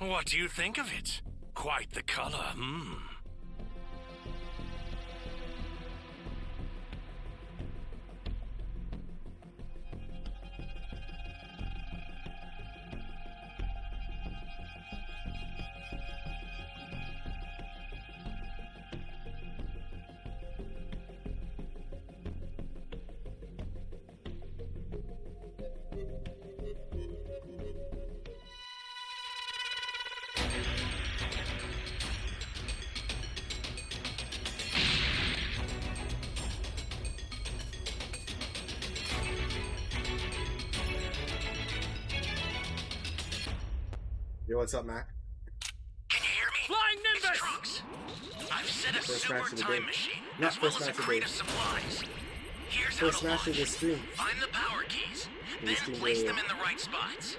What do you think of it? Quite the color, hmm? Yo, what's up, Mac? Can you hear me? Flying Nimbus! It's Trunks. I've set a First match super of the time day. machine, Not as well first as a match of the crate day. of supplies. Here's First how to match of launch. the stream. Find the power keys, the then stream place earlier. them in the right spots.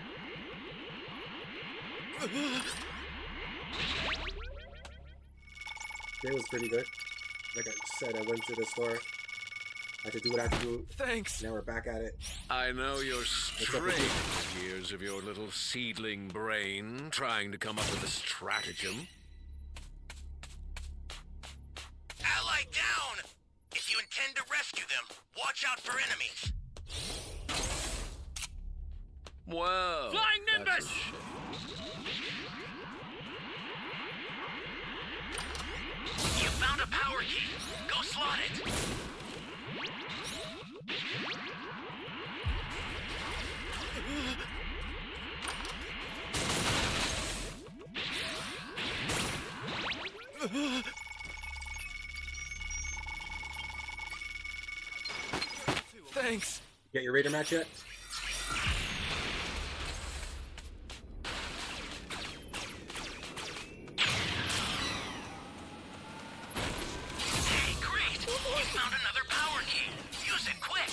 Day was pretty good. Like I said, I went to the store. I had to do what I had to do. Thanks. Now we're back at it. I know you're up straining with the gears of your little seedling brain, trying to come up with a stratagem. Ally down! If you intend to rescue them, watch out for enemies. Well, Flying that's Nimbus! a shame. You found a power key. Go slot it. Thanks. Get your Raider match yet? Hey, great! You found another power key. Use it quick.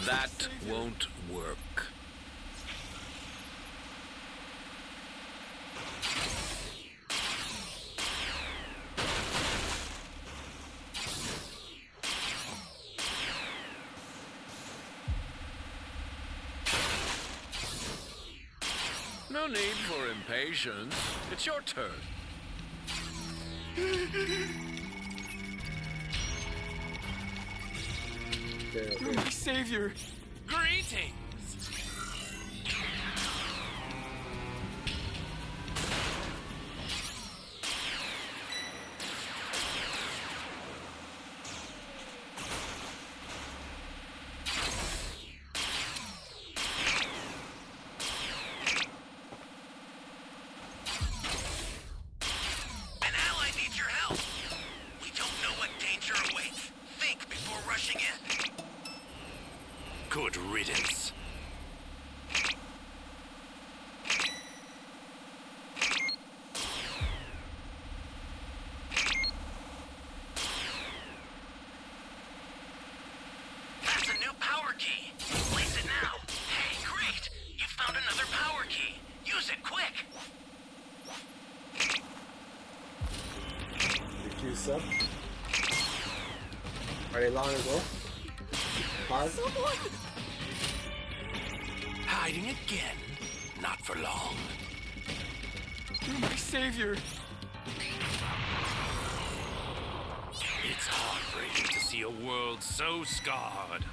That won't work. No need for impatience. It's your turn. Okay, You're okay. my savior. Greetings! An ally needs your help. We don't know what danger awaits. Think before rushing in. Good riddance. That's a new power key. Place it now. Hey, great! You found another power key. Use it quick. The Q sub. Are they long ago? Pause. Hiding again? Not for long. You're my savior. It's heartbreaking to see a world so scarred.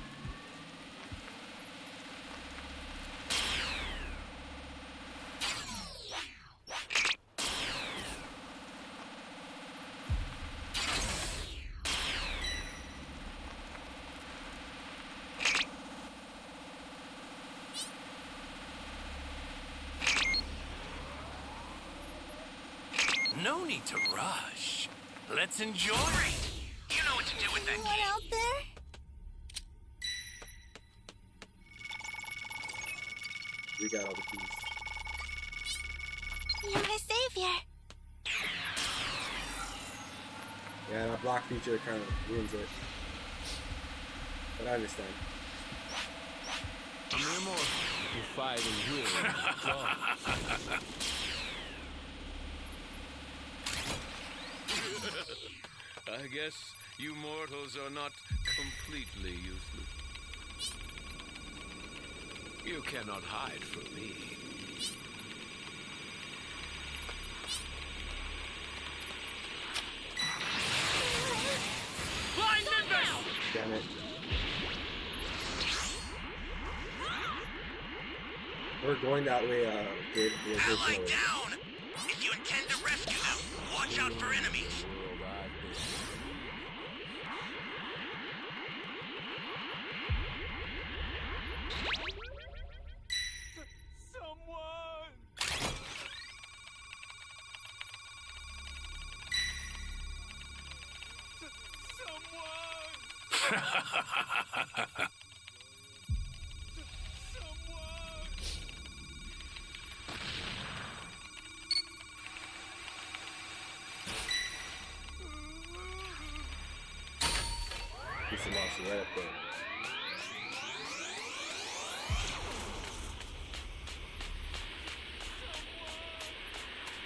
No need to rush. Let's enjoy. Great! You know what to do with that Anyone key. out there? We got all the keys. You're my savior. Yeah, that block feature kind of ruins it. But I understand. A mere mortal who fight and will. I guess you mortals are not completely useless. You cannot hide from me. Flying Nimbus! Damn it. We're going that way, Gabe. The Ally original way. down! If you intend to rescue them, watch out for enemies. World I've been. Piece of monster right up there.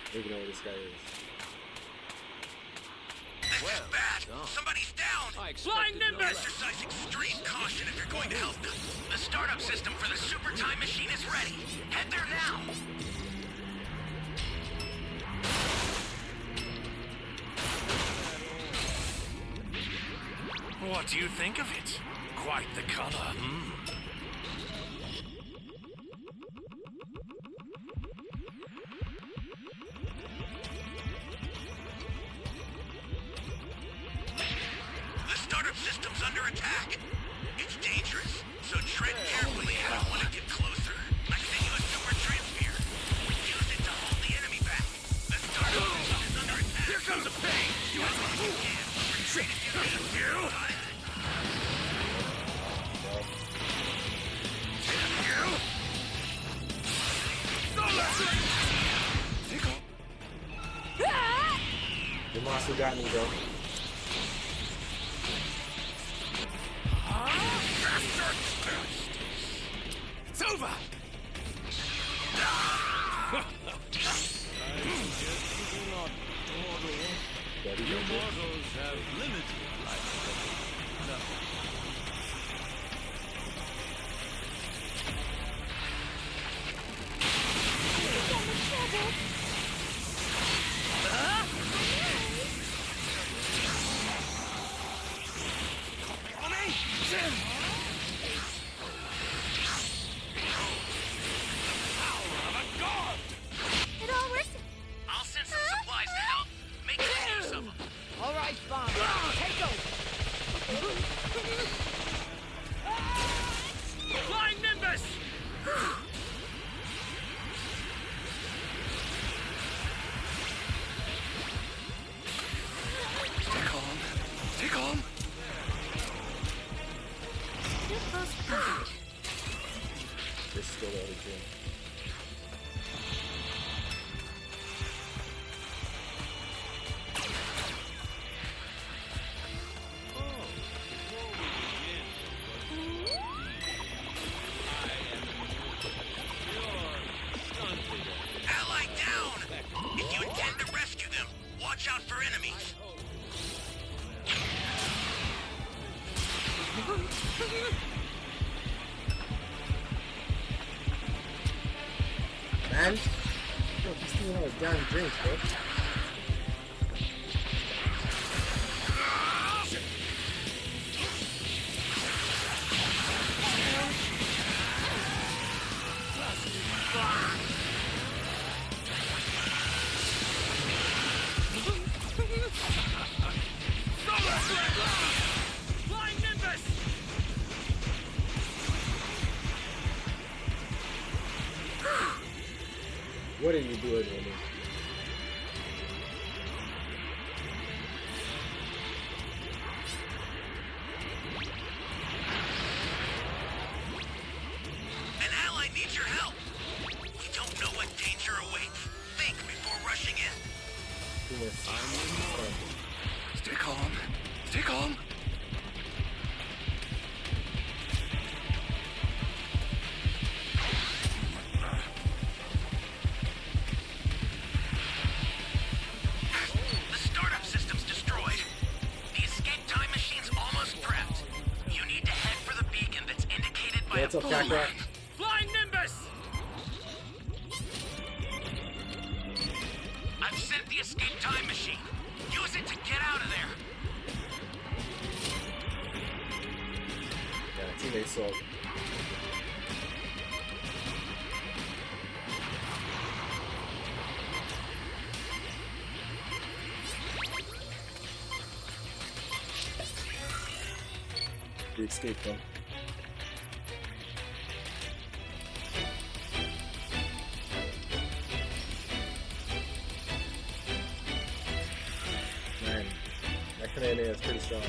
I don't even know where this guy is. This is bad. Somebody's down. I Flying expected no Nimbus! less. Exercise extreme caution if you're going to help them. The startup system for the super time machine is ready. Head there now. What do you think of it? Quite the color, hmm? The startup system's under attack. It's dangerous, so tread carefully. I don't want to get closer. I sent you a super transfer. Use it to hold the enemy back. The startup system is under attack. Here comes the pain! You have to move! Retreat if you need to. You! You! No less! Take off. The monster got me, bro. It's over! Daddy, You mortals have limited life. No. It all works. I'll send some supplies to help. Make use of them. All right, Bomb. Take over. Flying Nimbus! Stay calm. Stay calm. Too close for comfort. This is still the other team. Ally down! If you intend to rescue them, watch out for enemies. Man! Yo, he's stealing all his damn drinks, bro. Flying Nimbus! What are you doing, woman? An ally needs your help. We don't know what danger awaits. Think before rushing in. Stay calm. Stay calm. The startup system's destroyed. The escape time machine's almost prepped. You need to head for the beacon that's indicated by What's a up, blue Cacra? line. Flying assault. The escape though. Man, that Kamehameha is pretty strong.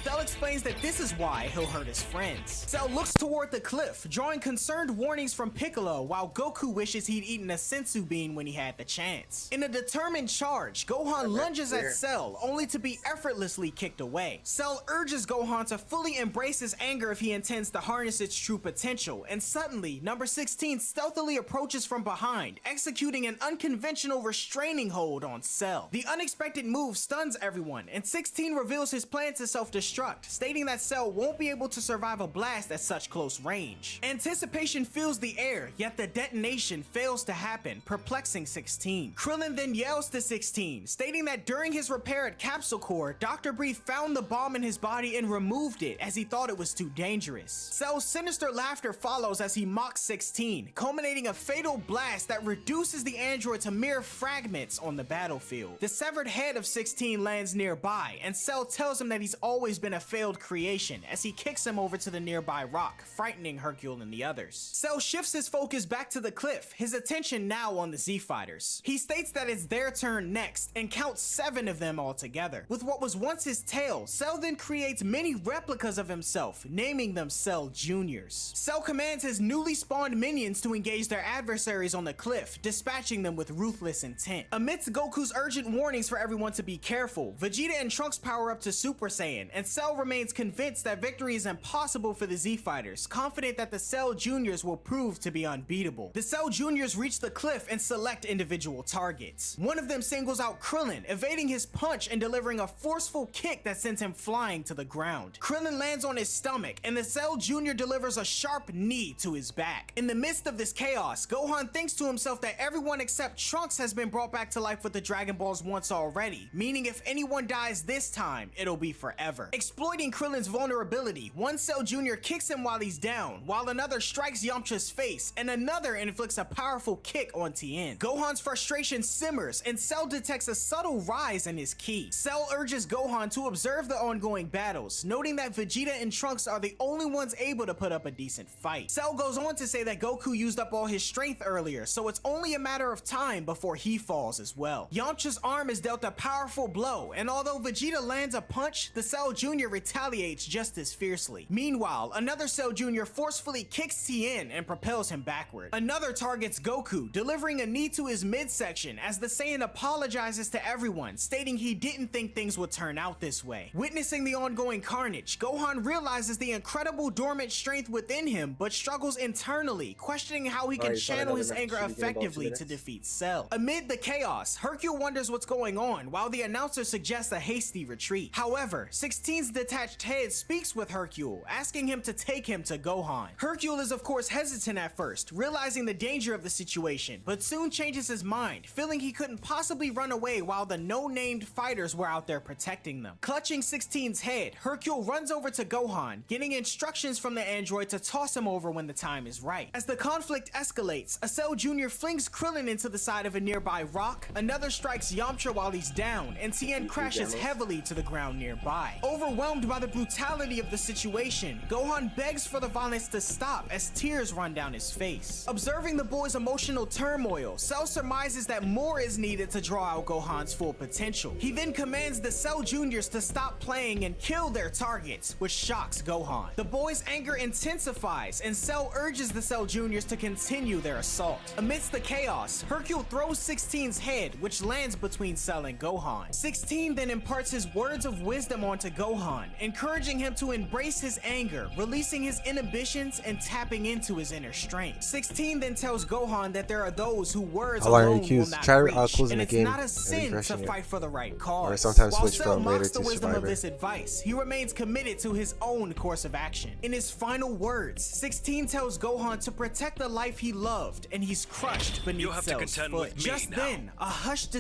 Cell explains that this is why he'll hurt his friends. Cell looks toward the cliff, drawing concerned warnings from Piccolo, while Goku wishes he'd eaten a senzu bean when he had the chance. In a determined charge, Gohan lunges at Cell, only to be effortlessly kicked away. Cell urges Gohan to fully embrace his anger if he intends to harness its true potential, and suddenly, number 16 stealthily approaches from behind, executing an unconventional restraining hold on Cell. The unexpected move stuns everyone, and 16 reveals his plan to self-destruct, stating that Cell won't be able to survive a blast at such close range. Anticipation fills the air, yet the detonation fails to happen, perplexing 16. Krillin then yells to 16, stating that during his repair at Capsule Corps, Dr. Brief found the bomb in his body and removed it as he thought it was too dangerous. Cell's sinister laughter follows as he mocks 16, culminating a fatal blast that reduces the android to mere fragments on the battlefield. The severed head of 16 lands nearby, and Cell tells him that he's always been a failed creation as he kicks him over to the nearby rock, frightening Hercule and the others. Cell shifts his focus back to the cliff, his attention now on the Z-Fighters. He states that it's their turn next and counts 7 of them altogether. With what was once his tail, Cell then creates many replicas of himself, naming them Cell Juniors. Cell commands his newly spawned minions to engage their adversaries on the cliff, dispatching them with ruthless intent. Amidst Goku's urgent warnings for everyone to be careful, Vegeta and Trunks power up to Super Saiyan, and Cell remains convinced that victory is impossible for the Z-Fighters, confident that the Cell Juniors will prove to be unbeatable. The Cell Juniors reach the cliff and select individual targets. One of them singles out Krillin, evading his punch and delivering a forceful kick that sends him flying to the ground. Krillin lands on his stomach, and the Cell Junior delivers a sharp knee to his back. In the midst of this chaos, Gohan thinks to himself that everyone except Trunks has been brought back to life with the Dragon Balls once already, meaning if anyone dies this time, it'll be forever. Exploiting Krillin's vulnerability, one Cell Jr. kicks him while he's down, while another strikes Yamcha's face, and another inflicts a powerful kick on Tien. Gohan's frustration simmers, and Cell detects a subtle rise in his ki. Cell urges Gohan to observe the ongoing battles, noting that Vegeta and Trunks are the only ones able to put up a decent fight. Cell goes on to say that Goku used up all his strength earlier, so it's only a matter of time before he falls as well. Yamcha's arm is dealt a powerful blow, and although Vegeta lands a punch, the Cell Jr. retaliates just as fiercely. Meanwhile, another Cell Jr. forcefully kicks Tien and propels him backward. Another targets Goku, delivering a knee to his midsection as the Saiyan apologizes to everyone, stating he didn't think things would turn out this way. Witnessing the ongoing carnage, Gohan realizes the incredible dormant strength within him, but struggles internally, questioning how he can channel his anger effectively to defeat Cell. Amid the chaos, Hercule wonders what's going on, while the announcer suggests a hasty retreat. However, 16's detached head speaks with Hercule, asking him to take him to Gohan. Hercule is of course hesitant at first, realizing the danger of the situation, but soon changes his mind, feeling he couldn't possibly run away while the no-named fighters were out there protecting them. Clutching 16's head, Hercule runs over to Gohan, getting instructions from the android to toss him over when the time is right. As the conflict escalates, a Cell Jr. flings Krillin into the side of a nearby rock, another strikes Yamcha while he's down, and Tien crashes heavily to the ground nearby. Overwhelmed by the brutality of the situation, Gohan begs for the violence to stop as tears run down his face. Observing the boy's emotional turmoil, Cell surmises that more is needed to draw out Gohan's full potential. He then commands the Cell Juniors to stop playing and kill their targets, which shocks Gohan. The boy's anger intensifies, and Cell urges the Cell Juniors to continue their assault. Amidst the chaos, Hercule throws 16's head, which lands between Cell and Gohan. 16 then imparts his words of wisdom onto Gohan, Gohan, encouraging him to embrace his anger, releasing his inhibitions, and tapping into his inner strength. 16 then tells Gohan that there are those who words How long are you alone will queues? not Try reach, closing and the it's game not a and sin to refreshing it. fight for the right cause. Or sometimes While switch Cell from mocks Raider the to wisdom of Survivor. this advice, he remains committed to his own course of action. In his final words, 16 tells Gohan to protect the life he loved, and he's crushed beneath You'll have to Cell's contend foot. with me Just now. then, a hushed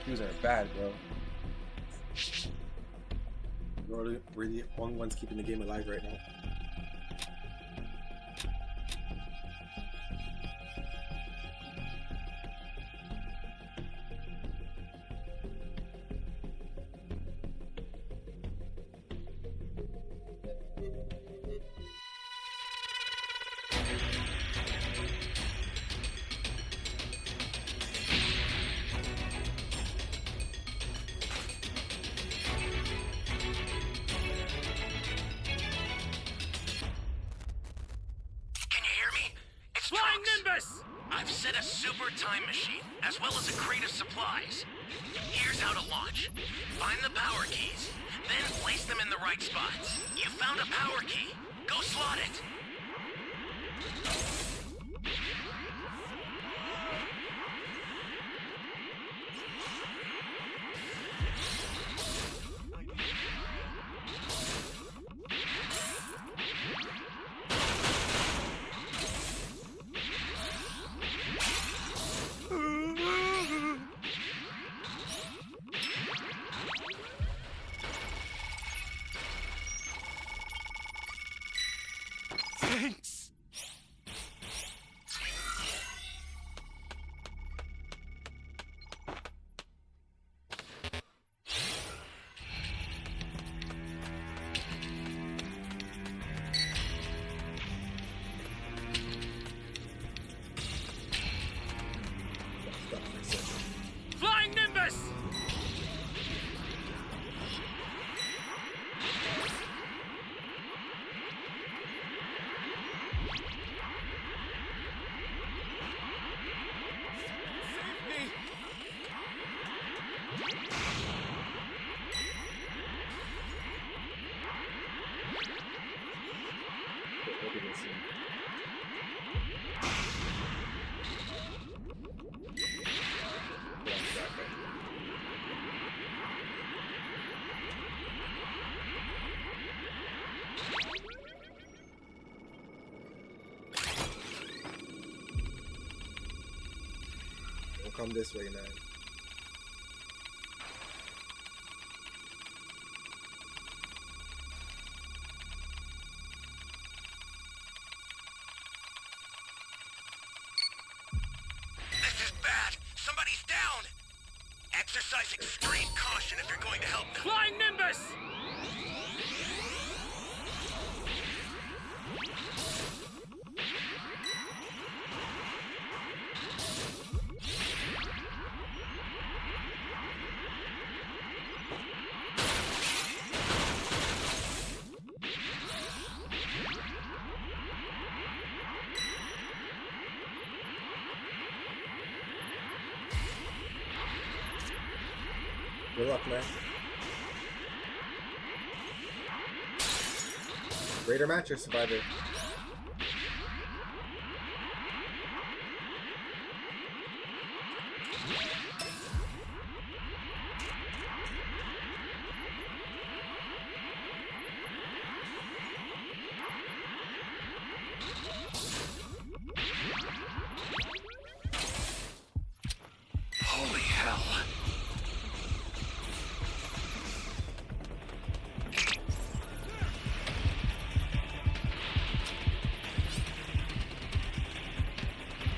Views are bad, bro. We're the only ones keeping the game alive right now. Can you hear me? It's Flying Trunks. Nimbus! I've set a super time machine, as well as a crate of supplies. Here's how to launch. Find the power keys, then place them in the right spots. You found a power key. Go slot it. Thanks! Flying Nimbus! We'll come this way, man. This is bad. Somebody's down. Exercise extreme caution if you're going to help them. Flying Nimbus! Good luck, man. Raider match or Survivor? Holy hell.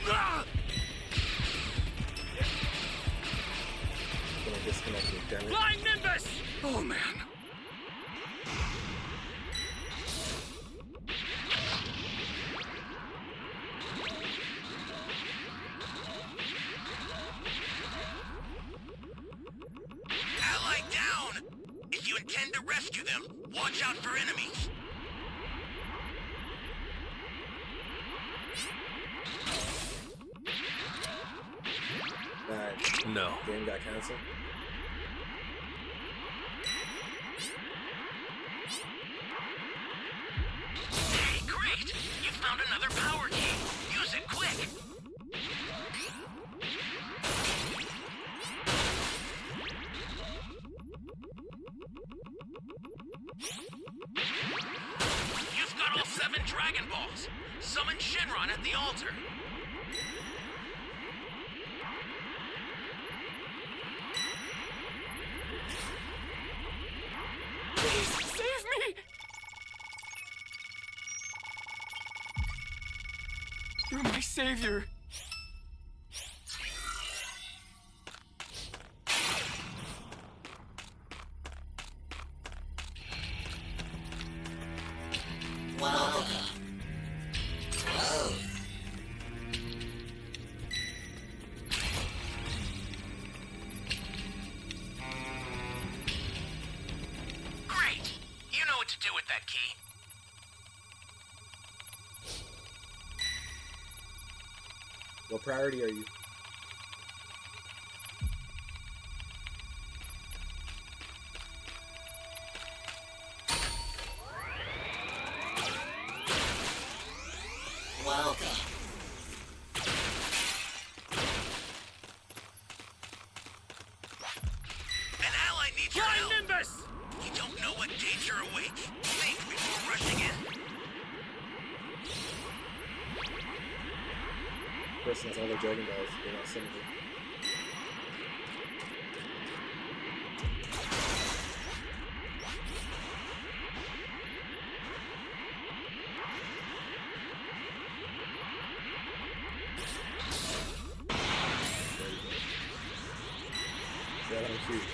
Ah! Gonna disconnect me, damn it. Flying Nimbus! Oh man. Ally down! If you intend to rescue them, watch out for enemies. Nice. No. Game got canceled. Hey, great! You found another power key. Use it quick. You've got all 7 Dragon Balls. Summon Shenron at the altar. Save me! You're my savior. Great! You know what to do with that key. What priority are you? An ally needs your Fly help. Nimbus! You don't know what danger awaits. Think before rushing in. Person has all the Dragon Balls. You're not sending it. See, I don't shoot.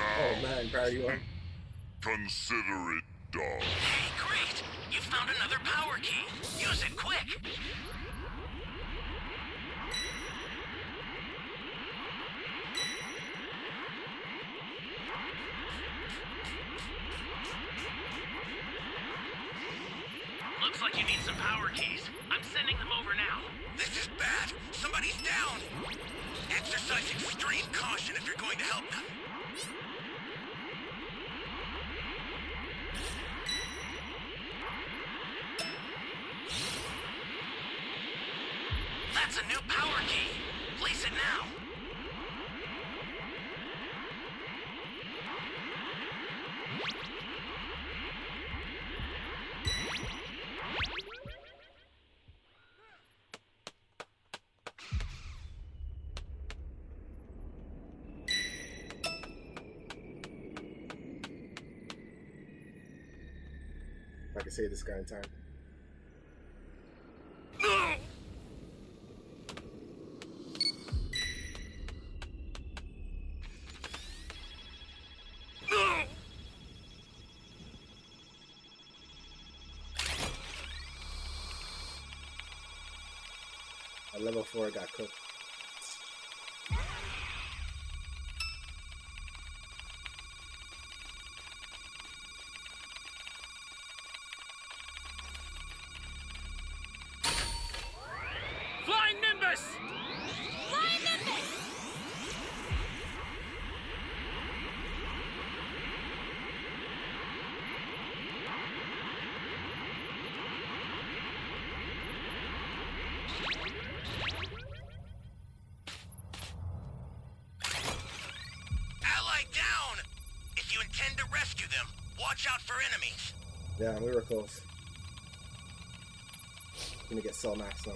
Oh man, priority 1. Consider it done. Hey, great! You found another power key. Use it quick. Looks like you need some power keys. I'm sending them over now. This is bad. Somebody's down. Exercise extreme caution if you're going to help them. That's a new power key. Place it now. If I can save this guy in time. At level 4, I got cooked. Fly Nimbus! Fly Nimbus! Ally down! If you intend to rescue them, watch out for enemies. Yeah, we were close. Gonna get Cell Max now.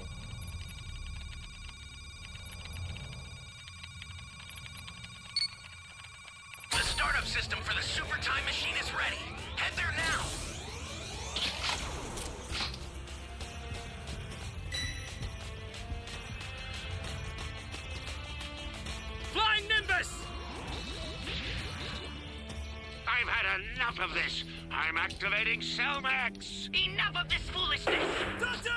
The startup system for the Super Time Machine is ready. Head there now. Flying Nimbus! I've had enough of this. I'm activating Cellmax. Enough of this foolishness! Doctor!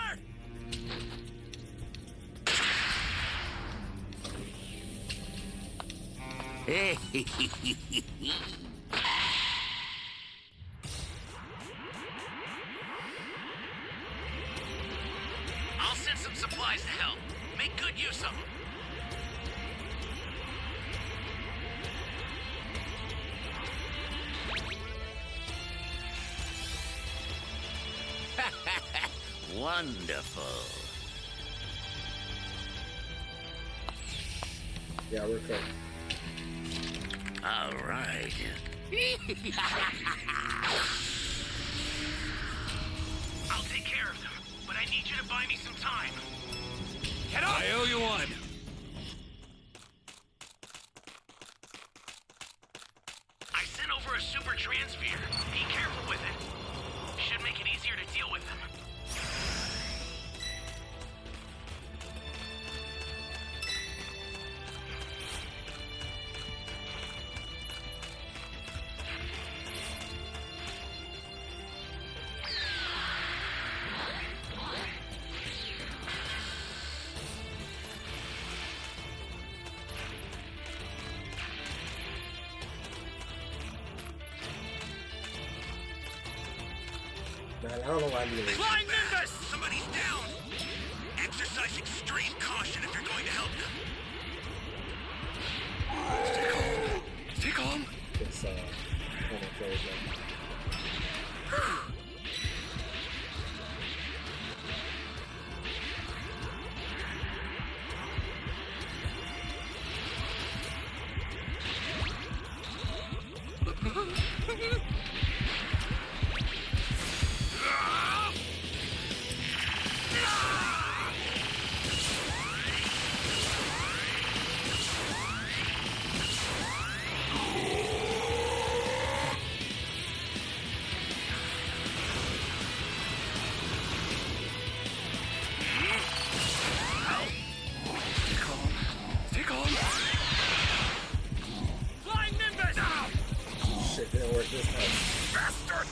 supplies to help. Make good use of them. Wonderful. Yeah, we're cooked. All right. I'll take care of them, but I need you to buy me some time. Get up! I owe you one. I sent over a super transfer. Be careful with it. Should make it easier to deal with them. Man, I don't know why I'm doing this. Flying Nimbus! Somebody's down! Exercise extreme caution if you're going to help them. Stay calm. It's, oh my God. Stay calm. Flying Nimbus! Shit didn't work this time. Bastard!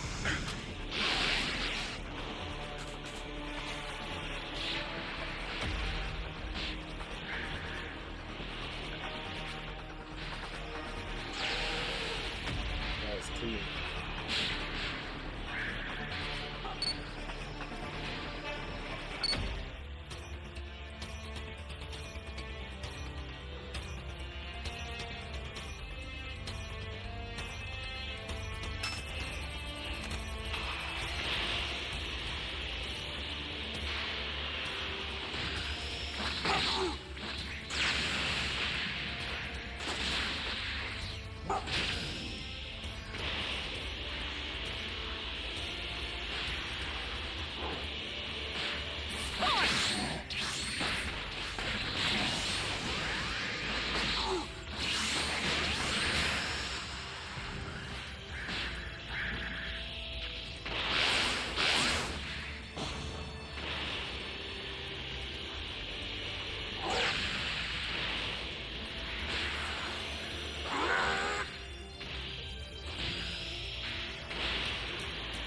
That was two.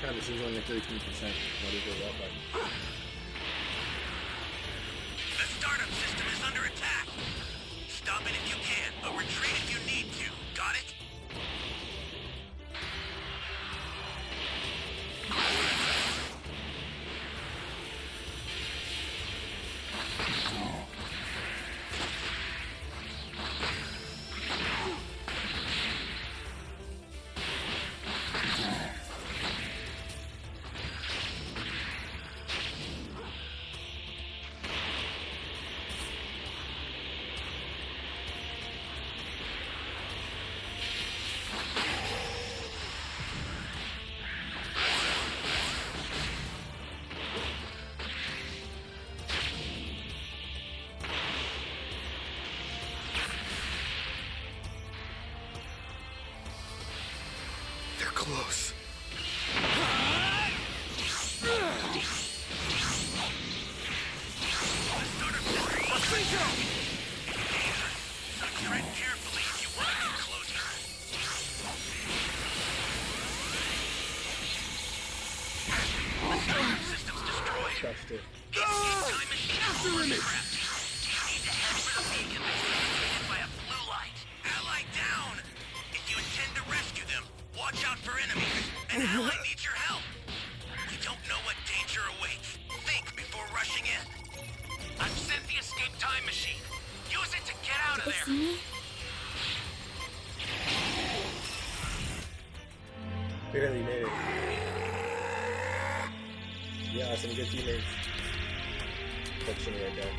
God, this is only 13%. What is it up by? The startup system is under attack. Stop it if you can, but retreat if you need to. Got it? They're close. So tread carefully if you want to get closer. The startup system's destroyed. Touched it. Time machine after him! You need to head for the beacon that's illuminated by a blue light. Ally down! If you intend to rescue them, watch out for enemies. An ally needs your help. We don't know what danger awaits. Think before rushing in. A time machine. Use it to get out of Did they there. see me? Barely made it. Yeah, some good teammates. Section right there.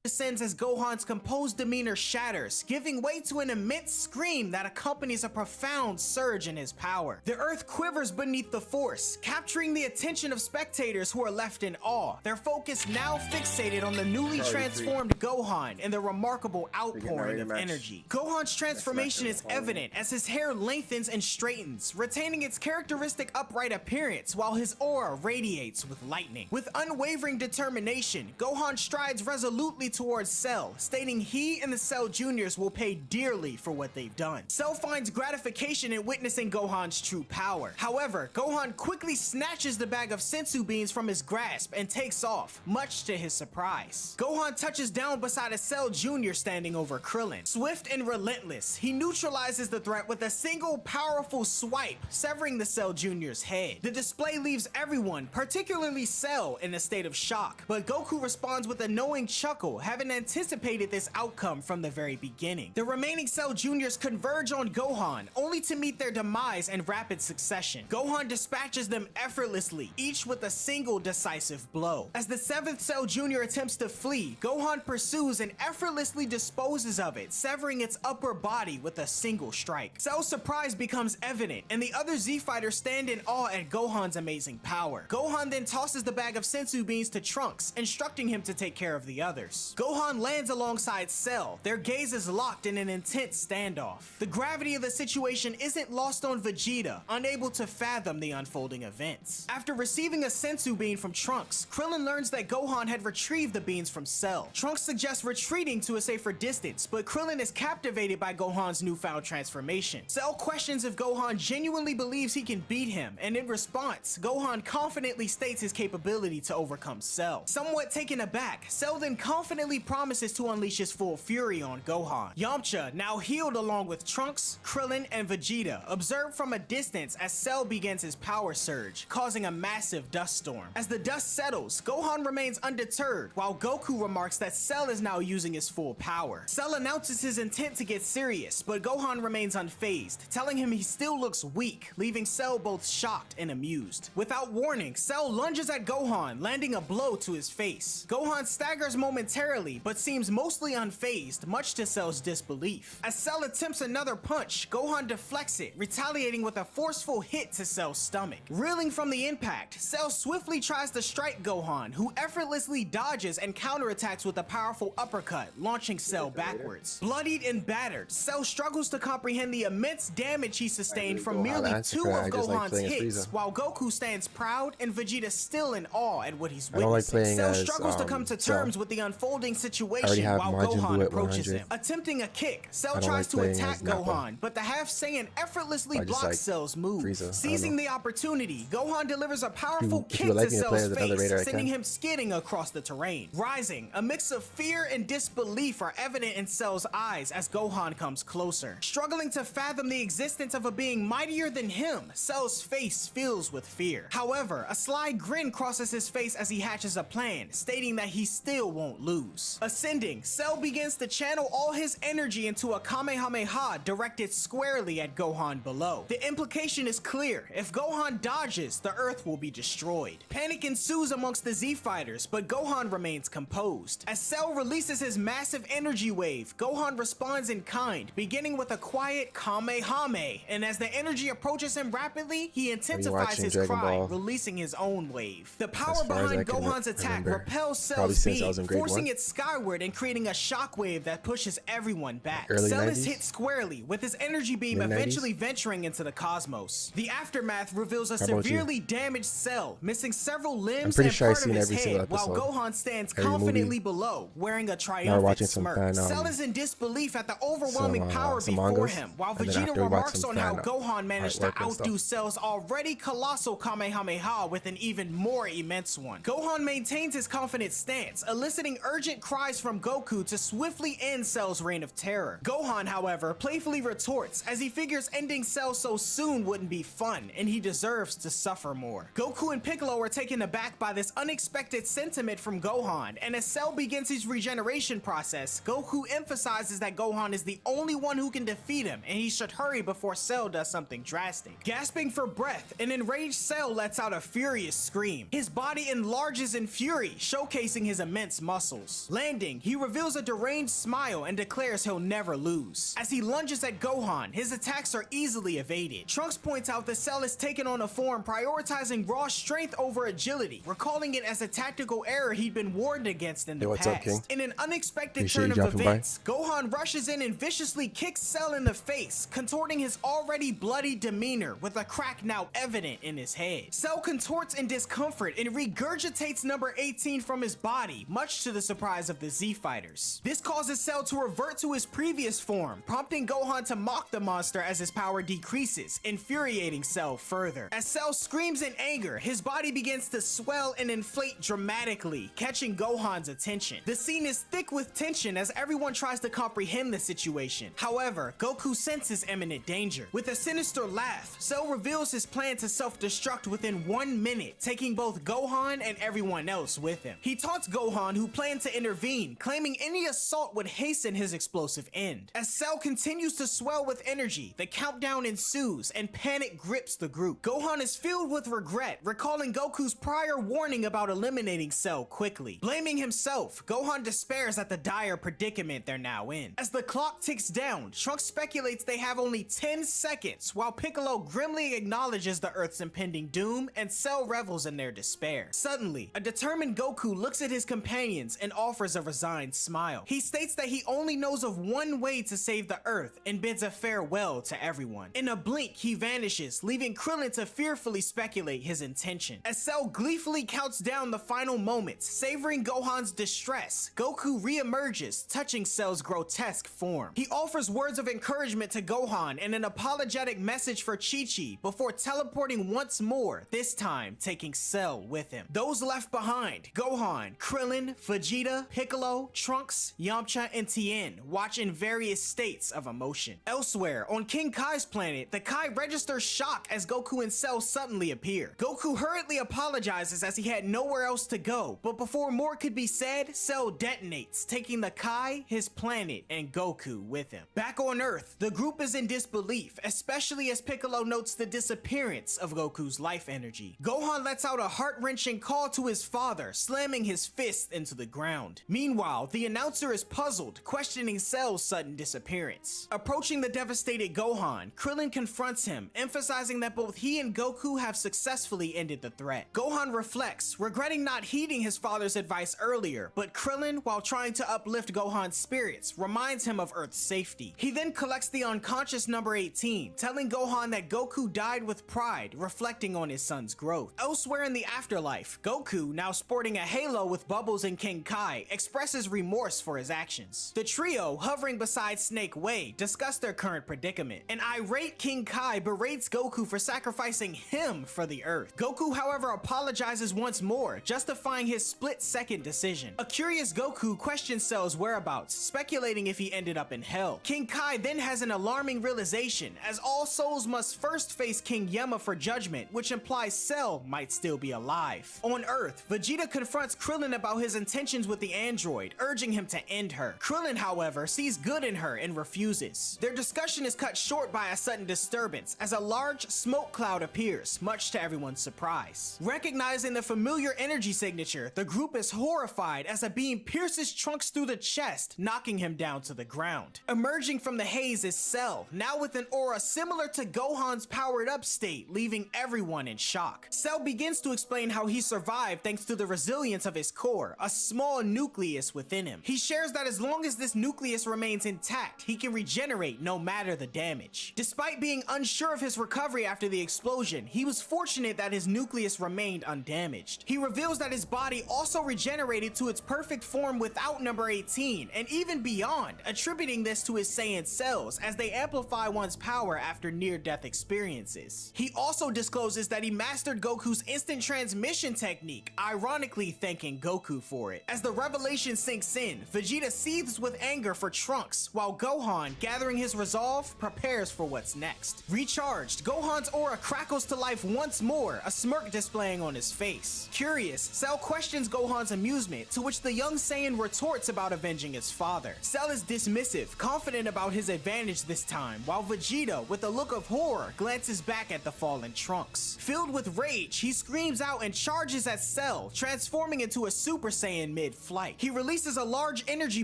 Descends as Gohan's composed demeanor shatters, giving way to an immense scream that accompanies a profound surge in his power. The earth quivers beneath the force, capturing the attention of spectators who are left in awe, their focus now fixated on the newly transformed Gohan and the remarkable outpouring of energy. Gohan's transformation is evident as his hair lengthens and straightens, retaining its characteristic upright appearance while his aura radiates with lightning. With unwavering determination, Gohan strides resolutely towards Cell, stating he and the Cell Juniors will pay dearly for what they've done. Cell finds gratification in witnessing Gohan's true power. However, Gohan quickly snatches the bag of Senzu beans from his grasp and takes off, much to his surprise. Gohan touches down beside a Cell Junior standing over Krillin. Swift and relentless, he neutralizes the threat with a single powerful swipe, severing the Cell Junior's head. The display leaves everyone, particularly Cell, in a state of shock, but Goku responds with a knowing chuckle, having anticipated this outcome from the very beginning. The remaining Cell Juniors converge on Gohan, only to meet their demise in rapid succession. Gohan dispatches them effortlessly, each with a single decisive blow. As the 7th Cell Junior attempts to flee, Gohan pursues and effortlessly disposes of it, severing its upper body with a single strike. Cell's surprise becomes evident, and the other Z fighters stand in awe at Gohan's amazing power. Gohan then tosses the bag of Senzu beans to Trunks, instructing him to take care of the others. Gohan lands alongside Cell, their gazes locked in an intense standoff. The gravity of the situation isn't lost on Vegeta, unable to fathom the unfolding events. After receiving a Senzu bean from Trunks, Krillin learns that Gohan had retrieved the beans from Cell. Trunks suggests retreating to a safer distance, but Krillin is captivated by Gohan's newfound transformation. Cell questions if Gohan genuinely believes he can beat him, and in response, Gohan confidently states his capability to overcome Cell. Somewhat taken aback, Cell then confidently promises to unleash his full fury on Gohan. Yamcha, now healed along with Trunks, Krillin, and Vegeta, observe from a distance as Cell begins his power surge, causing a massive dust storm. As the dust settles, Gohan remains undeterred, while Goku remarks that Cell is now using his full power. Cell announces his intent to get serious, but Gohan remains unfazed, telling him he still looks weak, leaving Cell both shocked and amused. Without warning, Cell lunges at Gohan, landing a blow to his face. Gohan staggers momentarily, but seems mostly unfazed, much to Cell's disbelief. As Cell attempts another punch, Gohan deflects it, retaliating with a forceful hit to Cell's stomach. Reeling from the impact, Cell swiftly tries to strike Gohan, who effortlessly dodges and counterattacks with a powerful uppercut, launching Cell backwards. Bloodied and battered, Cell struggles to comprehend the immense damage he sustained from merely 2 of Gohan's hits, while Goku stands proud and Vegeta still in awe at what he's witnessing. Cell struggles to come to terms with the unfolding situation while Gohan approaches him. Attempting a kick, Cell tries to attack Gohan, but the half Saiyan effortlessly blocks Cell's move. Seizing the opportunity, Gohan delivers a powerful kick to Cell's face, sending him skidding across the terrain. Rising, a mix of fear and disbelief are evident in Cell's eyes as Gohan comes closer. Struggling to fathom the existence of a being mightier than him, Cell's face fills with fear. However, a sly grin crosses his face as he hatches a plan, stating that he still won't lose. Ascending, Cell begins to channel all his energy into a Kamehameha directed squarely at Gohan below. The implication is clear: if Gohan dodges, the Earth will be destroyed. Panic ensues amongst the Z fighters, but Gohan remains composed. As Cell releases his massive energy wave, Gohan responds in kind, beginning with a quiet Kamehame, and as the energy approaches him rapidly, he intensifies his cry, releasing his own wave. The power behind Gohan's attack repels Cell's beam, forcing its it skyward and creating a shockwave that pushes everyone back. Early Cell is 90s? hit squarely, with his energy beam Mid-90s? eventually venturing into the cosmos. The aftermath reveals a How about you? severely damaged Cell, missing several limbs pretty and sure I've part of seen his every single head, while episode. Gohan stands Every confidently movie. below, wearing a Now we're triumphant watching some smirk. fan, Cell is in disbelief at the overwhelming some, power some before mangas, him, while and then Vegeta after we watch remarks some on how fan Gohan managed to artwork and outdo stuff. Cell's already colossal Kamehameha with an even more immense one. Gohan maintains his confident stance, eliciting urgent cries from Goku to swiftly end Cell's reign of terror. Gohan, however, playfully retorts, as he figures ending Cell so soon wouldn't be fun, and he deserves to suffer more. Goku and Piccolo are taken aback by this unexpected sentiment from Gohan, and as Cell begins his regeneration process, Goku emphasizes that Gohan is the only one who can defeat him, and he should hurry before Cell does something drastic. Gasping for breath, an enraged Cell lets out a furious scream. His body enlarges in fury, showcasing his immense muscles. Landing, he reveals a deranged smile and declares he'll never lose. As he lunges at Gohan, his attacks are easily evaded. Trunks points out that Cell has taken on a form prioritizing raw strength over agility, recalling it as a tactical error he'd been warned against in the what's past. up, King? In an unexpected Appreciate turn you of dropping by. events, Gohan rushes in and viciously kicks Cell in the face, contorting his already bloody demeanor with a crack now evident in his head. Cell contorts in discomfort and regurgitates number 18 from his body, much to the surprise of the Z Fighters. This causes Cell to revert to his previous form, prompting Gohan to mock the monster as his power decreases, infuriating Cell further. As Cell screams in anger, his body begins to swell and inflate dramatically, catching Gohan's attention. The scene is thick with tension as everyone tries to comprehend the situation. However, Goku senses imminent danger. With a sinister laugh, Cell reveals his plan to self-destruct within 1 minute, taking both Gohan and everyone else with him. He taunts Gohan, who planned to intervene, claiming any assault would hasten his explosive end. As Cell continues to swell with energy, the countdown ensues and panic grips the group. Gohan is filled with regret, recalling Goku's prior warning about eliminating Cell quickly. Blaming himself, Gohan despairs at the dire predicament they're now in. As the clock ticks down, Trunks speculates they have only 10 seconds, while Piccolo grimly acknowledges the Earth's impending doom, and Cell revels in their despair. Suddenly, a determined Goku looks at his companions and offers a resigned smile. He states that he only knows of one way to save the Earth and bids a farewell to everyone. In a blink, he vanishes, leaving Krillin to fearfully speculate his intention. As Cell gleefully counts down the final moments, savoring Gohan's distress, Goku re-emerges, touching Cell's grotesque form. He offers words of encouragement to Gohan and an apologetic message for Chi-Chi before teleporting once more, this time taking Cell with him. Those left behind, Gohan, Krillin, Vegeta, Piccolo, Trunks, Yamcha, and Tien, watch in various states of emotion. Elsewhere, on King Kai's planet, the Kai registers shock as Goku and Cell suddenly appear. Goku hurriedly apologizes as he had nowhere else to go, but before more could be said, Cell detonates, taking the Kai, his planet, and Goku with him. Back on Earth, the group is in disbelief, especially as Piccolo notes the disappearance of Goku's life energy. Gohan lets out a heart-wrenching call to his father, slamming his fist into the ground. Meanwhile, the announcer is puzzled, questioning Cell's sudden disappearance. Approaching the devastated Gohan, Krillin confronts him, emphasizing that both he and Goku have successfully ended the threat. Gohan reflects, regretting not heeding his father's advice earlier, but Krillin, while trying to uplift Gohan's spirits, reminds him of Earth's safety. He then collects the unconscious number 18, telling Gohan that Goku died with pride, reflecting on his son's growth. Elsewhere in the afterlife, Goku, now sporting a halo with bubbles and King Kai, expresses remorse for his actions. The trio, hovering beside Snake Way, discuss their current predicament. An irate King Kai berates Goku for sacrificing him for the Earth. Goku, however, apologizes once more, justifying his split-second decision. A curious Goku questions Cell's whereabouts, speculating if he ended up in Hell. King Kai then has an alarming realization, as all souls must first face King Yama for judgment, which implies Cell might still be alive. On Earth, Vegeta confronts Krillin about his intentions with the android, urging him to end her. Krillin, however, sees good in her and refuses. Their discussion is cut short by a sudden disturbance, as a large smoke cloud appears, much to everyone's surprise. Recognizing the familiar energy signature, the group is horrified as a beam pierces Trunks through the chest, knocking him down to the ground. Emerging from the haze is Cell, now with an aura similar to Gohan's powered-up state, leaving everyone in shock. Cell begins to explain how he survived thanks to the resilience of his core, a small small nucleus within him. He shares that as long as this nucleus remains intact, he can regenerate no matter the damage. Despite being unsure of his recovery after the explosion, he was fortunate that his nucleus remained undamaged. He reveals that his body also regenerated to its perfect form without number 18, and even beyond, attributing this to his Saiyan cells as they amplify one's power after near-death experiences. He also discloses that he mastered Goku's instant transmission technique, ironically thanking Goku for it. As the revelation sinks in, Vegeta seethes with anger for Trunks, while Gohan, gathering his resolve, prepares for what's next. Recharged, Gohan's aura crackles to life once more, a smirk displaying on his face. Curious, Cell questions Gohan's amusement, to which the young Saiyan retorts about avenging his father. Cell is dismissive, confident about his advantage this time, while Vegeta, with a look of horror, glances back at the fallen Trunks. Filled with rage, he screams out and charges at Cell, transforming into a Super Saiyan mid-flight. He releases a large energy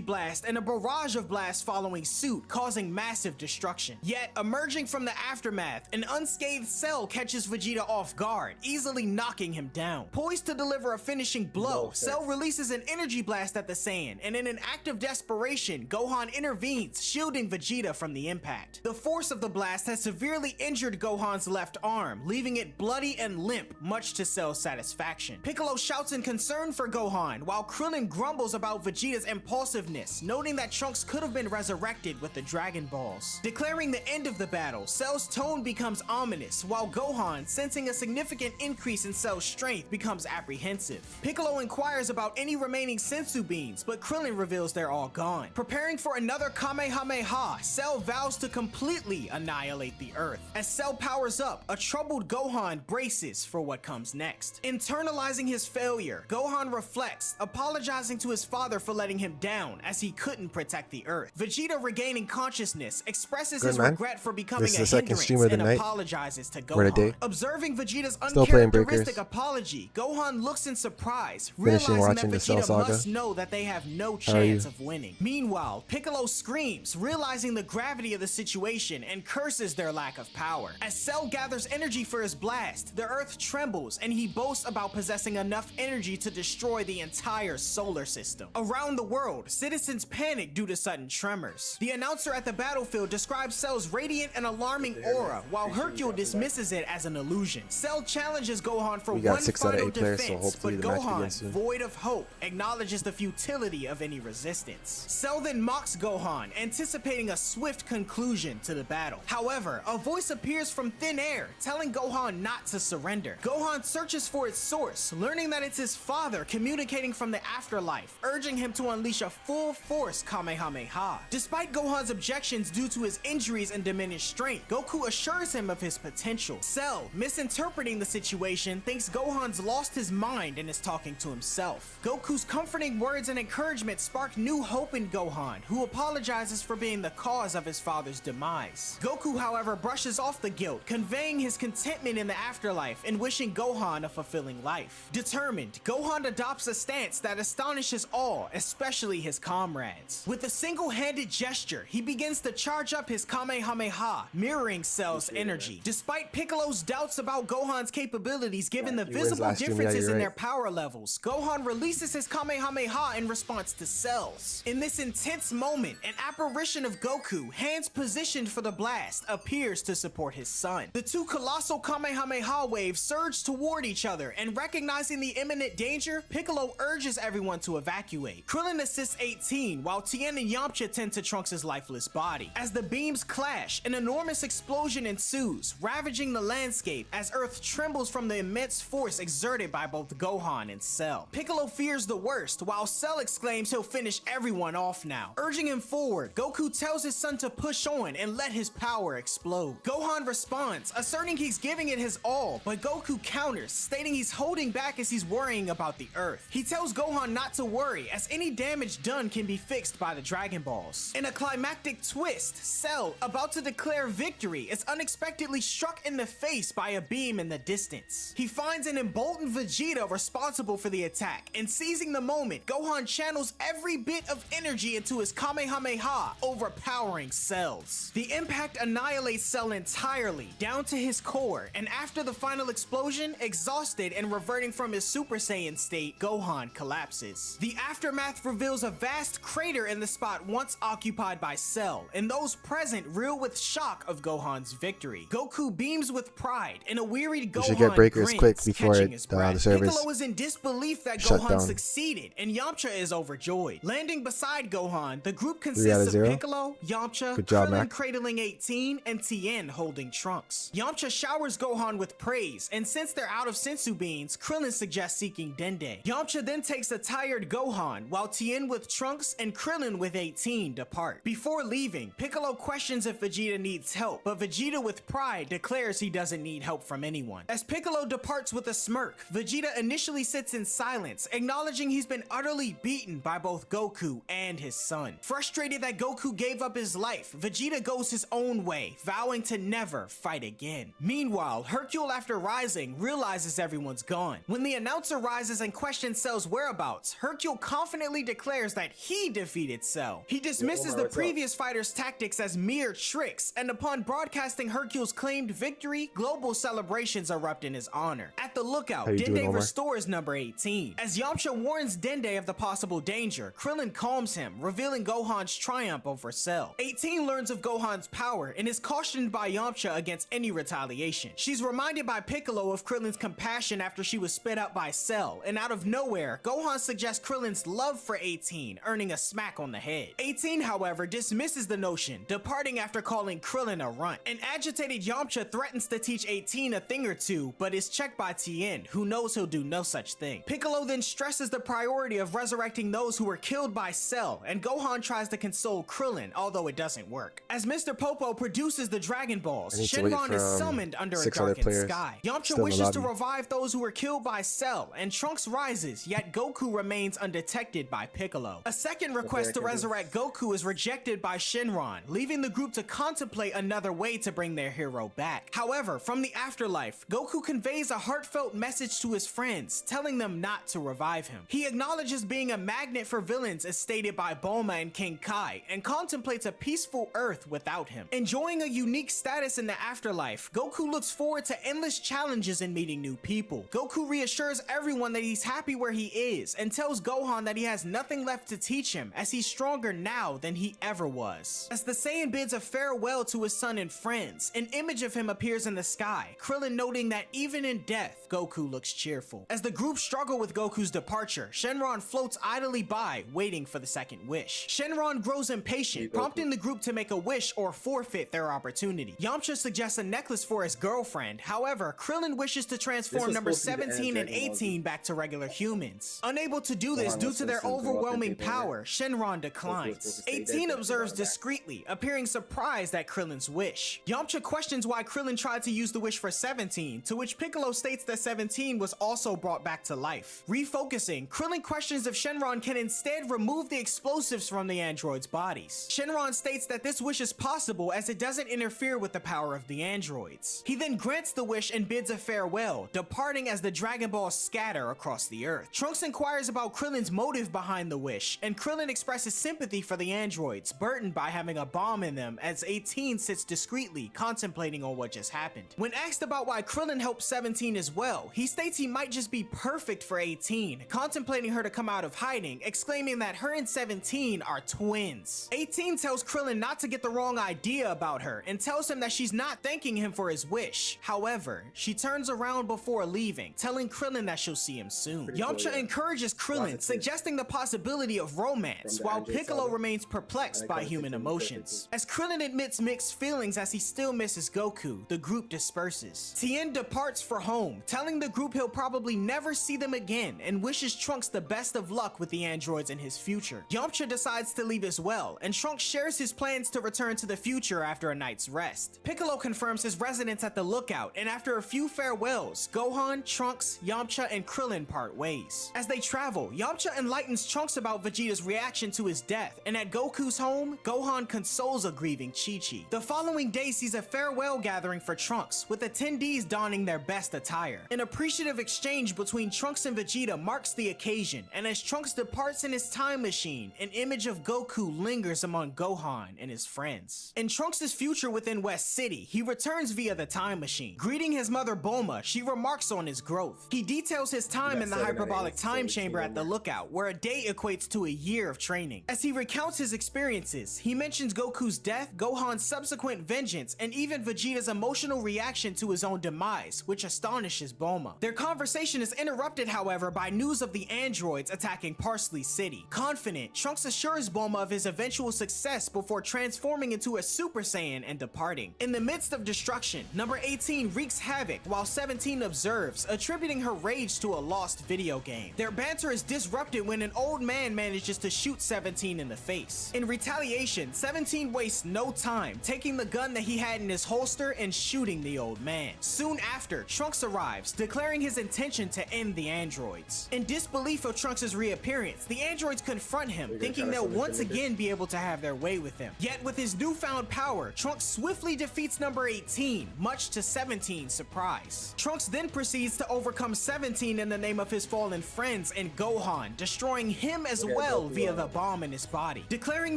blast and a barrage of blasts following suit, causing massive destruction. Yet, emerging from the aftermath, an unscathed Cell catches Vegeta off guard, easily knocking him down. Poised to deliver a finishing blow, Cell releases an energy blast at the Saiyan, and in an act of desperation, Gohan intervenes, shielding Vegeta from the impact. The force of the blast has severely injured Gohan's left arm, leaving it bloody and limp, much to Cell's satisfaction. Piccolo shouts in concern for Gohan, while Krillin grumbles about Vegeta's impulsiveness, noting that Trunks could have been resurrected with the Dragon Balls. Declaring the end of the battle, Cell's tone becomes ominous, while Gohan, sensing a significant increase in Cell's strength, becomes apprehensive. Piccolo inquires about any remaining Sensu beans, but Krillin reveals they're all gone. Preparing for another Kamehameha, Cell vows to completely annihilate the Earth. As Cell powers up, a troubled Gohan braces for what comes next. Internalizing his failure, Gohan reflects, apologizing to his father for letting him down as he couldn't protect the Earth. Vegeta, regaining consciousness, expresses his regret for becoming This is a the second hindrance stream of the and night. apologizes to Or the day. Gohan. Observing Vegeta's Still playing uncharacteristic Breakers. apology, Gohan looks in surprise, Finishing realizing watching that the Cell Vegeta Saga. must know that they have no How are you? chance of winning. Meanwhile, Piccolo screams, realizing the gravity of the situation, and curses their lack of power. As Cell gathers energy for his blast, the Earth trembles, and he boasts about possessing enough energy to destroy the entire solar system. Around the world, citizens panic due to sudden tremors. The announcer at the battlefield describes Cell's radiant and alarming aura, while Hercule dismisses it as an illusion. Cell challenges Gohan for We got one 6 out of final 8 players, so defense, hopefully but the match Gohan, begins soon. void of hope, acknowledges the futility of any resistance. Cell then mocks Gohan, anticipating a swift conclusion to the battle. However, a voice appears from thin air, telling Gohan not to surrender. Gohan searches for its source, learning that it's his father communicating from the afterlife, urging him to unleash a full-force Kamehameha. Despite Gohan's objections due to his injuries and diminished strength, Goku assures him of his potential. Cell, misinterpreting the situation, thinks Gohan's lost his mind and is talking to himself. Goku's comforting words and encouragement spark new hope in Gohan, who apologizes for being the cause of his father's demise. Goku, however, brushes off the guilt, conveying his contentment in the afterlife and wishing Gohan a fulfilling life. Determined, Gohan adopts a stance that astonishes all, especially his comrades. With a single-handed gesture, he begins to charge up his Kamehameha, mirroring Cell's energy. Despite Piccolo's doubts about Gohan's capabilities given the he wins visible last stream, yeah, differences you're in right. their power levels, Gohan releases his Kamehameha in response to Cell's. In this intense moment, an apparition of Goku, hands positioned for the blast, appears to support his son. The two colossal Kamehameha waves surge toward each other, and recognizing the imminent danger, Piccolo urges everyone to evacuate. Krillin assists 18, while Tien and Yamcha tend to Trunks' lifeless body. As the beams clash, an enormous explosion ensues, ravaging the landscape as Earth trembles from the immense force exerted by both Gohan and Cell. Piccolo fears the worst, while Cell exclaims he'll finish everyone off now. Urging him forward, Goku tells his son to push on and let his power explode. Gohan responds, asserting he's giving it his all, but Goku counters, stating he's holding back as he's worrying about the Earth. He tells Gohan not to worry, as any damage done can be fixed by the Dragon Balls. In a climactic twist, Cell, about to declare victory, is unexpectedly struck in the face by a beam in the distance. He finds an emboldened Vegeta responsible for the attack, and seizing the moment, Gohan channels every bit of energy into his Kamehameha, overpowering Cell's. The impact annihilates Cell entirely, down to his core, and after the final explosion, exhausted and reverting from his Super Saiyan state, Gohan collapses. crisis. The aftermath reveals a vast crater in the spot once occupied by Cell, and those present reel with shock of Gohan's victory. Goku beams with pride, and a wearied Gohan should get breakers grins, quick before catching his breath. the servers Piccolo is in disbelief that shut Gohan down. succeeded, and Yamcha is overjoyed. Landing beside Gohan, the group 3 out consists of of 0. Piccolo, Yamcha, Good job, Krillin Mac. cradling 18, and Tien holding Trunks. Yamcha showers Gohan with praise, and since they're out of sensu beans, Krillin suggests seeking Dende. Yamcha then takes a tired Gohan, while Tien with Trunks and Krillin with 18 depart. Before leaving, Piccolo questions if Vegeta needs help, but Vegeta with pride declares he doesn't need help from anyone. As Piccolo departs with a smirk, Vegeta initially sits in silence, acknowledging he's been utterly beaten by both Goku and his son. Frustrated that Goku gave up his life, Vegeta goes his own way, vowing to never fight again. Meanwhile, Hercule, after rising, realizes everyone's gone. When the announcer rises and questions Cell's whereabouts, Hercule confidently declares that he defeated Cell. He dismisses Omar, the what's up? previous fighters' tactics as mere tricks, and upon broadcasting Hercule's claimed victory, global celebrations erupt in his honor. At the lookout, How you doing, Dende Omar? restores number 18. As Yamcha warns Dende of the possible danger, Krillin calms him, revealing Gohan's triumph over Cell. 18 learns of Gohan's power and is cautioned by Yamcha against any retaliation. She's reminded by Piccolo of Krillin's compassion after she was spit out by Cell, and out of nowhere, Gohan suggests Krillin's love for 18, earning a smack on the head. 18, however, dismisses the notion, departing after calling Krillin a runt. An agitated Yamcha threatens to teach 18 a thing or two, but is checked by Tien, who knows he'll do no such thing. Piccolo then stresses the priority of resurrecting those who were killed by Cell, and Gohan tries to console Krillin, although it doesn't work. As Mr. Popo produces the Dragon Balls, I need to wait Shenron is for, summoned under a 6 other darkened players sky. still Yamcha in the wishes to lobby. revive those who were killed by Cell, and Trunks rises, yet Goku remains undetected by Piccolo. A second request to resurrect Goku is rejected by Shenron, leaving the group to contemplate another way to bring their hero back. However, from the afterlife, Goku conveys a heartfelt message to his friends, telling them not to revive him. He acknowledges being a magnet for villains as stated by Bulma and King Kai, and contemplates a peaceful Earth without him. Enjoying a unique status in the afterlife, Goku looks forward to endless challenges and meeting new people. Goku reassures everyone that he's happy where he is, and tells Gohan that he has nothing left to teach him, as he's stronger now than he ever was. As the Saiyan bids a farewell to his son and friends, an image of him appears in the sky, Krillin noting that even in death, Goku looks cheerful. As the group struggle with Goku's departure, Shenron floats idly by, waiting for the second wish. Shenron grows impatient, prompting the group to make a wish or forfeit their opportunity. Yamcha suggests a necklace for his girlfriend, however, Krillin wishes to transform was number supposed to be the 17 and end Dragon Ball Z. 18 back to regular humans. Unable to do this Gohan due was to their supposed to grow up overwhelming and be better. power, Shenron declines. supposed to stay dead, 18 but he observes brought it back. discreetly, appearing surprised at Krillin's wish. Yamcha questions why Krillin tried to use the wish for 17, to which Piccolo states that 17 was also brought back to life. Refocusing, Krillin questions if Shenron can instead remove the explosives from the androids' bodies. Shenron states that this wish is possible as it doesn't interfere with the power of the androids. He then grants the wish and bids a farewell, departing as the Dragon Balls scatter across the earth. Trunks inquires about Krillin's motive behind the wish, and Krillin expresses sympathy for the androids, burdened by having a bomb in them, as 18 sits discreetly, contemplating on what just happened. When asked about why Krillin helped 17 as well, he states he might just be perfect for 18, contemplating her to come out of hiding, exclaiming that her and 17 are twins. 18 tells Krillin not to get the wrong idea about her, and tells him that she's not thanking him for his wish. However, she turns around before leaving, telling Krillin that she'll see him soon. Pretty cool, Yamcha yeah. encourages Krillin, Lots of suggesting the possibility of romance, From the while Android Piccolo saga. remains perplexed I by like human how it's emotions. As Krillin admits mixed feelings as he still misses Goku, the group disperses. Tien departs for home, telling the group he'll probably never see them again, and wishes Trunks the best of luck with the androids in his future. Yamcha decides to leave as well, and Trunks shares his plans to return to the future after a night's rest. Piccolo confirms his residence at the lookout, and after a few farewells, Gohan, Trunks, Yamcha, and Krillin part ways. As they travel, Yamcha enlightens Trunks about Vegeta's reaction to his death, and at Goku's home, Gohan consoles a grieving Chi-Chi. The following day sees a farewell gathering for Trunks, with attendees donning their best attire. An appreciative exchange between Trunks and Vegeta marks the occasion, and as Trunks departs in his time machine, an image of Goku lingers among Gohan and his friends. In Trunks' future within West City, he returns via the time machine. Greeting his mother Bulma, she remarks on his growth. He details his time in the hyperbolic time chamber chamber at the Lookout, where a day equates to a year of training. As he recounts his experiences, he mentions Goku's death, Gohan's subsequent vengeance, and even Vegeta's emotional reaction to his own demise, which astonishes Bulma. Their conversation is interrupted, however, by news of the androids attacking Parsley City. Confident, Trunks assures Bulma of his eventual success before transforming into a Super Saiyan and departing. In the midst of destruction, number 18 wreaks havoc while 17 observes, attributing her rage to a lost video game. Their banter is disrupted when an old man manages to shoot 17 in the face. In retaliation, 17 wastes no time, taking the gun that he had in his holster and shooting the old man. Soon after, Trunks arrives, declaring his intention to end the androids. In disbelief of Trunks' reappearance, the androids confront him, thinking they'll once again be able to have their way with him. Yet with his newfound power, Trunks swiftly defeats number 18, much to 17's surprise. Trunks then proceeds to overcome 17 in the name of his fallen friends and Gohan, destroying him as well via the bomb in his body. Declaring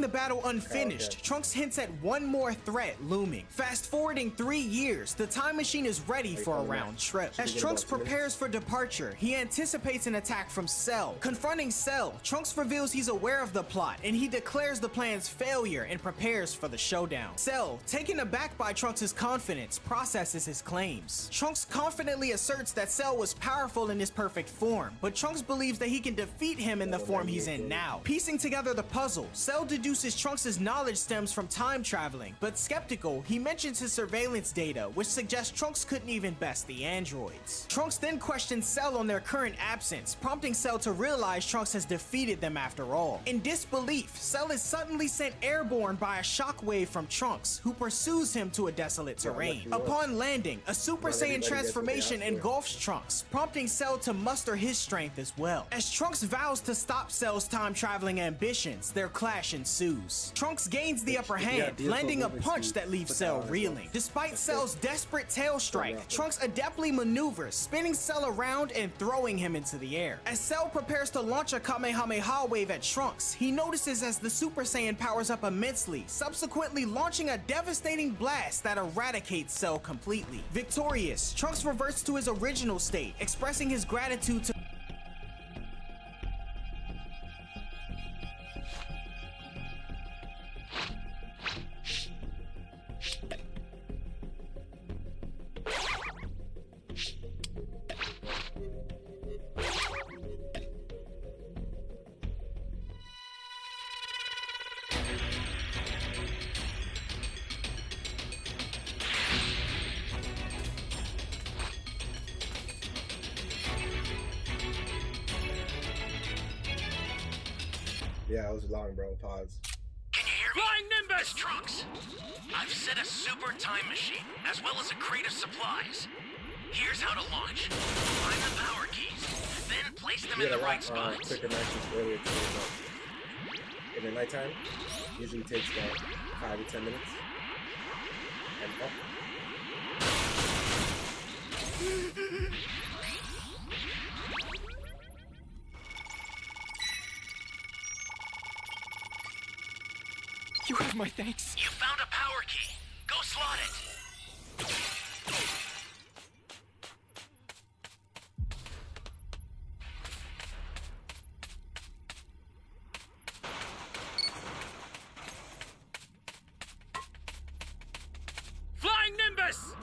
the battle unfinished, Trunks hints at one more threat looming. Fast forwarding 3 years, the time machine is ready for a round trip. As Trunks prepares for departure, he anticipates an attack from Cell. Confronting Cell, Trunks reveals he's aware of the plot and he declares the plan's failure and prepares for the showdown. Cell, taken aback by Trunks' confidence, processes his claims. Trunks confidently asserts that Cell was powerful in his perfect form, but Trunks believes that he can defeat him in the form he's in now. Piecing together the puzzle, Cell deduces Trunks' knowledge stems from time traveling, but skeptical, he mentions his surveillance data, which suggests Trunks couldn't even best the androids. Trunks then questions Cell on their current absence, prompting Cell to realize Trunks has defeated them after all. In disbelief, Cell is suddenly sent airborne by a shockwave from Trunks, who pursues him to a desolate terrain. Upon landing, a Super Saiyan transformation engulfs Trunks, prompting Cell to muster his strength as well. As Trunks vows to stop Cell's time-traveling ambitions, their clash ensues. Trunks gains the upper hand, landing a punch that leaves Cell reeling. Despite Cell's desperate tail strike, Trunks adeptly maneuvers, spinning Cell around and throwing him into the air. As Cell prepares to launch a Kamehameha wave at Trunks, he notices as the Super Saiyan powers up immensely, subsequently launching a devastating blast that eradicates Cell completely. Victorious, Trunks reverts to his original state, expressing his gratitude to Yeah, it was long, bro. Pause. Can you hear me? Flying Nimbus! Trunks, I've set a super time machine, as well as a crate of supplies. Here's how to launch. Find the power keys, then place them in the right spots. Quicker matches earlier today, but in the nighttime, usually takes about 5 to 10 minutes. And up. You have my thanks. You found a power key. Go slot it. Flying Nimbus!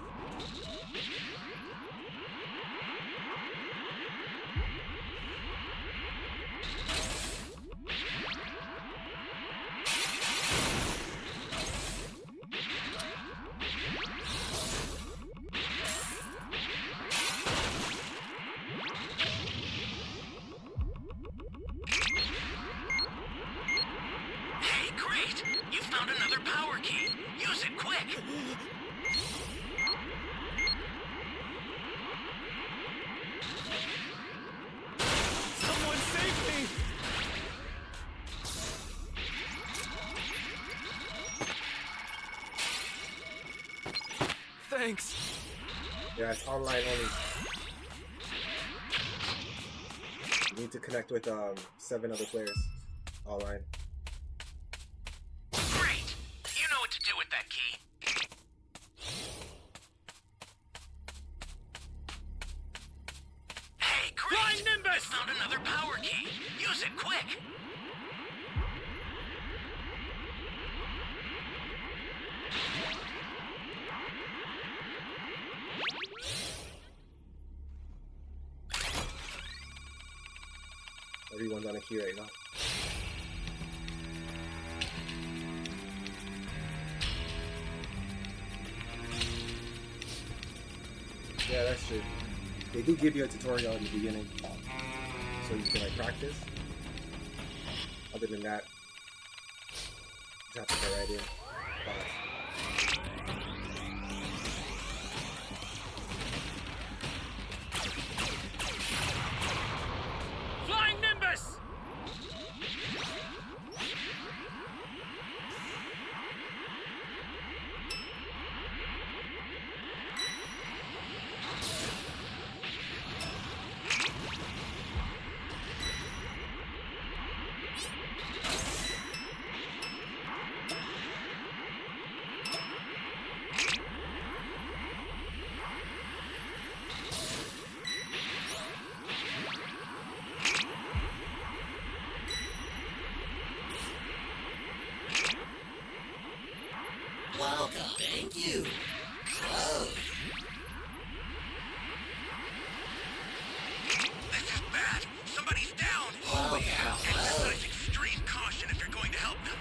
Hey, great! You found another power key. Use it quick. Someone save me! Thanks. Yeah, it's online only. You need to connect with 7 other players online. Great! You know what to do with that key. Hey, great! Flying Nimbus! Found another power key. Everyone's on a key right now. Yeah, that's true. They do give you a tutorial in the beginning, so you can like practice. Other than that, you have to go right in. Flying Nimbus! Welcome. Thank you. Whoa. This is bad. Somebody's down. Holy hell. Exercise extreme caution if you're going to help them.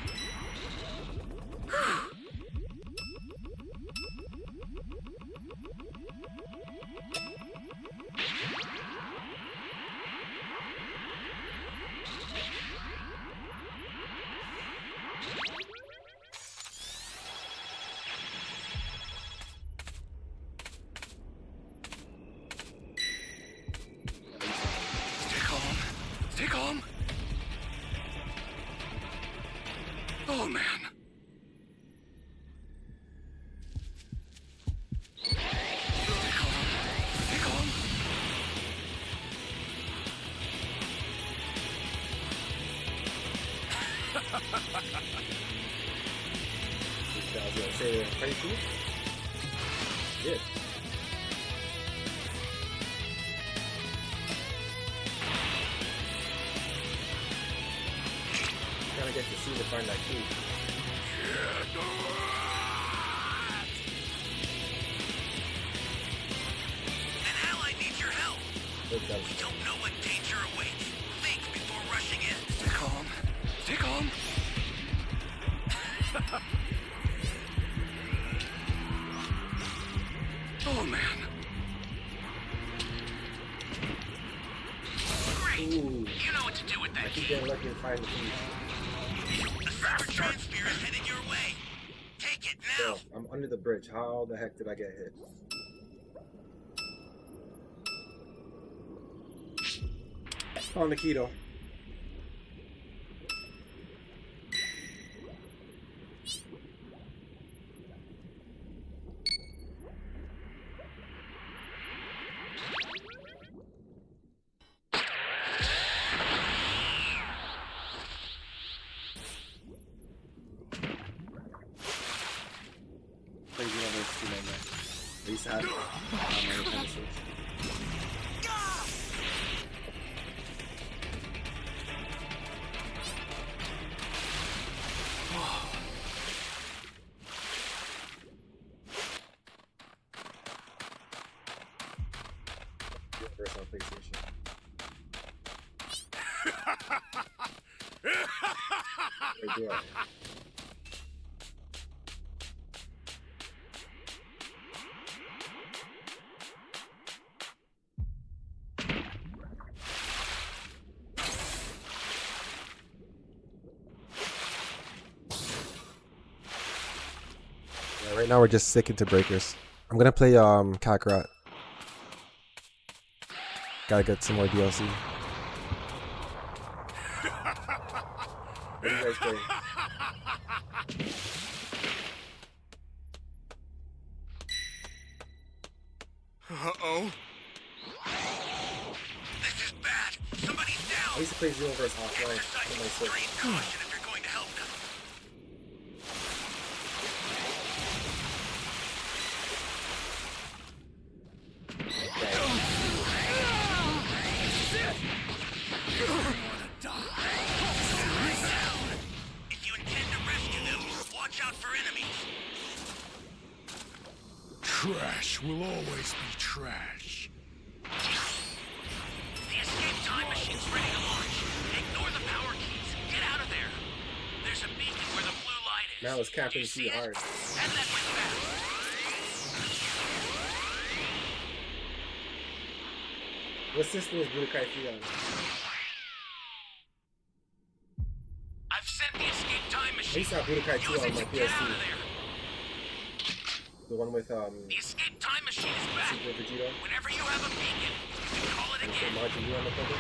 Stay calm. Stay calm. Oh, man. Stay calm. Stay calm. I was gonna say, pretty cool. Yeah. Gotta get to see to find that key. An ally needs your help. Look at that. We don't know what danger awaits. Think before rushing in. Stay calm. Stay calm. Oh, man. Great. Ooh. You know what to do with I that keep key. getting lucky and find the key. A cyber transphere is headed your way. Take it now. Yo, I'm under the bridge. How the heck did I get hit? Found the key though. Crazy University nightmare. I used to have my Nintendo Switch. Universe on PlayStation. Right there. Yeah, right now we're just sticking to breakers. I'm gonna play Kakarot. Gotta get some more DLC. What do you guys play? Uh-oh. This is bad. Somebody's down. I used to play Xenoverse offline on my Exercise Switch. extreme caution if you're going to help them. If you intend to rescue them, watch out for enemies. Trash will always be trash. The escape time machine's ready to launch. Now it's capping too hard. And that went fast. What system is Budokai 3 on? I've sent the escape time I machine. used to have Budokai 2 Use on it my to get out PS2. of there. The one with The escape time machine is back. Super Vegeta Whenever you have a beacon, you can call it and again. Majin Buu on the cover.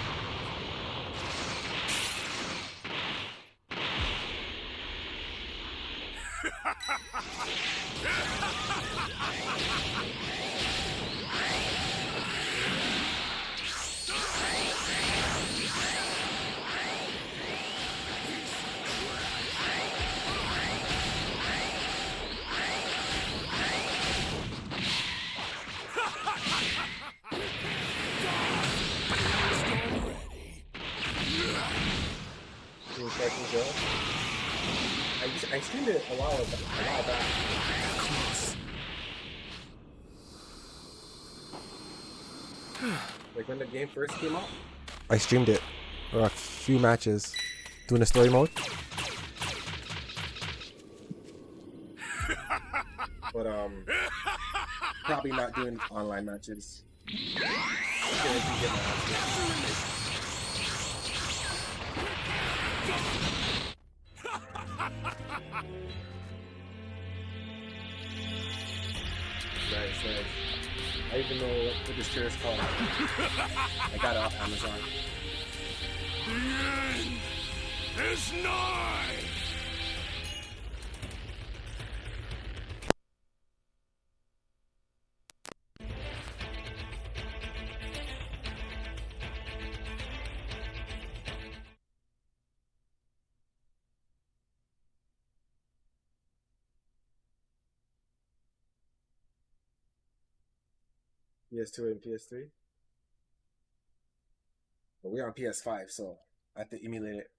Doing Striking Joe. I streamed it a while back. Like when the game first came out, I streamed it for a few matches, doing the story mode. But probably not doing online matches. Nice. I even know what this chair is called. I got it off Amazon. The end is nigh! PS2 and PS3. But we're on PS5, so I have to emulate it.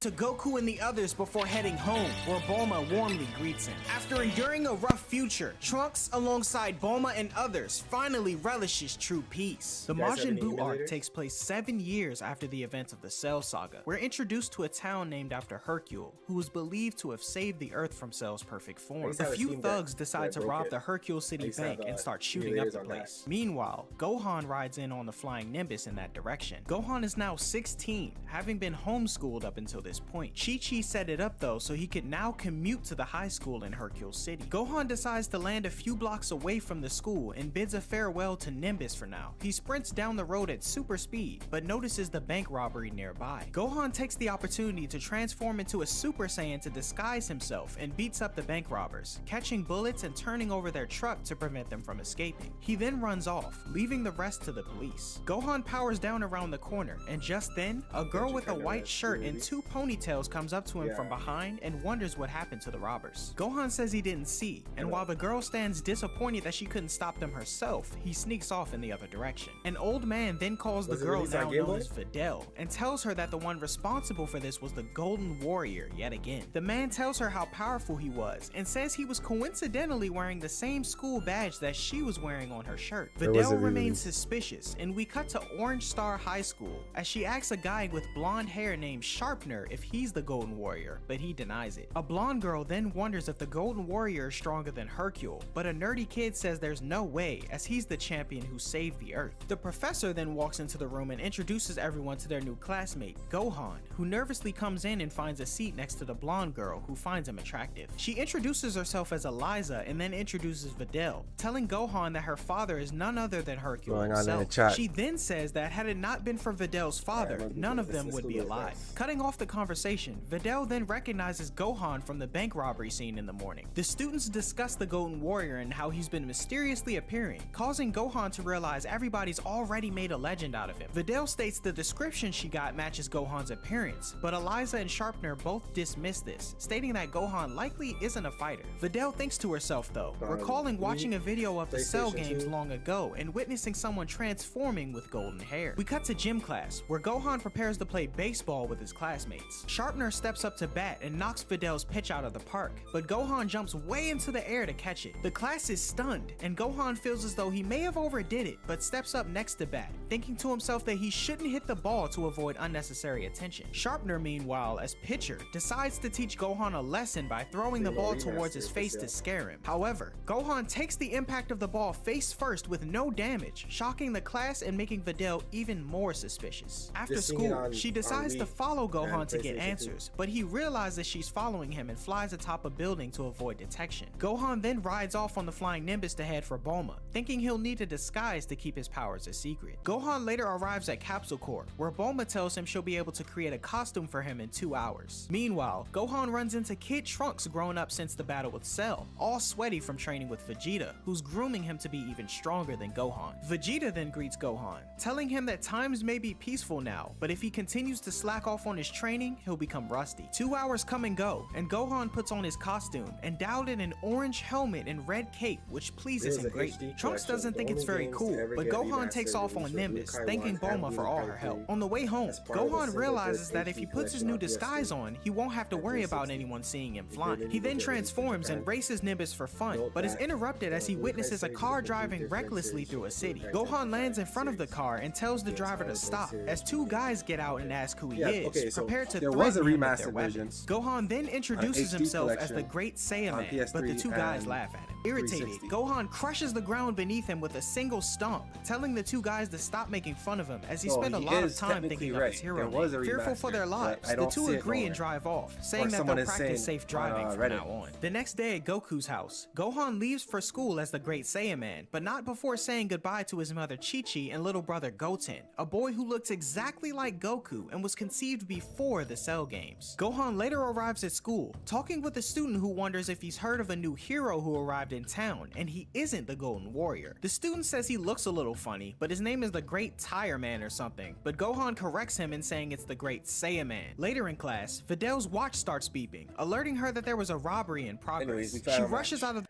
To Goku and the others before heading home, where Bulma warmly greets him. After enduring a rough future, Trunks, alongside Bulma and others, finally relishes true peace. The You guys have Majin any Buu arc emulators? takes place 7 years after the events of the Cell Saga. We're introduced to a town named after Hercule, who is believed to have saved the Earth from Cell's perfect form. used to A have a few Steam Deck thugs decide that to broke rob it. the Hercule I City used to Bank have, and start shooting up emulators the on that. place. Meanwhile, Gohan rides in on the flying Nimbus in that direction. Gohan is now 16, having been homeschooled up until this point. Chi-Chi set it up though so he could now commute to the high school in Hercule City. Gohan decides to land a few blocks away from the school and bids a farewell to Nimbus for now. He sprints down the road at super speed, but notices the bank robbery nearby. Gohan takes the opportunity to transform into a Super Saiyan to disguise himself and beats up the bank robbers, catching bullets and turning over their truck to prevent them from escaping. He then runs off, leaving the rest to the police. Gohan powers down around the corner, and just then, a girl with a white shirt and 2 ponytails comes up to him from behind and wonders what happened to the robbers. Gohan says he didn't see, and while the girl stands disappointed that she couldn't stop them herself, he sneaks off in the other direction. An old man then calls the Was it girl released on now Game known Boy? as Videl and tells her that the one responsible for this was the Golden Warrior yet again. The man tells her how powerful he was and says he was coincidentally wearing the same school badge that she was wearing on her shirt. Where was it Videl remains released? suspicious, and we cut to Orange Star High School as she asks a guy with blonde hair named Sharpner if he's the Golden Warrior, but he denies it. A blonde girl then wonders if the Golden Warrior is stronger than Hercule, but a nerdy kid says there's no way as he's the champion who saved the Earth. The professor then walks into the room and introduces everyone to their new classmate, Gohan, who nervously comes in and finds a seat next to the blonde girl who finds him attractive. She introduces herself as Eliza and then introduces Videl, telling Gohan that her father is none other than Hercule Going on in the himself. chat. She then says that had it not been for Videl's father, Alright, none of them let's would go be with alive. this. Cutting off the conversation, Videl then recognizes Gohan from the bank robbery scene in the morning. The students discuss the Golden Warrior and how he's been mysteriously appearing, causing Gohan to realize everybody's already made a legend out of him. Videl states the description she got matches Gohan's appearance, but Eliza and Sharpner both dismiss this, stating that Gohan likely isn't a fighter. Videl thinks to herself though, recalling watching a video of the Cell PlayStation games 2. long ago and witnessing someone transforming with golden hair. We cut to gym class, where Gohan prepares to play baseball with his classmates. minutes. Sharpner steps up to bat and knocks Videl's pitch out of the park, but Gohan jumps way into the air to catch it. The class is stunned, and Gohan feels as though he may have overdid it, but steps up next to bat, thinking to himself that he shouldn't hit the ball to avoid unnecessary attention. Sharpner, meanwhile, as pitcher, decides to teach Gohan a lesson by throwing the ball towards his face to scare him. However, Gohan takes the impact of the ball face first with no damage, shocking the class and making Videl even more suspicious. After Just seeing it school, on- she on decides to Wii follow Gohan and to get PlayStation 2. answers, but he realizes she's following him and flies atop a building to avoid detection. Gohan then rides off on the flying Nimbus to head for Bulma, thinking he'll need a disguise to keep his powers a secret. Gohan later arrives at Capsule Corp, where Bulma tells him she'll be able to create a costume for him in 2 hours. Meanwhile, Gohan runs into Kid Trunks, grown up since the battle with Cell, all sweaty from training with Vegeta, who's grooming him to be even stronger than Gohan. Vegeta then greets Gohan, telling him that times may be peaceful now, but if he continues to slack off on his training, he'll become rusty. 2 hours come and go, and Gohan puts on his costume, endowed in an orange helmet and red cape, which pleases There's him a greatly. HD Trunks collection. doesn't The think it's only very games cool, to ever but get Gohan remastered takes off were on Budokai Nimbus, 1 thanking and Bulma for all her Budokai help. 3 On the way home, as part of the Gohan single realizes disc that if he HD puts his collection new on disguise PS3 on, he won't have to and worry about 360. anyone seeing him He flying. didn't He even then get released in transforms and Japan. races Nimbus for fun, Note but is that, interrupted as he Budokai witnesses a series car is driving completely recklessly different through a series city. from Budokai Gohan lands in front of the series. car and tells the Yes, driver to Budokai stop, series as two guys get out and ask who he Yeah, is, okay, so prepared to there was a threaten him with their remastered version weapons. Gohan then introduces HD himself as collection the Great Saiyaman, on but the PS3 two guys and laugh at him. Irritated, 360. Gohan crushes the ground beneath him with a single stomp, telling the two guys to stop making fun of him as he So spent a he lot of is time technically thinking of right. his hero There was name. a Fearful for their remaster, lives, but I the don't two see it agree and nowhere. drive off, saying Or that someone they'll is practice saying safe driving on, from Reddit. now on. The next day at Goku's house, Gohan leaves for school as the Great Saiyaman, but not before saying goodbye to his mother Chi-Chi and little brother Goten, a boy who looks exactly like Goku and was conceived before the Cell games. Gohan later arrives at school, talking with a student who wonders if he's heard of a new hero who arrived in town, and he isn't the Golden Warrior. The student says he looks a little funny, but his name is the Great Tire Man or something, but Gohan corrects him in saying it's the Great Saiyaman. Later in class, Videl's watch starts beeping, alerting her that there was a robbery in progress. Anyways, we She found a rushes match. out of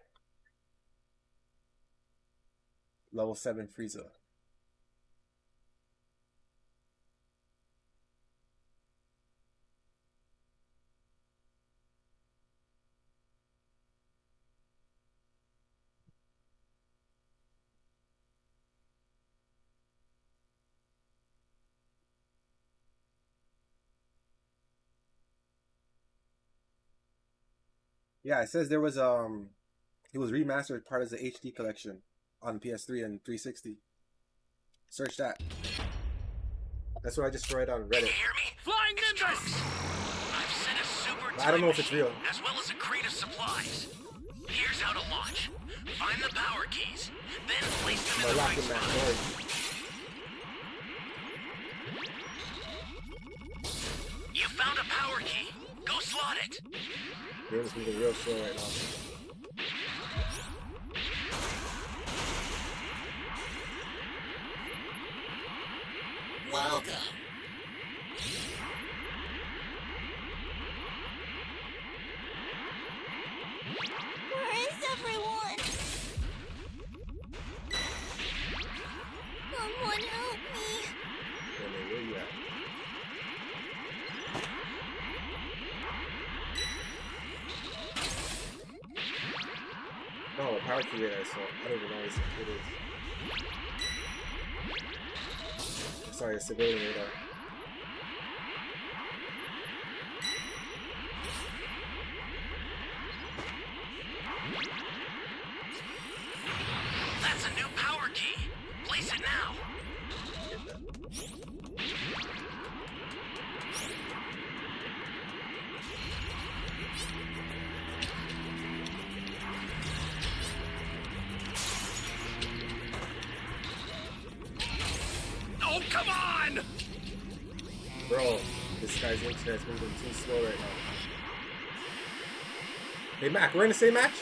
Level 7 Frieza. Yeah, it says there was it was remastered part of the HD collection on PS3 and 360. Search that. That's what I just read on Can Reddit. you hear me? Flying It's Nimbus! Trunks. I've sent a super I don't know time if it's machine, real. as well as a crate of supplies. Here's how to launch. Find the power keys, then place them in I'm the right locking that spot. door. You found a power key. Go slot it. Game's moving real slow right now. Welcome. Where is everyone? Someone help me. Where you at? No, power key radar, so I don't even know what it is. Sorry, a civilian radar. That's a new power key. Place it now. Oh, come on! Bro, this guy's internet's moving too slow right now. Hey Mac, we're in the same match?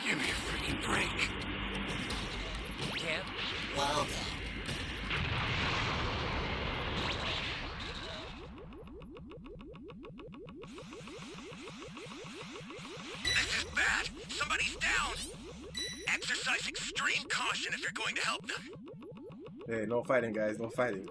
Give me a freaking break. Camp. Welcome. This is bad. Somebody's down. Exercise extreme caution if you're going to help them. Hey, no fighting guys, no fighting.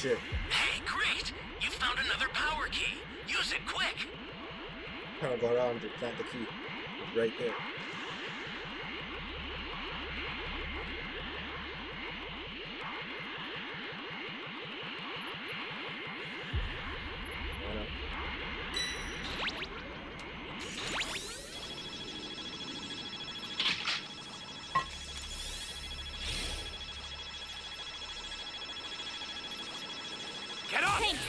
shit. Hey, great! You found another power key. Use it quick. Kind of go around to plant the key. Right there. Why not? Get up! Thanks.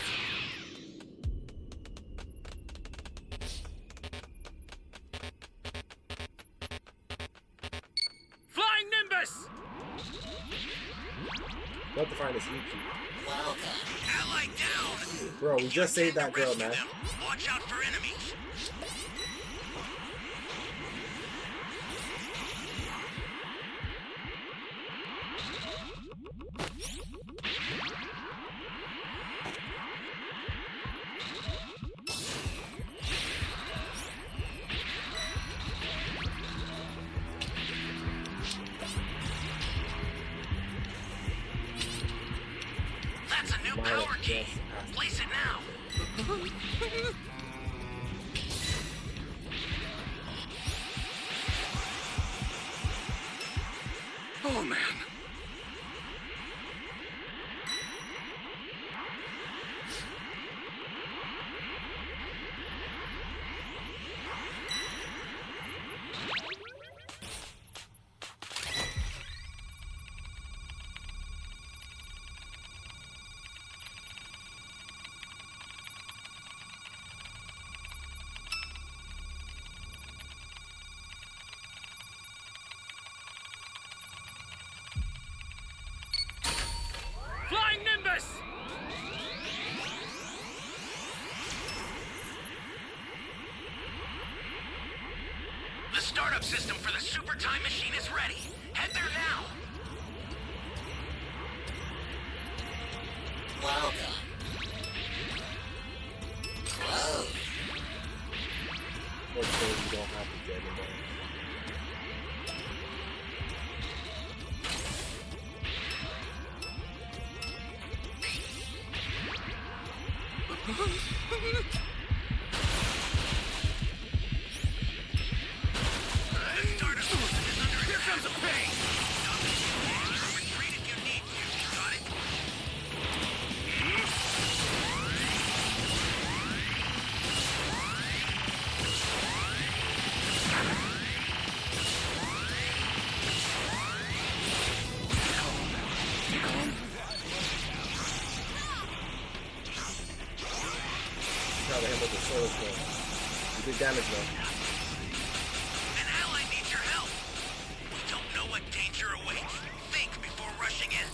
Flying Nimbus! We have to find this E key. Ally down. Bro, we just saved that girl, Rescue man. them. Watch out for enemies. That's a new Might power have key. just asked. Place it now. Oh man. Flying Nimbus! The startup system for the super time machine is ready. Head there now. Fortunately, we don't have to get it. The startup system is under Here comes a pain! retreat if you need to. Got it? Try to handle the soul stone. You did damage though. An ally needs your help. We don't know what danger awaits. Think before rushing in.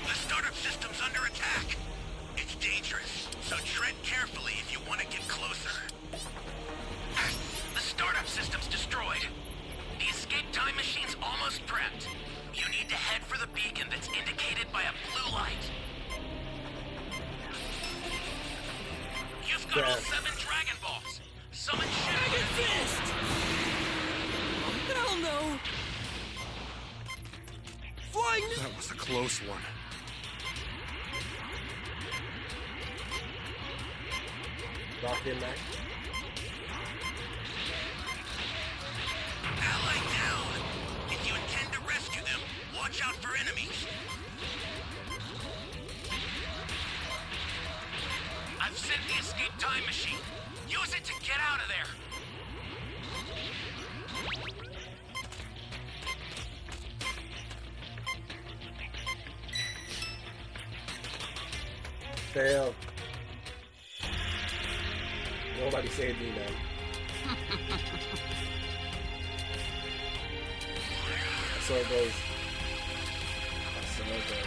The startup system's under attack. It's dangerous, so tread carefully if you want to get closer. The startup system's destroyed. The escape time machine's almost prepped. You need to head for the beacon that's indicated by a blue light. You've got all Yeah. 7 Dragon Balls. Summon Dragon Fist! Hell no! Flying That was a close one. Lock in, Mac. Ally down. If you intend to rescue them, watch out for enemies. I've sent the escape time machine. Use it to get out of there. Fail. Nobody saved me, man. That's how it goes. That's how it goes.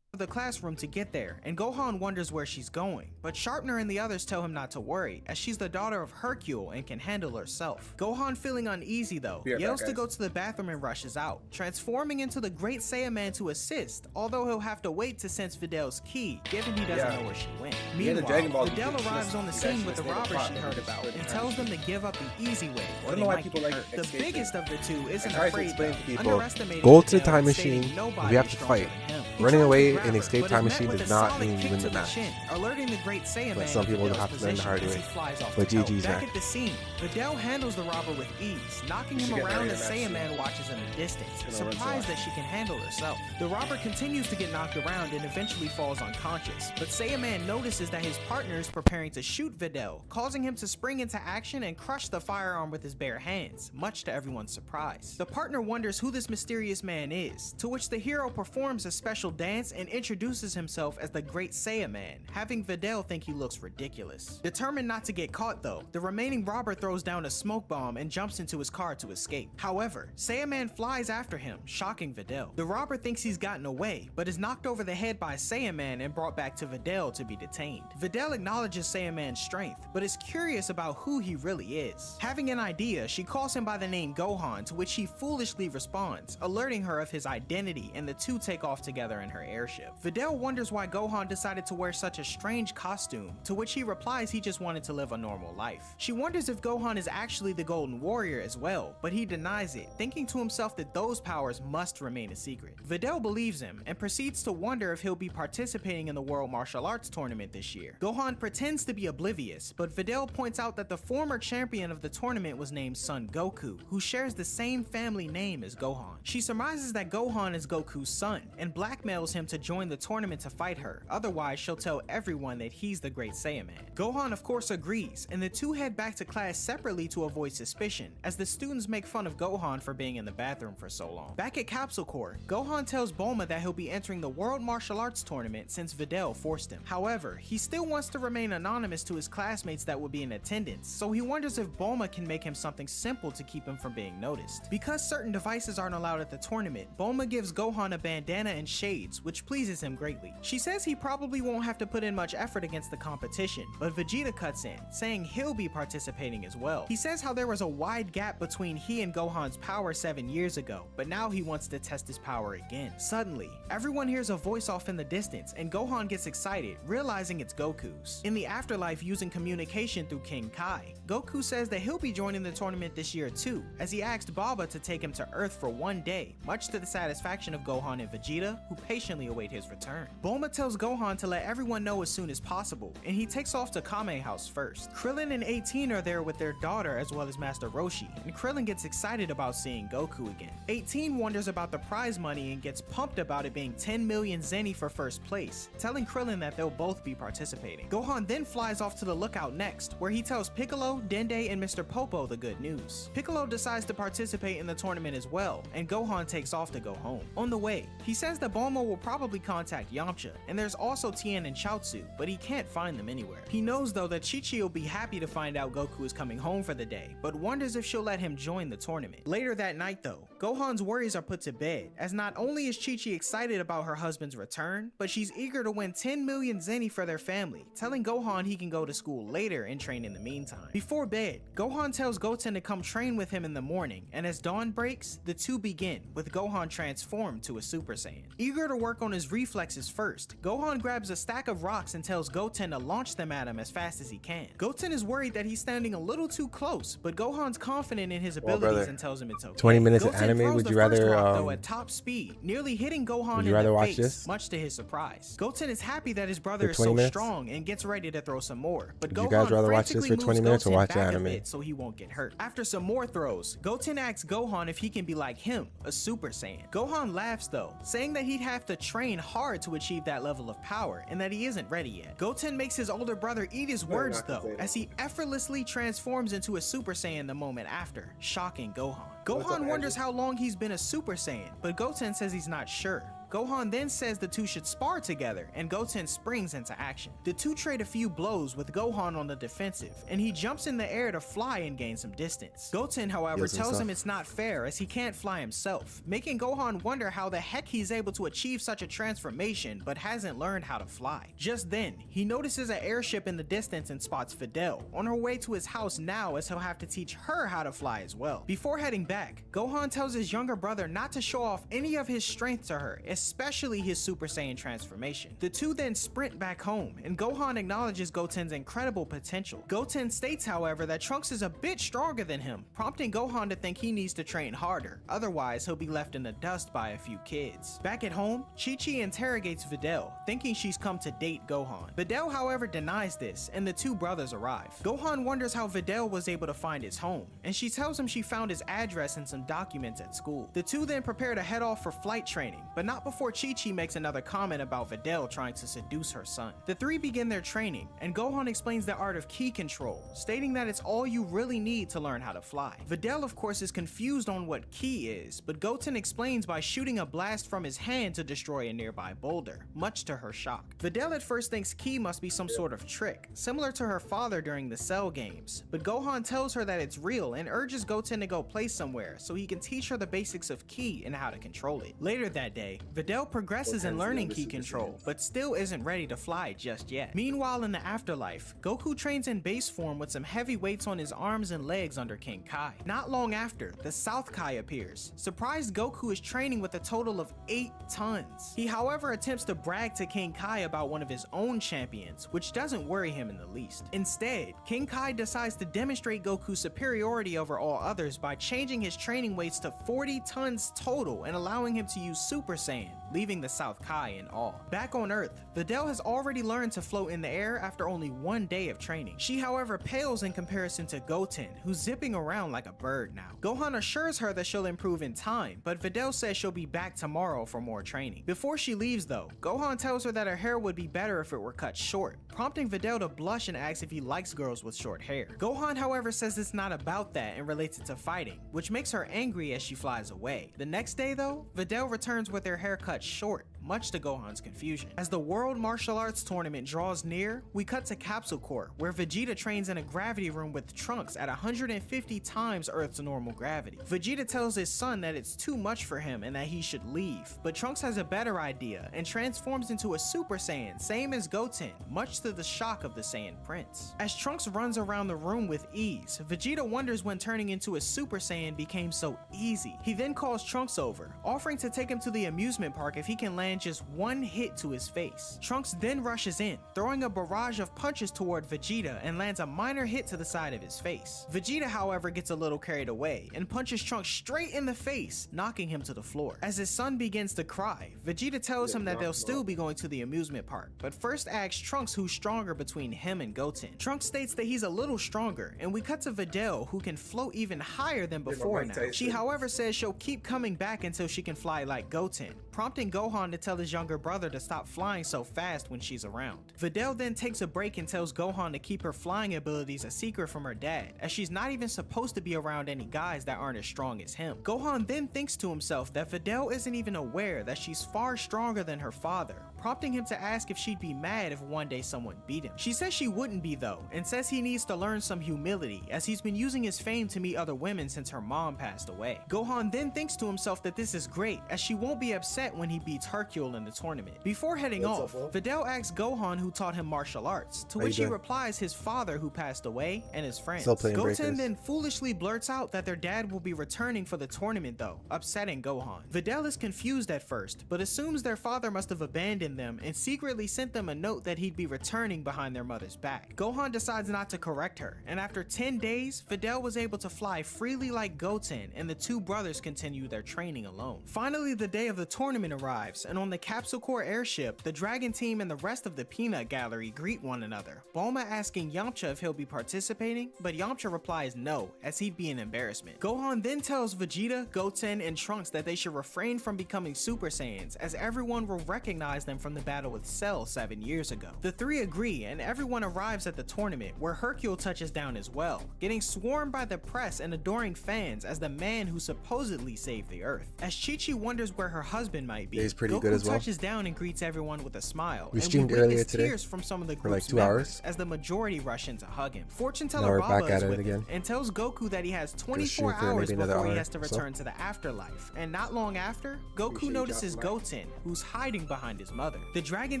the classroom to get there, and Gohan wonders where she's going, but Sharpner and the others tell him not to worry, as she's the daughter of Hercule and can handle herself. Gohan, feeling uneasy though, Be right yells back, to guys. go to the bathroom and rushes out, transforming into the Great Saiyaman to assist, although he'll have to wait to sense Videl's key, given he doesn't Yeah. know where she went. Yeah, the Dragon Meanwhile, Ball Videl just- arrives on the just- scene with the just made a robbers plot she that heard just about went and behind tells it. them to give up the easy way, I or don't they know why might people get like hurt. The escaping. biggest of the two isn't I tried to afraid explain though, to people, underestimating go to the Videl time and stating machine, nobody we have is to stronger fight. than him. He Running tries to away grab in her, escape but time is met machine with does a not solid mean you kick win to the match. chin, alerting the Great Saiyaman But some people to have to Videl's learn the hard position way. as he flies off But to help. GG's, Back man. at the scene, Videl handles the robber with ease, knocking She him get around better as in that Saiyaman scene. watches in the distance, Gonna run surprised to that she can handle herself. The robber continues to get knocked around and eventually falls unconscious, but Saiyaman notices that his partner is preparing to shoot Videl, causing him to spring into action and crush the firearm with his bare hands, much to everyone's surprise. The partner wonders who this mysterious man is, to which the hero performs a special dance and introduces himself as the Great Saiyaman, having Videl think he looks ridiculous. Determined not to get caught though, the remaining robber throws down a smoke bomb and jumps into his car to escape. However, Saiyaman flies after him, shocking Videl. The robber thinks he's gotten away, but is knocked over the head by Saiyaman and brought back to Videl to be detained. Videl acknowledges Saiyaman's strength, but is curious about who he really is. Having an idea, she calls him by the name Gohan, to which he foolishly responds, alerting her of his identity, and the two take off together in her airship. Videl wonders why Gohan decided to wear such a strange costume, to which he replies he just wanted to live a normal life. She wonders if Gohan is actually the Golden Warrior as well, but he denies it, thinking to himself that those powers must remain a secret. Videl believes him and proceeds to wonder if he'll be participating in the World Martial Arts Tournament this year. Gohan pretends to be oblivious, but Videl points out that the former champion of the tournament was named Son Goku, who shares the same family name as Gohan. She surmises that Gohan is Goku's son and blackmails him to join the tournament to fight her, otherwise she'll tell everyone that he's the Great Saiyaman. Gohan of course agrees, and the two head back to class separately to avoid suspicion, as the students make fun of Gohan for being in the bathroom for so long. Back at Capsule Corp, Gohan tells Bulma that he'll be entering the World Martial Arts Tournament since Videl forced him. However, he still wants to remain anonymous to his classmates that would be in attendance, so he wonders if Bulma can make him something simple to keep him from being noticed. Because certain devices aren't allowed at the tournament, Bulma gives Gohan a bandana and shades, which pleases him greatly. She says he probably won't have to put in much effort against the competition, but Vegeta cuts in, saying he'll be participating as well. He says how there was a wide gap between he and Gohan's power 7 years ago, but now he wants to test his power again. Suddenly, everyone hears a voice off in the distance, and Gohan gets excited, realizing it's Goku's. In the afterlife, using communication through King Kai, Goku says that he'll be joining the tournament this year too, as he asked Baba to take him to Earth for one day, much to the satisfaction of Gohan and Vegeta, who patiently await his return. Bulma tells Gohan to let everyone know as soon as possible, and he takes off to Kame House first. Krillin and 18 are there with their daughter as well as Master Roshi, and Krillin gets excited about seeing Goku again. 18 wonders about the prize money and gets pumped about it being 10 million Zeni for first place, telling Krillin that they'll both be participating. Gohan then flies off to the lookout next, where he tells Piccolo, Dende, and Mr. Popo the good news. Piccolo decides to participate in the tournament as well, and Gohan takes off to go home. On the way, he says that Bulma will probably contact Yamcha, and there's also Tien and Chaozu, but he can't find them anywhere. He knows though that Chi-Chi will be happy to find out Goku is coming home for the day, but wonders if she'll let him join the tournament. Later that night though, Gohan's worries are put to bed, as not only is Chi-Chi excited about her husband's return, but she's eager to win 10 million Zeni for their family, telling Gohan he can go to school later and train in the meantime. Before bed, Gohan tells Goten to come train with him in the morning, and as dawn breaks, the two begin, with Gohan transformed to a Super Saiyan. Eager to work on his reflexes first, Gohan grabs a stack of rocks and tells Goten to launch them at him as fast as he can. Goten is worried that he's standing a little too close, but Gohan's confident in his abilities brother, and tells him it's okay. 20 minutes of Goten anime, throws would the you first rather, rock, though, at top speed, nearly hitting Gohan would in you rather the watch face, this much to his surprise. Goten is happy that his brother for is 20 so minutes? strong and gets ready to throw some more, but Would you Gohan guys rather watch this for frantically 20 moves minutes or Goten watch back a anime? bit so he won't get hurt. After some more throws, Goten asks Gohan if he can be like him, a Super Saiyan. Gohan laughs though, saying that he'd have to train hard to achieve that level of power and that he isn't ready yet. Goten makes his older brother eat his words not gonna though, say that. as he effortlessly transforms into a Super Saiyan the moment after, shocking Gohan. What's up, Gohan wonders Andrew? how long he's been a Super Saiyan, but Goten says he's not sure. Gohan then says the two should spar together, and Goten springs into action. The two trade a few blows with Gohan on the defensive, and he jumps in the air to fly and gain some distance. Goten, however, tells him it's not fair as he can't fly himself, making Gohan wonder how the heck he's able to achieve such a transformation but hasn't learned how to fly. Just then, he notices an airship in the distance and spots Videl on her way to his house now, as he'll have to teach her how to fly as well. Before heading back, Gohan tells his younger brother not to show off any of his strength to her, especially his Super Saiyan transformation. The two then sprint back home, and Gohan acknowledges Goten's incredible potential. Goten states, however, that Trunks is a bit stronger than him, prompting Gohan to think he needs to train harder, otherwise he'll be left in the dust by a few kids. Back at home, Chi-Chi interrogates Videl, thinking she's come to date Gohan. Videl, however, denies this, and the two brothers arrive. Gohan wonders how Videl was able to find his home, and she tells him she found his address and some documents at school. The two then prepare to head off for flight training, but not before Chi-Chi makes another comment about Videl trying to seduce her son. The three begin their training, and Gohan explains the art of ki control, stating that it's all you really need to learn how to fly. Videl, of course, is confused on what ki is, but Goten explains by shooting a blast from his hand to destroy a nearby boulder, much to her shock. Videl at first thinks ki must be some sort of trick, similar to her father during the Cell games, but Gohan tells her that it's real and urges Goten to go play somewhere so he can teach her the basics of ki and how to control it. Later that day, Videl progresses in learning ki control, but still isn't ready to fly just yet. Meanwhile, in the afterlife, Goku trains in base form with some heavy weights on his arms and legs under King Kai. Not long after, the South Kai appears. Surprised Goku is training with a total of 8 tons. He, however, attempts to brag to King Kai about one of his own champions, which doesn't worry him in the least. Instead, King Kai decides to demonstrate Goku's superiority over all others by changing his training weights to 40 tons total and allowing him to use Super Saiyan, leaving the South Kai in awe. Back on Earth, Videl has already learned to float in the air after only 1 day of training. She, however, pales in comparison to Goten, who's zipping around like a bird now. Gohan assures her that she'll improve in time, but Videl says she'll be back tomorrow for more training. Before she leaves though, Gohan tells her that her hair would be better if it were cut short, prompting Videl to blush and asks if he likes girls with short hair. Gohan, however, says it's not about that and relates it to fighting, which makes her angry as she flies away. The next day though, Videl returns with her hair cut short, much to Gohan's confusion. As the World Martial Arts Tournament draws near, we cut to Capsule Corp, where Vegeta trains in a gravity room with Trunks at 150 times Earth's normal gravity. Vegeta tells his son that it's too much for him and that he should leave, but Trunks has a better idea and transforms into a Super Saiyan, same as Goten, much to the shock of the Saiyan Prince. As Trunks runs around the room with ease, Vegeta wonders when turning into a Super Saiyan became so easy. He then calls Trunks over, offering to take him to the amusement park if he can land just 1 hit to his face. Trunks then rushes in, throwing a barrage of punches toward Vegeta and lands a minor hit to the side of his face. Vegeta, however, gets a little carried away and punches Trunks straight in the face, knocking him to the floor. As his son begins to cry, Vegeta tells him that they'll still be going to the amusement park, but first asks Trunks who's stronger between him and Goten. Trunks states that he's a little stronger, and we cut to Videl, who can float even higher than before now. She, however, says she'll keep coming back until she can fly like Goten, prompting Gohan to tell his younger brother to stop flying so fast when she's around. Videl then takes a break and tells Gohan to keep her flying abilities a secret from her dad, as she's not even supposed to be around any guys that aren't as strong as him. Gohan then thinks to himself that Videl isn't even aware that she's far stronger than her father, prompting him to ask if she'd be mad if one day someone beat him. She says she wouldn't be though, and says he needs to learn some humility as he's been using his fame to meet other women since her mom passed away. Gohan then thinks to himself that this is great, as she won't be upset when he beats Hercule in the tournament. Before heading off, Videl asks Gohan who taught him martial arts, to which he replies his father who passed away and his friends. Goten then foolishly blurts out that their dad will be returning for the tournament though, upsetting Gohan. Videl is confused at first, but assumes their father must have abandoned them and secretly sent them a note that he'd be returning behind their mother's back. Gohan decides not to correct her, and after 10 days, Videl was able to fly freely like Goten, and the two brothers continue their training alone. Finally, the day of the tournament arrives, and on the Capsule Corp airship, the Dragon Team and the rest of the Peanut Gallery greet one another, Bulma asking Yamcha if he'll be participating, but Yamcha replies no, as he'd be an embarrassment. Gohan then tells Vegeta, Goten, and Trunks that they should refrain from becoming Super Saiyans, as everyone will recognize them from the battle with Cell 7 years ago. The three agree and everyone arrives at the tournament where Hercule touches down as well, getting swarmed by the press and adoring fans as the man who supposedly saved the Earth. As Chi-Chi wonders where her husband might be, Yeah, he's pretty Goku good as well. touches down and greets everyone with a smile. We and streamed witness earlier today tears from some of the for like group's 2 members hours. as the majority rush in to hug him. Fortune Now teller we're Baba back is at it with again. him and tells Goku that he has 24 stream for hours maybe another before he hour has to or so. return to the afterlife. And not long after, Goku Appreciate you notices dropping Goten, who's hiding behind his mother. The Dragon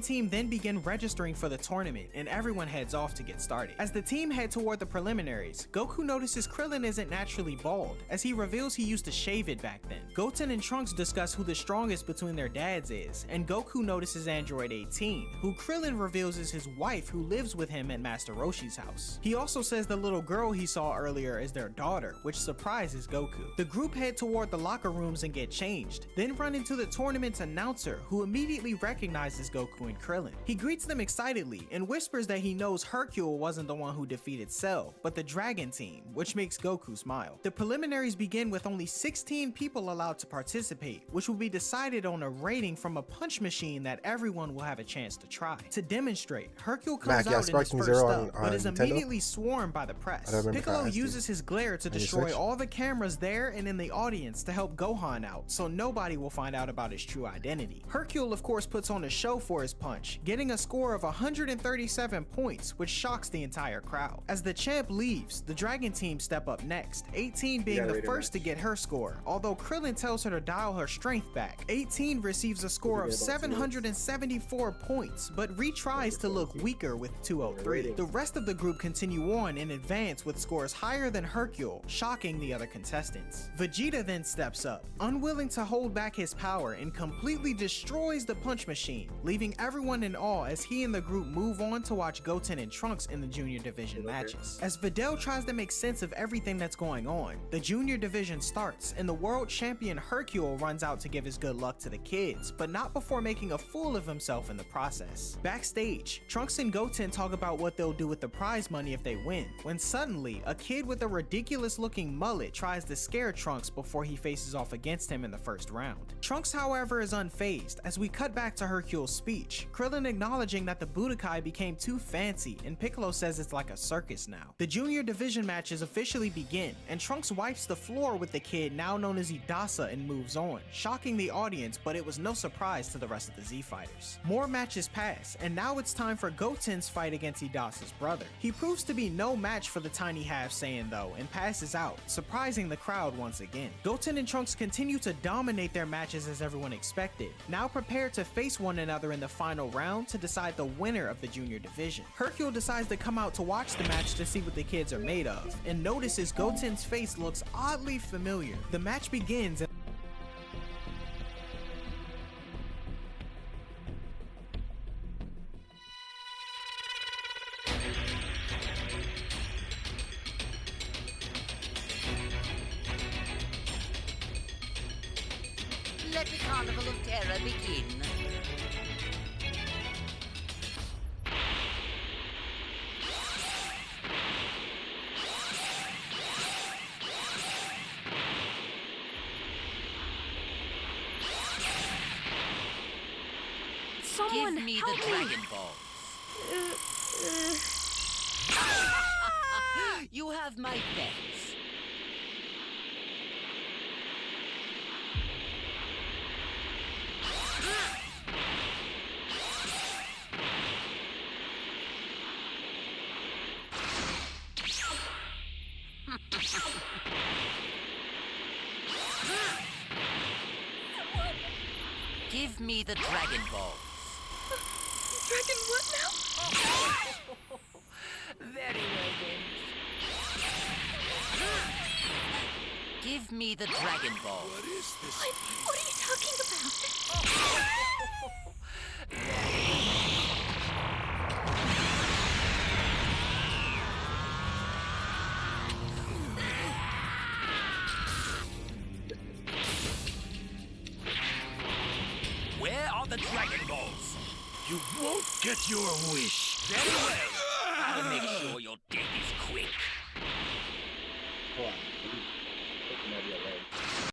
team then begin registering for the tournament and everyone heads off to get started. As the team head toward the preliminaries, Goku notices Krillin isn't naturally bald, as he reveals he used to shave it back then. Goten and Trunks discuss who the strongest between their dads is, and Goku notices Android 18, who Krillin reveals is his wife who lives with him at Master Roshi's house. He also says the little girl he saw earlier is their daughter, which surprises Goku. The group head toward the locker rooms and get changed, then run into the tournament's announcer, who immediately recognizes Goku and Krillin. He greets them excitedly and whispers that he knows Hercule wasn't the one who defeated Cell, but the Dragon team, which makes Goku smile. The preliminaries begin with only 16 people allowed to participate, which will be decided on a rating from a punch machine that everyone will have a chance to try. To demonstrate, Hercule comes Mac, yeah, out in his Sparking first Zero up, on but is Nintendo? immediately swarmed by the press. I don't remember Piccolo how it uses his glare to On your destroy Switch? all the cameras there and in the audience to help Gohan out, so nobody will find out about his true identity. Hercule of course puts on a show for his punch, getting a score of 137 points, which shocks the entire crowd. As the champ leaves, the Dragon team step up next, 18 being gotta the rate her first to match. get her score, although Krillin tells her to dial her strength back. 18 receives a score of Give me about 2 774 points, but retries to look weaker with 203. The rest of the group continue on and advance with scores higher than Hercule, shocking the other contestants. Vegeta then steps up, unwilling to hold back his power, and completely destroys the punch machine, leaving everyone in awe as he and the group move on to watch Goten and Trunks in the Junior Division matches. As Videl tries to make sense of everything that's going on, the Junior Division starts and the world champion Hercule runs out to give his good luck to the kids, but not before making a fool of himself in the process. Backstage, Trunks and Goten talk about what they'll do with the prize money if they win, when suddenly a kid with a ridiculous looking mullet tries to scare Trunks before he faces off against him in the first round. Trunks however is unfazed as we cut back to Hercule's speech, Krillin acknowledging that the Budokai became too fancy and Piccolo says it's like a circus now. The Junior Division matches officially begin and Trunks wipes the floor with the kid now known as Idasa and moves on, shocking the audience, but it was no surprise to the rest of the Z Fighters. More matches pass and now it's time for Goten's fight against Idasa's brother. He proves to be no match for the tiny half Saiyan though and passes out, surprising the crowd once again. Goten and Trunks continue to dominate their matches as everyone expected, now prepared to face one another in the final round to decide the winner of the Junior Division. Hercule decides to come out to watch the match to see what the kids are made of, and notices Goten's face looks oddly familiar. The match begins and Let the carnival of terror begin. Someone Give me help the Dragon Ball. You have my thanks. Give me the Dragon Ball. Dragon what now? Very well then. Give me the Dragon Ball. What are you talking about? Where are the Dragon Balls? You won't get your wish. Very well. I'll make sure your death is quick. Hold on. I might be alright.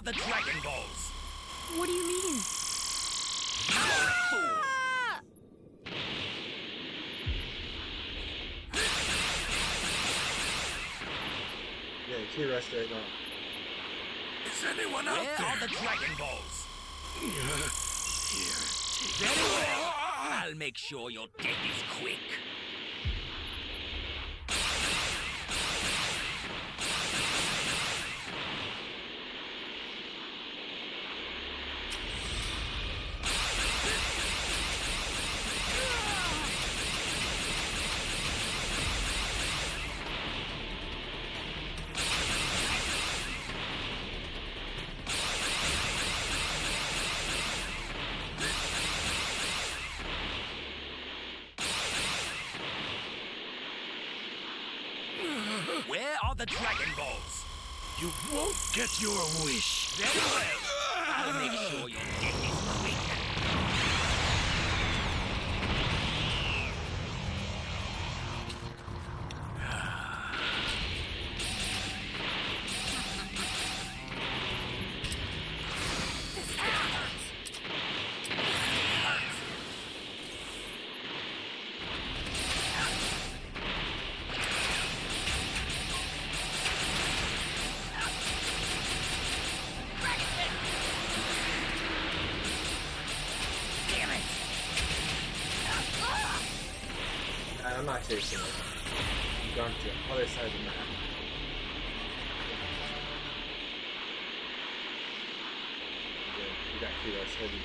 the Dragon Balls? What do you mean? Yeah, key rest right now. Is anyone out Where there? are the Dragon Balls? Here. Very well. I'll make sure your death is quick. Where are the Dragon Balls? You won't get your wish. Very well. I'll make sure your death is quick. I'm not chasing it. I'm going to the other side of the map. Yeah, you got key rest heavy.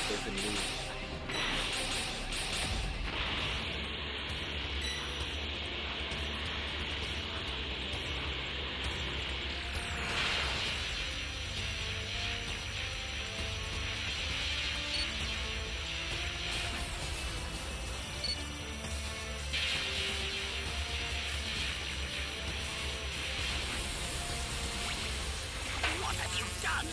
They can move. What have you done?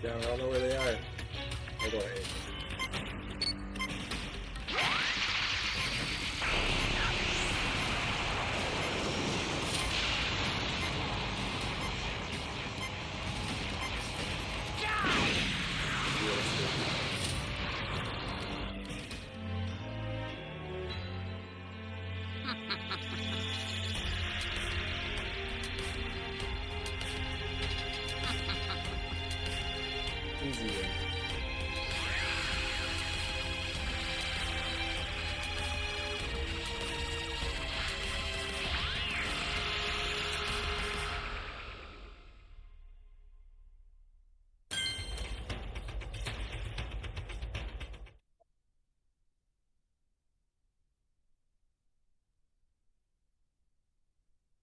Yeah, I don't know where they are. I'll go to A. Easy win.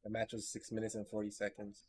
The match was 6 minutes and 40 seconds.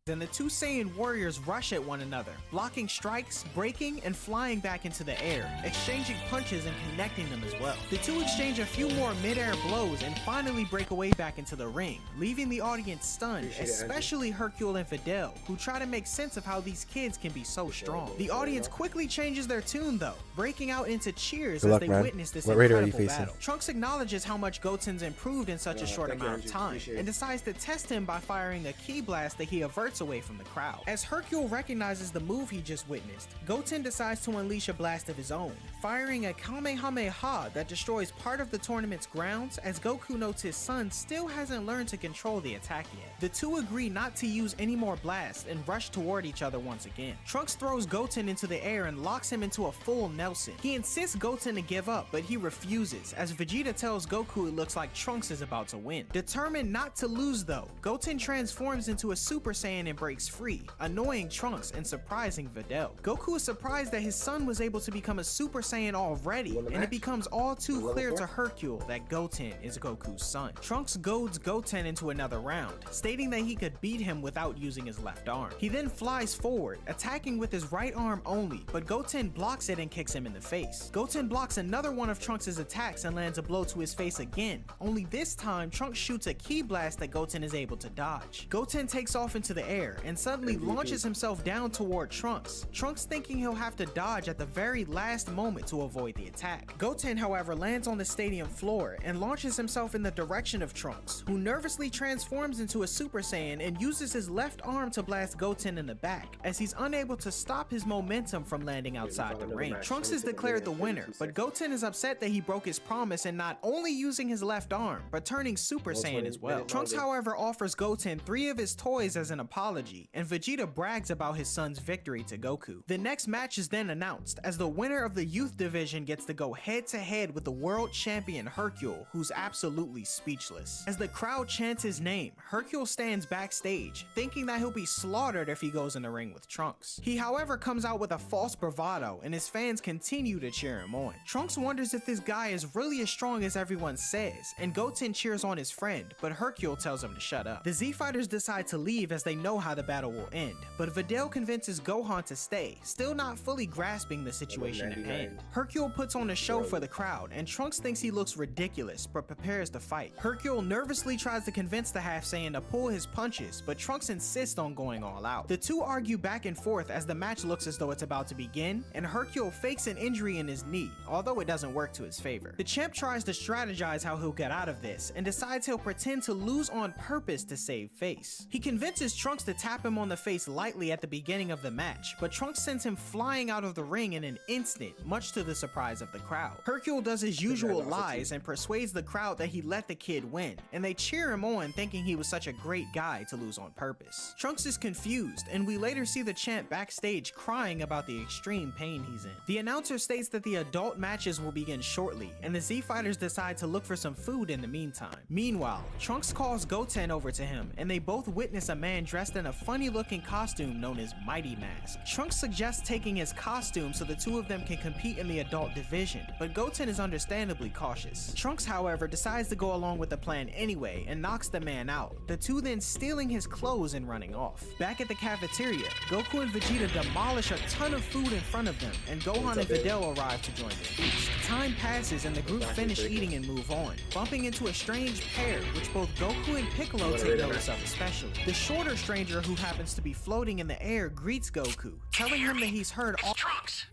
Then the two Saiyan warriors rush at one another, blocking strikes, breaking, and flying back into the air, exchanging punches and connecting them as well. The two exchange a few more mid-air blows and finally break away back into the ring, leaving the audience stunned, especially Hercule and Videl, who try to make sense of how these kids can be so strong. The audience quickly changes their tune though, breaking out into cheers as they witness this incredible battle. Trunks acknowledges how much Goten's improved in such a short amount of time, and decides to test him by firing a ki blast that he averts away from the crowd. As Hercule recognizes the move he just witnessed, Goten decides to unleash a blast of his own, firing a Kamehameha that destroys part of the tournament's grounds as Goku notes his son still hasn't learned to control the attack yet. The two agree not to use any more blasts and rush toward each other once again. Trunks throws Goten into the air and locks him into a full Nelson. He insists Goten to give up, but he refuses as Vegeta tells Goku it looks like Trunks is about to win. Determined not to lose though, Goten transforms into a Super Saiyan and breaks free, annoying Trunks and surprising Videl. Goku is surprised that his son was able to become a Super Saiyan already, and it becomes all too clear to Hercule that Goten is Goku's son. Trunks goads Goten into another round, stating that he could beat him without using his left arm. He then flies forward, attacking with his right arm only, but Goten blocks it and kicks him in the face. Goten blocks another one of Trunks' attacks and lands a blow to his face again, only this time Trunks shoots a ki blast that Goten is able to dodge. Goten takes off into the air and suddenly launches himself down toward Trunks. Trunks thinking he'll have to dodge at the very last moment to avoid the attack. Goten, however, lands on the stadium floor and launches himself in the direction of Trunks, who nervously transforms into a Super Saiyan and uses his left arm to blast Goten in the back, as he's unable to stop his momentum from landing outside the ring. Trunks is declared the winner, but Goten is upset that he broke his promise and not only using his left arm, but turning Super Saiyan as well. Trunks, however, offers Goten 3 of his toys as an apology, and Vegeta brags about his son's victory to Goku. The next match is then announced, as the winner of the youth division gets to go head to head with the world champion Hercule, who's absolutely speechless. As the crowd chants his name, Hercule stands backstage, thinking that he'll be slaughtered if he goes in the ring with Trunks. He, however, comes out with a false bravado, and his fans continue to cheer him on. Trunks wonders if this guy is really as strong as everyone says, and Goten cheers on his friend, but Hercule tells him to shut up. The Z Fighters decide to leave as they know how the battle will end, but Videl convinces Gohan to stay, still not fully grasping the situation at hand. Hercule puts on a show for the crowd, and Trunks thinks he looks ridiculous, but prepares to fight. Hercule nervously tries to convince the Half Saiyan to pull his punches, but Trunks insists on going all out. The two argue back and forth as the match looks as though it's about to begin, and Hercule fakes an injury in his knee, although it doesn't work to his favor. The champ tries to strategize how he'll get out of this, and decides he'll pretend to lose on purpose to save face. He convinces Trunks to tap him on the face lightly at the beginning of the match, but Trunks sends him flying out of the ring in an instant, much to the surprise of the crowd. Hercule does his usual lies and persuades the crowd that he let the kid win, and they cheer him on thinking he was such a great guy to lose on purpose. Trunks is confused, and we later see the champ backstage crying about the extreme pain he's in. The announcer states that the adult matches will begin shortly, and the Z Fighters decide to look for some food in the meantime. Meanwhile, Trunks calls Goten over to him, and they both witness a man dressed in a funny looking costume known as Mighty Mask. Trunks suggests taking his costume so the two of them can compete in the adult division, but Goten is understandably cautious. Trunks, however, decides to go along with the plan anyway and knocks the man out, the two then stealing his clothes and running off. Back at the cafeteria, Goku and Vegeta demolish a ton of food in front of them, and Gohan and Videl arrive to join the feast. Time passes and the group finish eating and move on, bumping into a strange pair, which both Goku and Piccolo take notice of especially. The shorter stranger, who happens to be floating in the air, greets Goku, telling him that he's heard all— Trunks!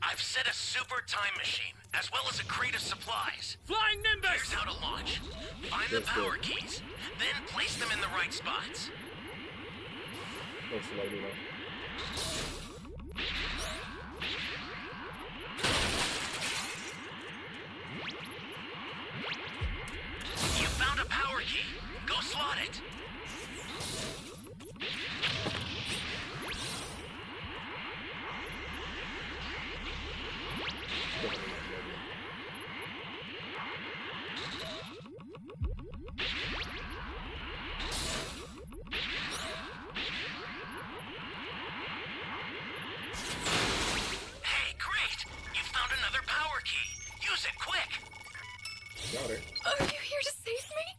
I've set a super time machine, as well as a crate of supplies. Flying Nimbus! Here's how to launch. Find the power keys, then place them in the right spots. You found a power key. Go slot it. Hey, great! You found another power key. Use it quick. Got it. Are you here to save me?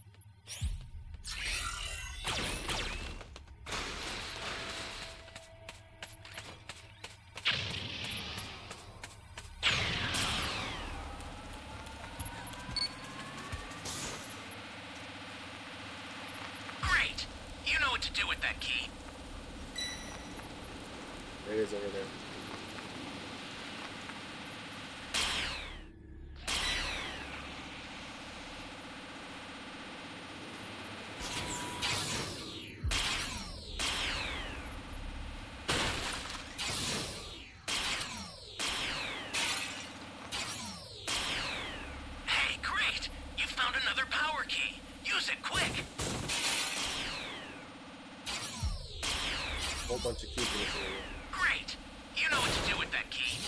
what to do with that key. There it is over there. Hey, great! You found another power key. Use it quick. Whole bunch of keys in this area. Great! You know what to do with that key.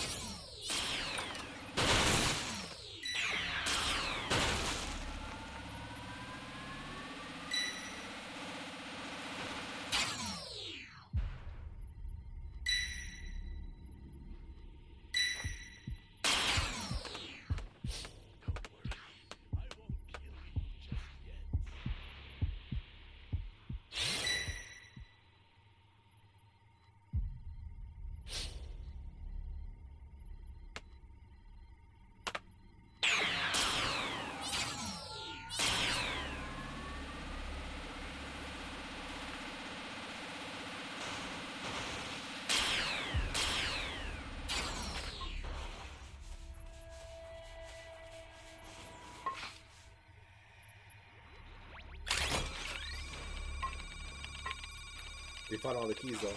We found all the keys though.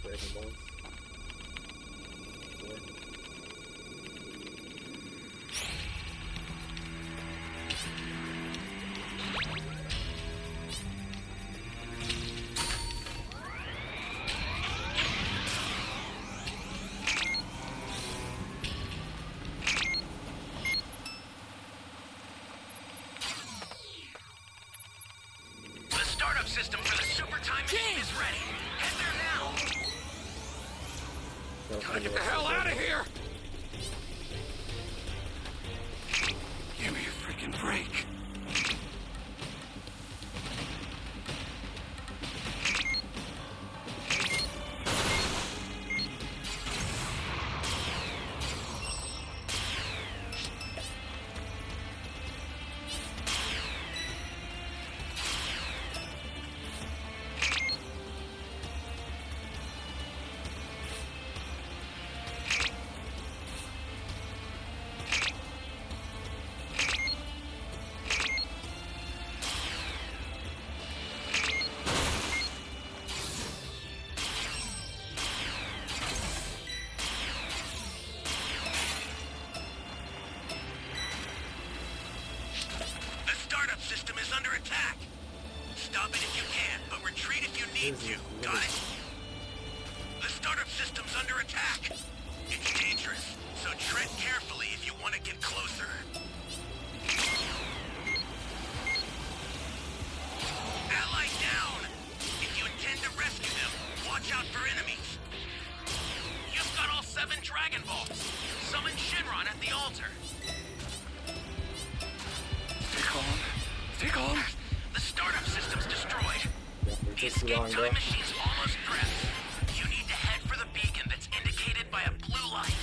Dragon balls. Four. The startup system for the super time machine is ready. Head there now. Gotta get the hell out of here! Give me a freaking break. The startup system is under attack. Stop it if you can, but retreat if you need to. Got it? The startup system's under attack. It's dangerous, so tread carefully if you want to get closer. Ally down! If you intend to rescue them, watch out for enemies. You've got all 7 Dragon Balls. Summon Shinron at the altar. Stay calm. Stay calm. The startup system's destroyed. Yeah, The it took too escape long, bro. time machine's almost prepped. You need to head for the beacon that's indicated by a blue light.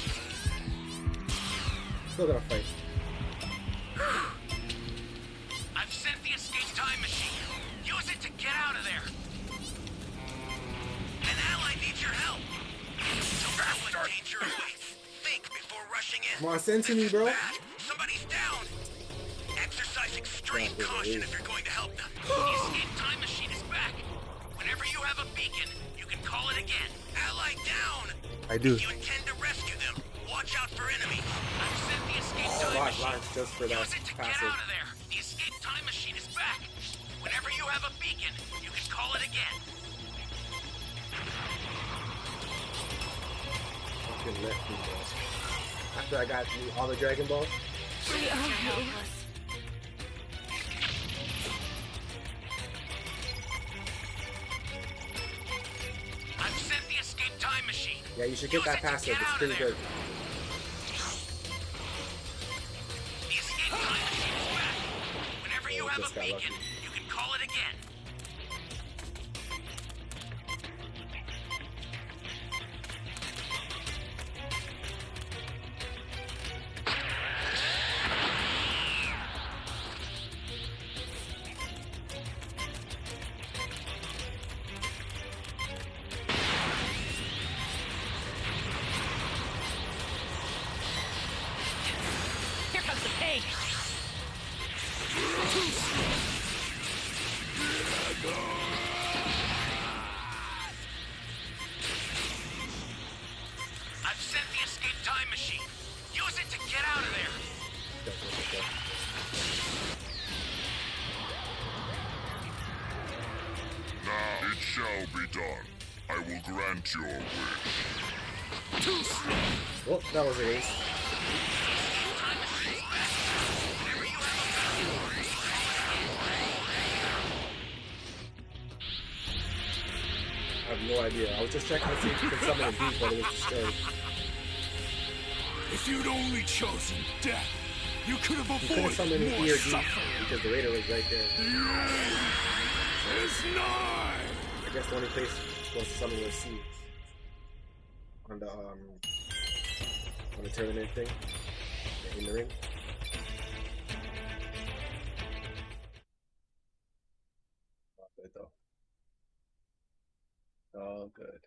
Still gotta fight. I've sent the escape time machine. Use it to get out of there. An ally needs your help. Don't know what danger awaits. Think before rushing in. Come on, send to me, bro. Bad. Somebody's down. Exercise extreme Yeah, caution yeah. if you're going to help them. The escape time machine is back. Whenever you have a beacon, you can call it again. Ally down. I do. If you intend to rescue them, watch out for enemies. I've sent the escape time Lock, machine. lock, just for that Use it to get passive. out of there. The escape time machine is back. Whenever you have a beacon, you can call it again. Fucking left me, bro. After I got all the Dragon Balls. I've sent the escape time machine. Yeah, you should get Use that it to passive. get It's out of pretty there. good. The escape time machine is back. Whenever you Oh, have just a got beacon, lucky. you can call it again. me! I've sent the escape time machine. Use it to get out of there. Now it shall be done. I will grant your wish. Well, that was an ace. I have no idea. I was just checking to see if you can summon a beat, but it was destroyed. If you'd only chosen death, you could have You couldn't avoided summon an more E or D suffering. because the Raider was right there. The end is nigh. I guess the only place was to summon was C. On the tournament thing. In the ring. Not good though. Oh, good.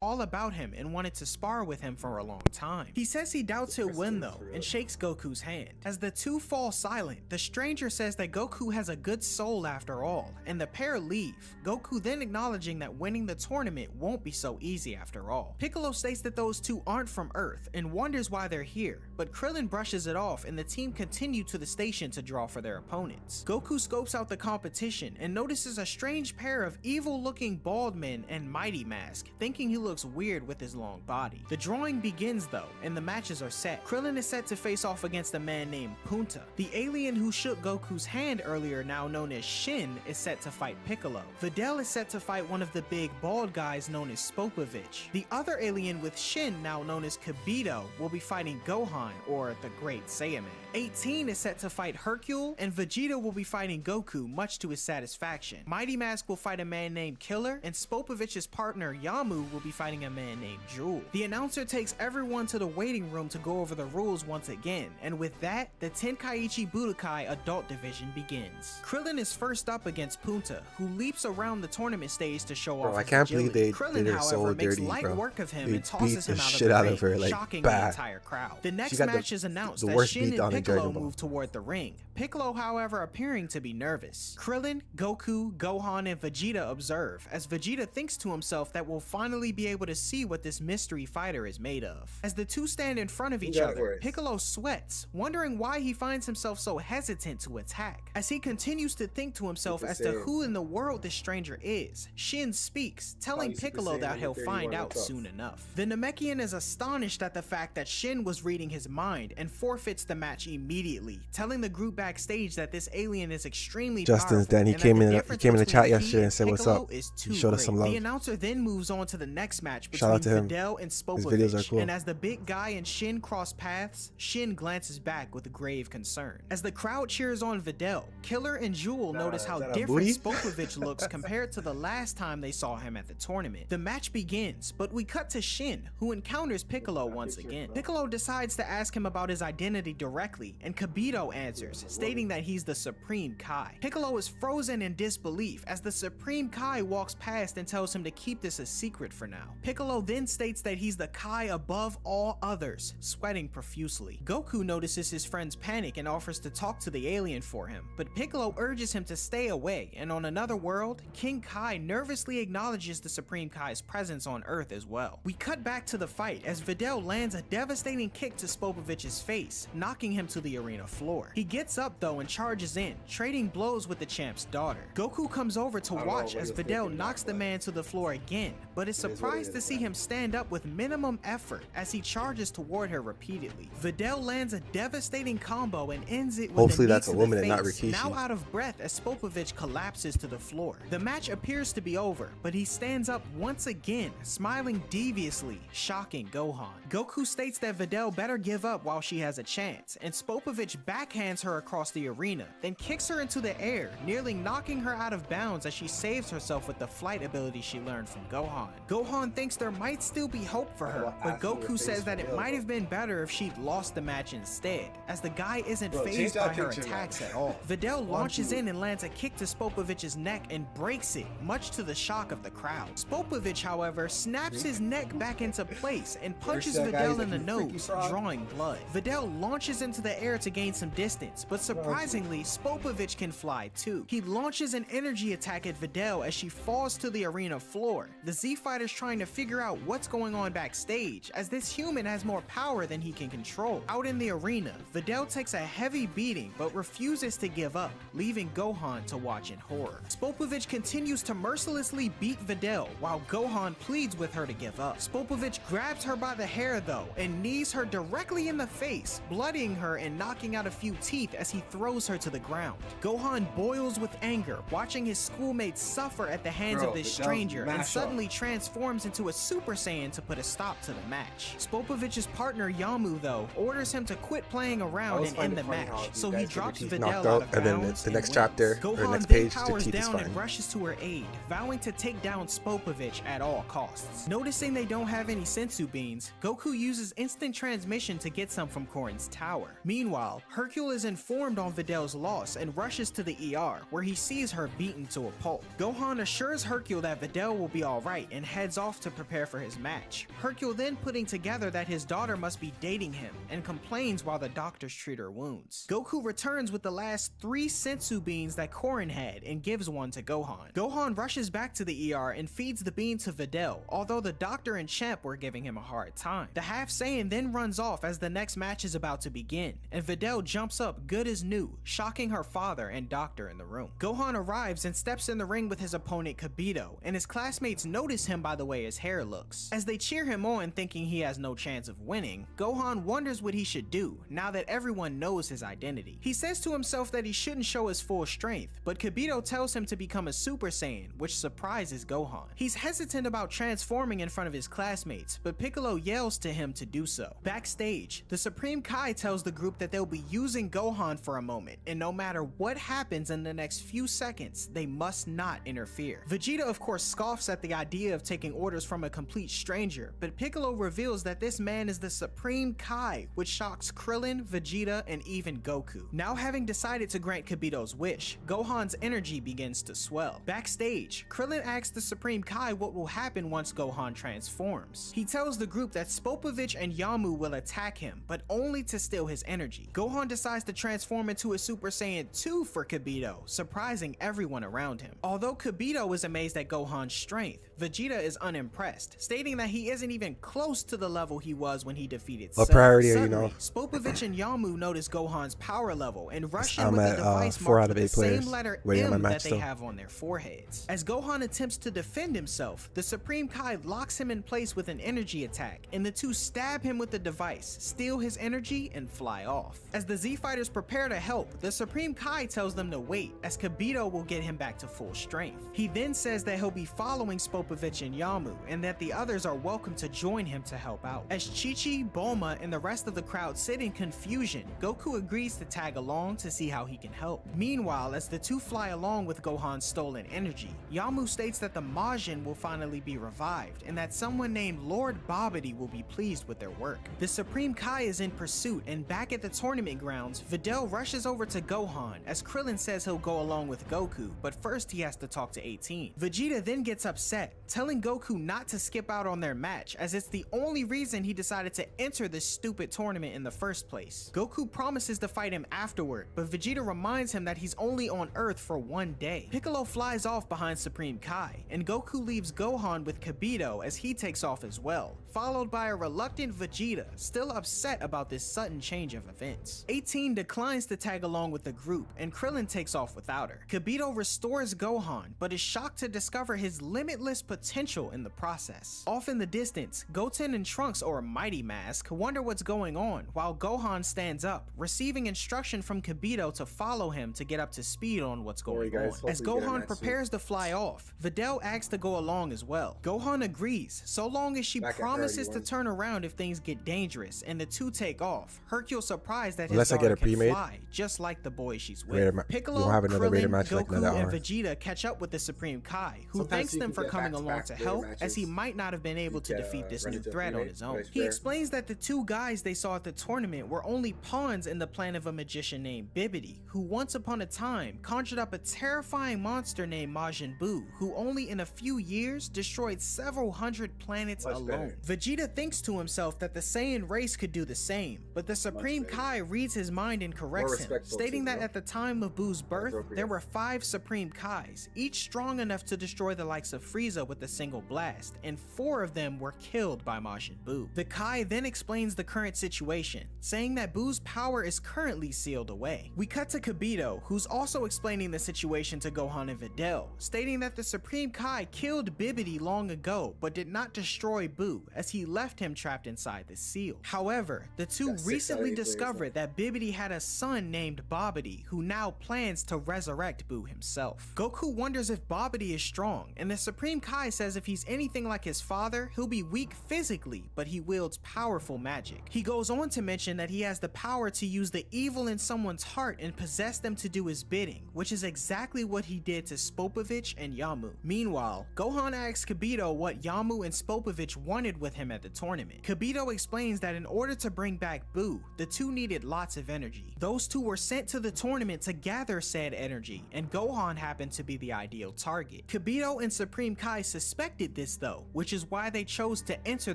All about him and wanted to spar with him for a long time. He says he doubts he'll win though and shakes Goku's hand. As the two fall silent, the stranger says that Goku has a good soul after all, and the pair leave. Goku then acknowledging that winning the tournament won't be so easy after all. Piccolo states that those two aren't from Earth and wonders why they're here, but Krillin brushes it off and the team continue to the station to draw for their opponents. Goku scopes out the competition and notices a strange pair of evil looking bald men and Mighty Mask, thinking he looks weird with his long body. The drawing begins though, and the matches are set. Krillin is set to face off against a man named Punta. The alien who shook Goku's hand earlier, now known as Shin, is set to fight Piccolo. Videl is set to fight one of the big bald guys known as Spopovich. The other alien with Shin, now known as Kibito, will be fighting Gohan, or the Great Saiyaman. 18 is set to fight Hercule, and Vegeta will be fighting Goku, much to his satisfaction. Mighty Mask will fight a man named Killer, and Spopovich's partner Yamu will be fighting a man named Jewel. The announcer takes everyone to the waiting room to go over the rules once again, and with that, the Tenkaichi Budokai Adult Division begins. Krillin is first up against Punta, who leaps around the tournament stage to show off I his can't believe agility. they Krillin, did her so however, makes dirty, light bro. work of him They and tosses beat the him out shit of out the of her, ring, like, shocking the bad. entire crowd. The next got match is announced the as worst Shin beat down and in Piccolo Dragon Ball. move toward the ring. Piccolo, however, appearing to be nervous. Krillin, Goku, Gohan, and Vegeta observe, as Vegeta thinks to himself that we'll finally be able to see what this mystery fighter is made of. As the two stand in front of each got other, words. Piccolo sweats, wondering why he finds himself so hesitant to attack. As he continues to think to himself Super as to Saiyan. who in the world this stranger is, Shin speaks, telling Super Piccolo Saiyan that he'll 31 find out bucks. soon enough. The Namekian is astonished at the fact that Shin was reading his mind and forfeits the match immediately, telling the group backstage that this alien is extremely Justin's powerful then he and that came the in difference the between chat he yesterday and said, "What's Piccolo up?" is He too showed us some great. love. The announcer then moves on to the next match Shout out between to him. Videl and His Spopovich, videos are cool. and as the big guy and Shin cross paths, Shin glances back with grave concern. As the crowd cheers on Videl, Killer and Jewel notice how is that a different booty? Spopovich looks compared to the last time they saw him at the tournament. The match begins, but we cut to Shin, who encounters Piccolo once again. Piccolo decides to ask him about his identity directly, and Kibito answers, stating that he's the Supreme Kai. Piccolo is frozen in disbelief as the Supreme Kai walks past and tells him to keep this a secret for now. Piccolo then states that he's the Kai above all others, sweating profusely. Goku notices his friend's panic and offers to talk to the alien for him, but Piccolo urges him to stay away, and on another world, King Kai nervously acknowledges the Supreme Kai's presence on Earth as well. We cut back to the fight as Videl lands a devastating kick to Spopovich's face, knocking him to the arena floor. He gets up though and charges in, trading blows with the champ's daughter. Goku comes over to watch what as he was Videl thinking, knocks the but man to the floor again, but is is what it surprised to is, see man. him stand up with minimum effort as he charges toward her repeatedly. Videl lands a devastating combo and ends it with Hopefully a knee that's a to the woman and not face, Rikishi. now out of breath as Spopovich collapses to the floor. The match appears to be over, but he stands up once again, smiling deviously, shocking Gohan. Goku states that Videl better give up while she has a chance, and Spopovich backhands her across the arena, then kicks her into the air, nearly knocking her out of bounds as she saves herself with the flight ability she learned from Gohan. Gohan Gohan thinks there might still be hope for her, but Goku says that it might have been better if she'd lost the match instead, as the guy isn't Bro, change fazed that by her picture, attacks man. at all. Videl launches in and lands a kick to Spopovic's neck and breaks it, much to the shock of the crowd. Spopovic, however, snaps his neck back into place and punches that guy? Videl He's in the like, "You freaky nose, frog." drawing blood. Videl launches into the air to gain some distance, but surprisingly, Spopovic can fly too. He launches an energy attack at Videl as she falls to the arena floor. The Z Fighter's trying to figure out what's going on backstage, as this human has more power than he can control. Out in the arena, Videl takes a heavy beating but refuses to give up, leaving Gohan to watch in horror. Spopovic continues to mercilessly beat Videl while Gohan pleads with her to give up. Spopovic grabs her by the hair though and knees her directly in the face, bloodying her and knocking out a few teeth as he throws her to the ground. Gohan boils with anger, watching his schoolmates suffer at the hands Bro, of this Videl's stranger, and mash suddenly transforms into a Super Saiyan to put a stop to the match. Spopovic's partner Yamu, though, orders him to quit playing around always and find end it the funny how match, these so he guys get drops their teeth Videl knocked out out, of and then bounds the and next wins. chapter, or Gohan next then page, their powers teeth is down and fine. rushes to her aid, vowing to take down Spopovic at all costs. Noticing they don't have any sensu beans, Goku uses instant transmission to get some from Korin's tower. Meanwhile, Hercule is informed on Videl's loss and rushes to the ER, where he sees her beaten to a pulp. Gohan assures Hercule that Videl will be alright and heads off to prepare for his match. Hercule then putting together that his daughter must be dating him and complains while the doctors treat her wounds. Goku returns with the last 3 sensu beans that Korin had and gives one to Gohan. Gohan rushes back to the ER and feeds the bean to Videl, although the doctor and Champ were giving him a hard time. The half Saiyan then runs off as the next match is about to begin, and Videl jumps up good as new, shocking her father and doctor in the room. Gohan arrives and steps in the ring with his opponent Kibito, and his classmates notice him by the way his hair looks. As they cheer him on thinking he has no chance of winning, Gohan wonders what he should do now that everyone knows his identity. He says to himself that he shouldn't show his full strength, but Kibito tells him to become a Super Saiyan, which surprises Gohan. He's hesitant about transforming in front of his classmates, but Piccolo yells to him to do so. Backstage, the Supreme Kai tells the group that they'll be using Gohan for a moment, and no matter what happens in the next few seconds, they must not interfere. Vegeta of course scoffs at the idea of taking orders from a complete stranger, but Piccolo reveals that this man is the Supreme Kai, which shocks Krillin, Vegeta, and even Goku. Now having decided to grant Kibito's wish, Gohan's energy begins to swell. Backstage, Krillin asks the Supreme Kai what will happen once Gohan transforms. He tells the group that Spopovich and Yamu will attack him, but only to steal his energy. Gohan decides to transform into a Super Saiyan 2 for Kibito, surprising everyone around him. Although Kibito is amazed at Gohan's strength, Vegeta is unimpressed, stating that he isn't even close to the level he was when he defeated What Cell. priority are you Suddenly, know? Spopovich and Yamu notice Gohan's power level and rush in I'm with at, a device 4 marked out of with 8 the players. same letter Waiting on my M match that they still. have on their foreheads. As Gohan attempts to defend himself, the Supreme Kai locks him in place with an energy attack, and the two stab him with the device, steal his energy, and fly off. As the Z Fighters prepare to help, the Supreme Kai tells them to wait, as Kibito will get him back to full strength. He then says that he'll be following Spopovich and Yamu, and that the others are welcome to join him to help out. As Chi-Chi, Bulma, and the rest of the crowd sit in confusion, Goku agrees to tag along to see how he can help. Meanwhile, as the two fly along with Gohan's stolen energy, Yamu states that the Majin will finally be revived, and that someone named Lord Babidi will be pleased with their work. The Supreme Kai is in pursuit, and back at the tournament grounds, Videl rushes over to Gohan, as Krillin says he'll go along with Goku, but first he has to talk to 18. Vegeta then gets upset, telling Goku not to skip out on their match, as it's the only reason he decided to enter this stupid tournament in the first place. Goku promises to fight him afterward, but Vegeta reminds him that he's only on Earth for 1 day. Piccolo flies off behind Supreme Kai, and Goku leaves Gohan with Kibito as he takes off as well, followed by a reluctant Vegeta, still upset about this sudden change of events. 18 declines to tag along with the group, and Krillin takes off without her. Kibito restores Gohan, but is shocked to discover his limitless potential in the process. Off in the distance, Goten and Trunks, or Mighty Mask, wonder what's going on, while Gohan stands up, receiving instruction from Kibito to follow him to get up to speed on what's Don't worry, going on. guys. As Hopefully we get Gohan it next prepares to fly off, Videl asks to go along as well. Gohan agrees, so long as she Back at promises promises to turn around if things get dangerous, and the two take off. Hercule's surprised that his Unless I daughter get a can pre-made. fly, just like the boy she's with. Raider Piccolo, you don't have another Raider Krillin, match for like Goku, another and hour. Vegeta catch up with the Supreme Kai, who Sometimes thanks you them can for get coming along back-to-back to Raider help, matches. as he might not have been able to get, defeat this run new into a threat on pre-made, his own. vice He versa. explains that the two guys they saw at the tournament were only pawns in the plan of a magician named Bibidi, who once upon a time conjured up a terrifying monster named Majin Buu, who only in a few years destroyed several hundred planets Much alone. better. Vegeta thinks to himself that the Saiyan race could do the same, but the Supreme better. Kai reads his mind and corrects him, respectful stating too, that bro. at the time of Buu's birth, Appropriate. there were 5 Supreme Kais, each strong enough to destroy the likes of Frieza with a single blast, and 4 of them were killed by Majin Buu. The Kai then explains the current situation, saying that Buu's power is currently sealed away. We cut to Kibito, who's also explaining the situation to Gohan and Videl, stating that the Supreme Kai killed Bibidi long ago, but did not destroy Buu, as he left him trapped inside the seal. However, the two Got 6 out of recently 8 players discovered that Bibidi had a son named Babidi, who now plans to resurrect Buu himself. Goku wonders if Babidi is strong, and the Supreme Kai says if he's anything like his father, he'll be weak physically, but he wields powerful magic. He goes on to mention that he has the power to use the evil in someone's heart and possess them to do his bidding, which is exactly what he did to Spopovich and Yamu. Meanwhile, Gohan asks Kibito what Yamu and Spopovich wanted with him at the tournament. Kibito explains that in order to bring back Buu, the two needed lots of energy. Those two were sent to the tournament to gather said energy, and Gohan happened to be the ideal target. Kibito and Supreme Kai suspected this though, which is why they chose to enter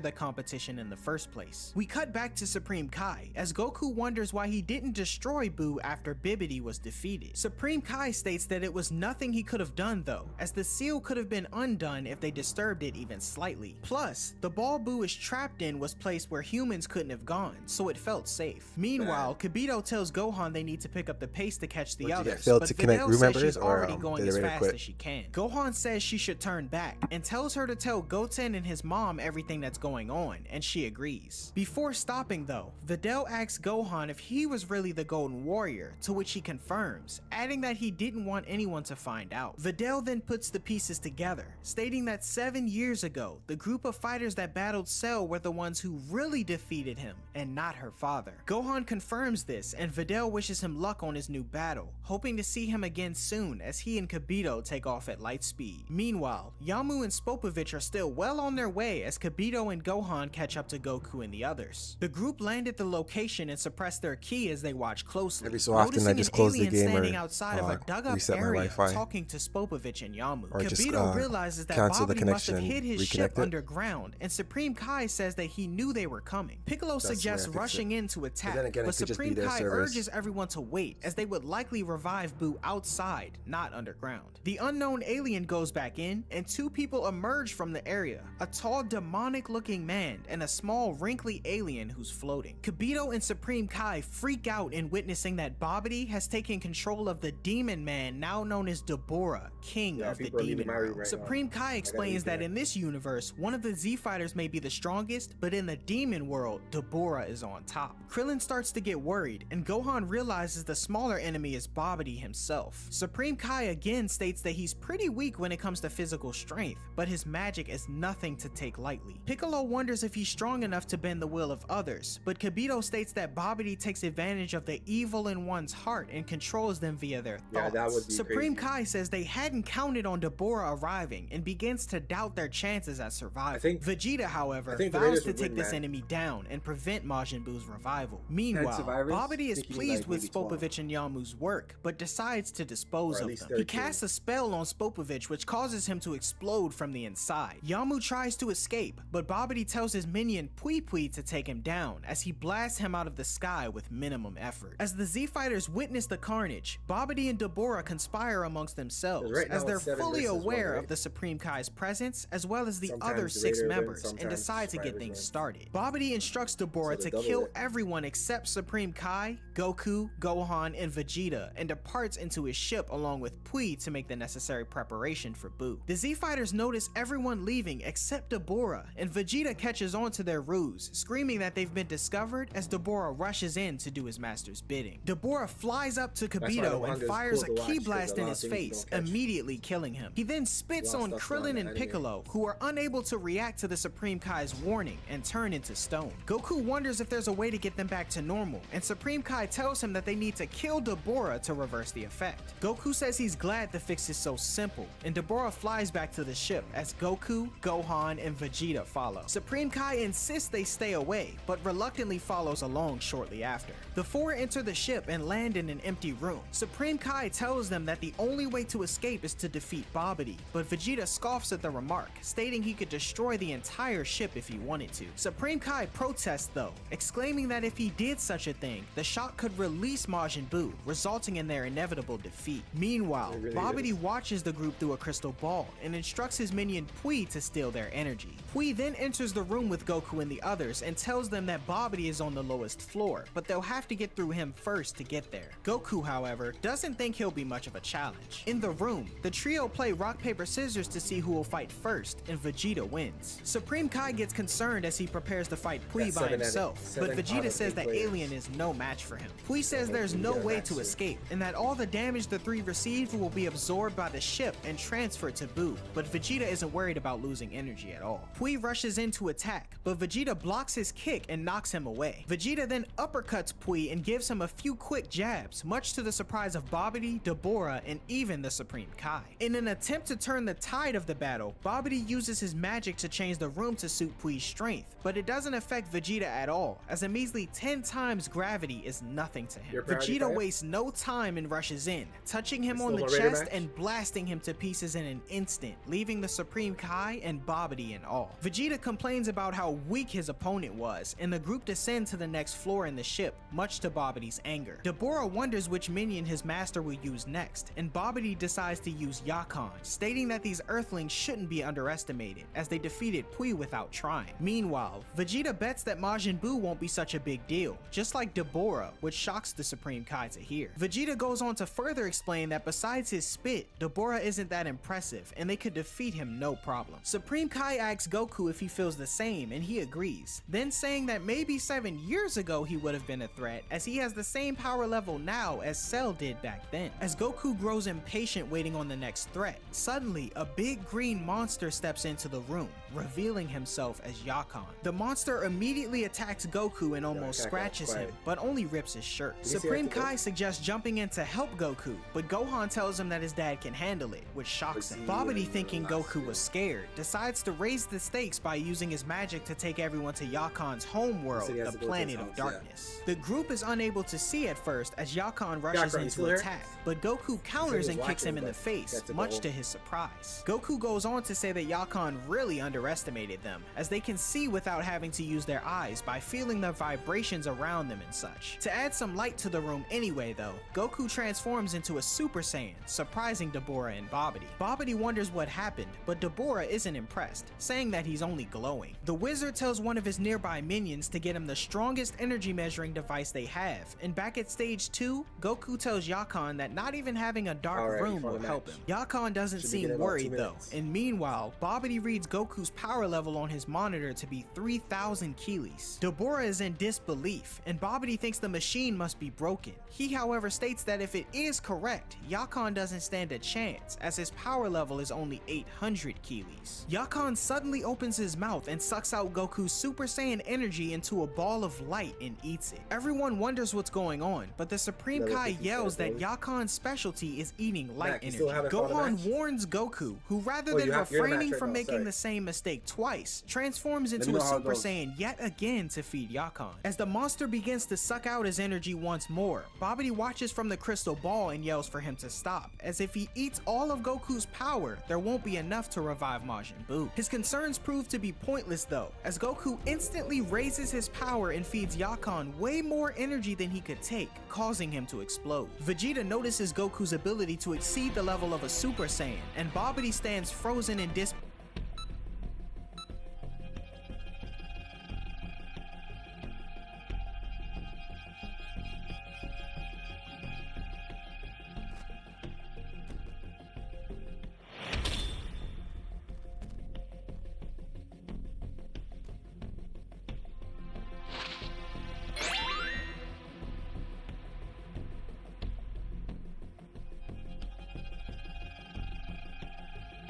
the competition in the first place. We cut back to Supreme Kai, as Goku wonders why he didn't destroy Buu after Bibidi was defeated. Supreme Kai states that it was nothing he could have done though, as the seal could have been undone if they disturbed it even slightly. Plus, the ball Buu is trapped in was placed where humans couldn't have gone, so it felt safe. Meanwhile, Kibito tells Gohan they need to pick up the pace to catch the What, you get others, failed but to connect Videl room says members, she's or, already going did as they fast quit? as she can. Gohan says she should turn back, and tells her to tell Goten and his mom everything that's going on, and she agrees. Before stopping though, Videl asks Gohan if he was really the Golden Warrior, to which he confirms, adding that he didn't want anyone to find out. Videl then puts the pieces together, stating that 7 years ago, the group of fighters that battled Cell were the ones who really defeated him, and not her father. Gohan confirms this, and Videl wishes him luck on his new battle, hoping to see him again soon as he and Kibito take off at light speed. Meanwhile, Yamu and Spopovich are still well on their way as Kibito and Gohan catch up to Goku and the others. The group land at the location and suppress their ki as they watch closely, Every so often, I noticing just an close the alien game standing or, outside of a dug-up reset my area Wi-Fi. talking to Spopovich and Yamu. Or just, Kibito realizes that cancel the Babidi must have connection hid and his ship reconnect it. underground, and Supreme Kai says that he knew they were coming. Piccolo That's the way I suggests fix rushing it. in to attack, then again, it but could just be Supreme their Kai service. urges everyone to wait, as they would likely revive Buu outside, not underground. The unknown alien goes back in, and 2 people emerge from the area, a tall demonic-looking man and a small wrinkly alien who's floating. Kibito and Supreme Kai freak out in witnessing that Babidi has taken control of the Demon Man, now known as Dabura, king of the people are Demon leaving my room Realm. right now. Supreme Kai explains that in this universe, one of the Z-Fighters may be the strongest, but in the Demon world, Dabura is on top. Krillin starts to get worried, and Gohan realizes the smaller enemy is Babidi himself. Supreme Kai again states that he's pretty weak when it comes to physical strength, but his magic is nothing to take lightly. Piccolo wonders if he's strong enough to bend the will of others, but Kibito states that Babidi takes advantage of the evil in one's heart and controls them via their thoughts. Yeah, that would be Supreme crazy. Kai says they hadn't counted on Dabura arriving and begins to doubt their chances at survival. Vegeta, however, think the vows Raiders to would take win, this man. enemy down and prevent Majin Buu's revival. Meanwhile, survivors, Babidi is thinking pleased like with maybe 12. Spopovich and Yamu's work, but decides to dispose Or at of least them. He 13. casts a spell on Spopovich which causes him to explode from the inside. Yamu tries to escape, but Babidi tells his minion Pui Pui to take him down as he blasts him out of the sky with minimum effort. As the Z-Fighters witness the carnage, Babidi and Dabura conspire amongst themselves, Right now as they're it's 7 fully versus 1, aware right? of the Supreme Kai's presence as well as the Sometimes other the 6 Raider wins, members, and sometimes decide to get Survivors things win. started. Babidi instructs Dabura So to they double kill it. everyone except Supreme Kai, Goku, Gohan, and Vegeta, and departs into his ship along with Pui to make the necessary preparation for Buu. The Z-Fighters notice everyone leaving except Dabura, and Vegeta catches on to their ruse, screaming that they've been discovered as Dabura rushes in to do his master's bidding. Dabura flies up to why Kibito the and manga is fires cool a to ki watch, 'cause blast a in lot his of things you face, don't catch. immediately killing him. He then spits A lot on of stuff's not in Krillin the and anime. Piccolo, who are unable to react to the Supreme Kai's warning and turn into stone. Goku wonders if there's a way to get them back to normal, and Supreme Kai tells him that they need to kill Dabura to reverse the effect. Goku says he's glad the fix is so simple, and Dabura flies back to the ship as Goku, Gohan, and Vegeta follow. Supreme Kai insists they stay away, but reluctantly follows along shortly after. The four enter the ship and land in an empty room. Supreme Kai tells them that the only way to escape is to defeat Babidi, but Vegeta scoffs at the remark, stating he could destroy the entire ship if he wanted to. Supreme Kai protests though, exclaiming that if he did such a thing, the shock could release Majin Buu, resulting in their inevitable defeat. Meanwhile, Babidi watches the group through a crystal ball and instructs his minion Pui to steal their energy. Pui then enters the room with Goku and the others and tells them that Babidi is on the lowest floor, but they'll have to get through him first to get there. Goku, however, doesn't think he'll be much of a challenge. In the room, the trio play rock paper scissors to see who will fight first, and Vegeta wins. Supreme Kai gets concerned as he prepares to fight Pui by himself, but Vegeta says that Alien is no match for him. Pui says there's no way to escape, and that all the damage the three received will be absorbed by the ship and transferred to Buu, but Vegeta isn't worried about losing energy at all. Pui rushes in to attack, but Vegeta blocks his kick and knocks him away. Vegeta then uppercuts Pui and gives him a few quick jabs, much to the surprise of Babidi, Dabura, and even the Supreme Kai. In an attempt to turn the tide of the battle, Babidi uses his magic to change the room to suit Pui's strength, but it doesn't affect Vegeta at all, as a measly 10 times gravity is nothing to him. Vegeta wastes no time and rushes in, touching him on the chest and blasting him to pieces in an instant, leaving the Supreme Kai and Babidi in awe. Vegeta complains about how weak his opponent was, and the group descend to the next floor in the ship, much to Babidi's anger. Dabura wonders which minion his master will use next, and Babidi decides to use Yakan, stating that these Earthlings shouldn't be underestimated, as they defeated Pui without trying. Meanwhile, Vegeta bets that Majin Buu won't be such a big deal, just like Dabura, which shocks the Supreme Kai to hear. Vegeta goes on to further explain that besides his spit, Dabura isn't that impressive, and they could defeat him no problem. Supreme Kai asks Goku if he feels the same, and he agrees, then saying that maybe 7 years ago he would have been a threat, as he has the same power level now as Cell did back then. As Goku grows impatient waiting on the next threat, suddenly a big green monster steps into the room, revealing himself as Yakan. The monster immediately attacks Goku and almost scratches him, but only rips his shirt. Supreme Kai suggests jumping in to help Goku, but Gohan tells him that his dad can handle it, which shocks him. Babidi, thinking Goku was scared, decides to raise the stakes by using his magic to take everyone to Yakan's home world, the Planet of Darkness. The group is unable to see at first as Yakan rushes in to attack, but Goku counters and kicks him in the face, much to his surprise. Goku goes on to say that Yakan really underestimated them, as they can see without having to use their eyes by feeling the vibrations around them and such. To add some light to the room anyway though, Goku transforms into a Super Saiyan, surprising Dabura and Babidi. Babidi wonders what happened, but Dabura isn't impressed, saying that he's only glowing. The wizard tells one of his nearby minions to get him the strongest energy measuring device they have, and back at stage 2, Goku tells Yakan that not even having a dark room will help him. Yakan doesn't seem worried though, and meanwhile, Babidi reads Goku's power level on his monitor to be 3,000 Keelis. Dabura is in disbelief, and Babidi thinks the machine must be broken. He however states that if it is correct, Yakan doesn't stand a chance, as his power level is only 800 Keelis. Yakan suddenly opens his mouth and sucks out Goku's Super Saiyan energy into a ball of light and eats it. Everyone wonders what's going on, but the Supreme Kai yells that Yakan's specialty is eating light energy. Gohan warns Goku, who rather than refraining from making the same mistake twice, transforms into a Super Saiyan yet again to feed Yakan. As the monster begins to suck out his energy once more, Babidi watches from the crystal ball and yells for him to stop, as if he eats all of Goku's power, there won't be enough to revive Majin Buu. His concerns prove to be pointless though, as Goku instantly raises his power and feeds Yakan way more energy than he could take, causing him to explode. Vegeta notices Goku's ability to exceed the level of a Super Saiyan, and Babidi stands frozen in disbelief.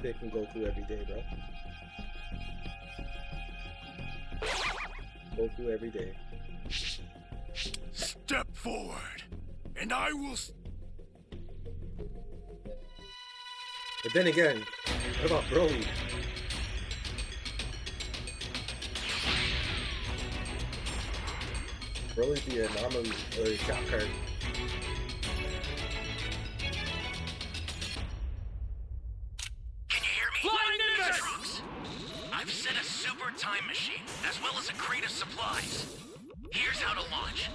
Picking Goku every day, bro. Goku every day. Step forward, and I will. But then again, what about Broly? Broly's the anomaly or the trap card. Can you hear me? Flying Nimbus! Trunks! I've set a super time machine, as well as a crate of supplies. Here's how to launch.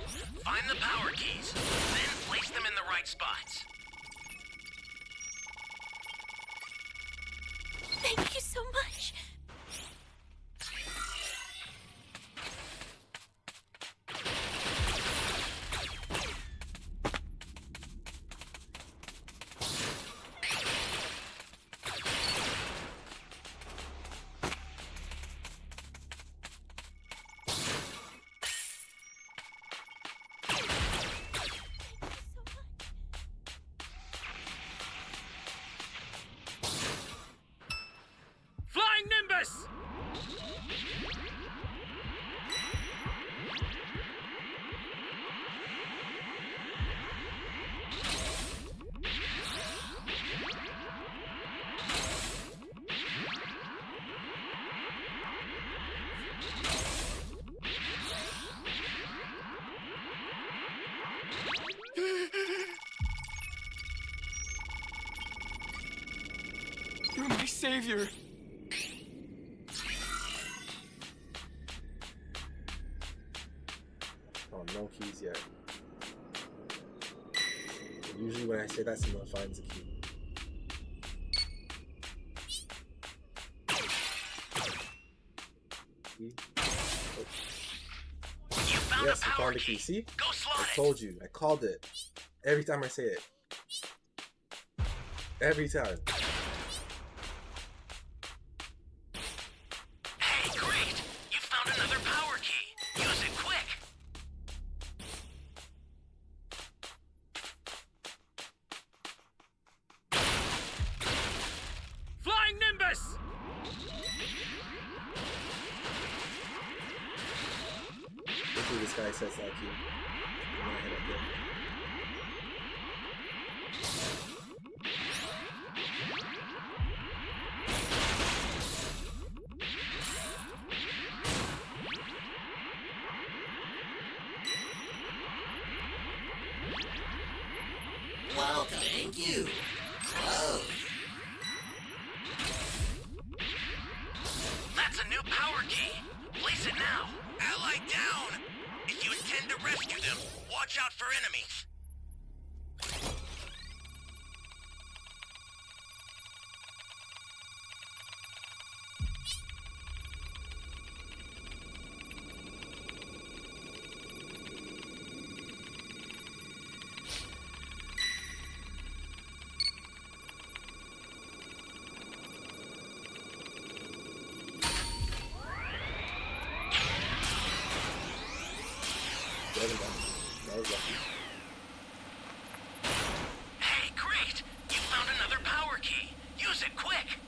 Find the power keys, then place them in the right spots. Thank you so much. Flying Nimbus! You're my savior. Oh, no keys yet. Usually when I say that, someone finds a key. Key? Oh. You found Yes, a I power found the key. key. See? Go slot I it. told you. I called it. Every time I say it. Every time. Hey, great! You found another power key. Use it quick. Flying Nimbus! Hopefully this guy sets that key. I'm gonna head up there. Well, thank you. Oh, That's a new power key. Place it now. Ally down. If you intend to rescue them, watch out for enemies. Dragon Ball. That was lucky. Hey, great! You found another power key. Use it quick.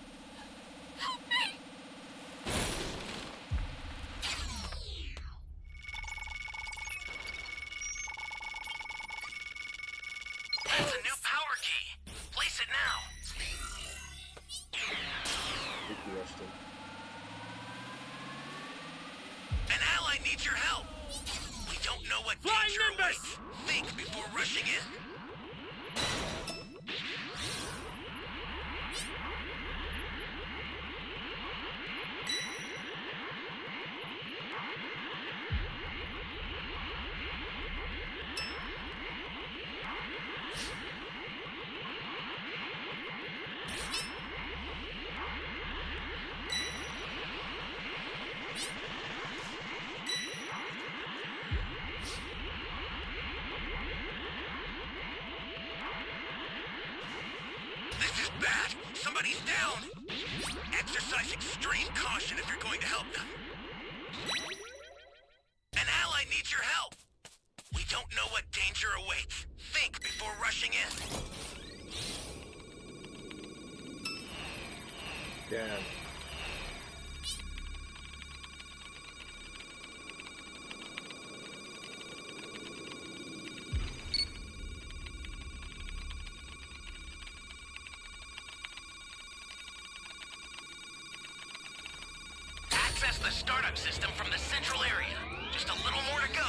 That's a new power key. Place it now. Think we rushed him. An ally needs your help. We don't know what Flying danger Nimbus! awaits. Think before rushing in. This is bad. Somebody's down. Exercise extreme caution if you're going to help them. An ally needs your help. We don't know what danger awaits. Think before rushing in. Damn. the startup system from the central area. Just a little more to go,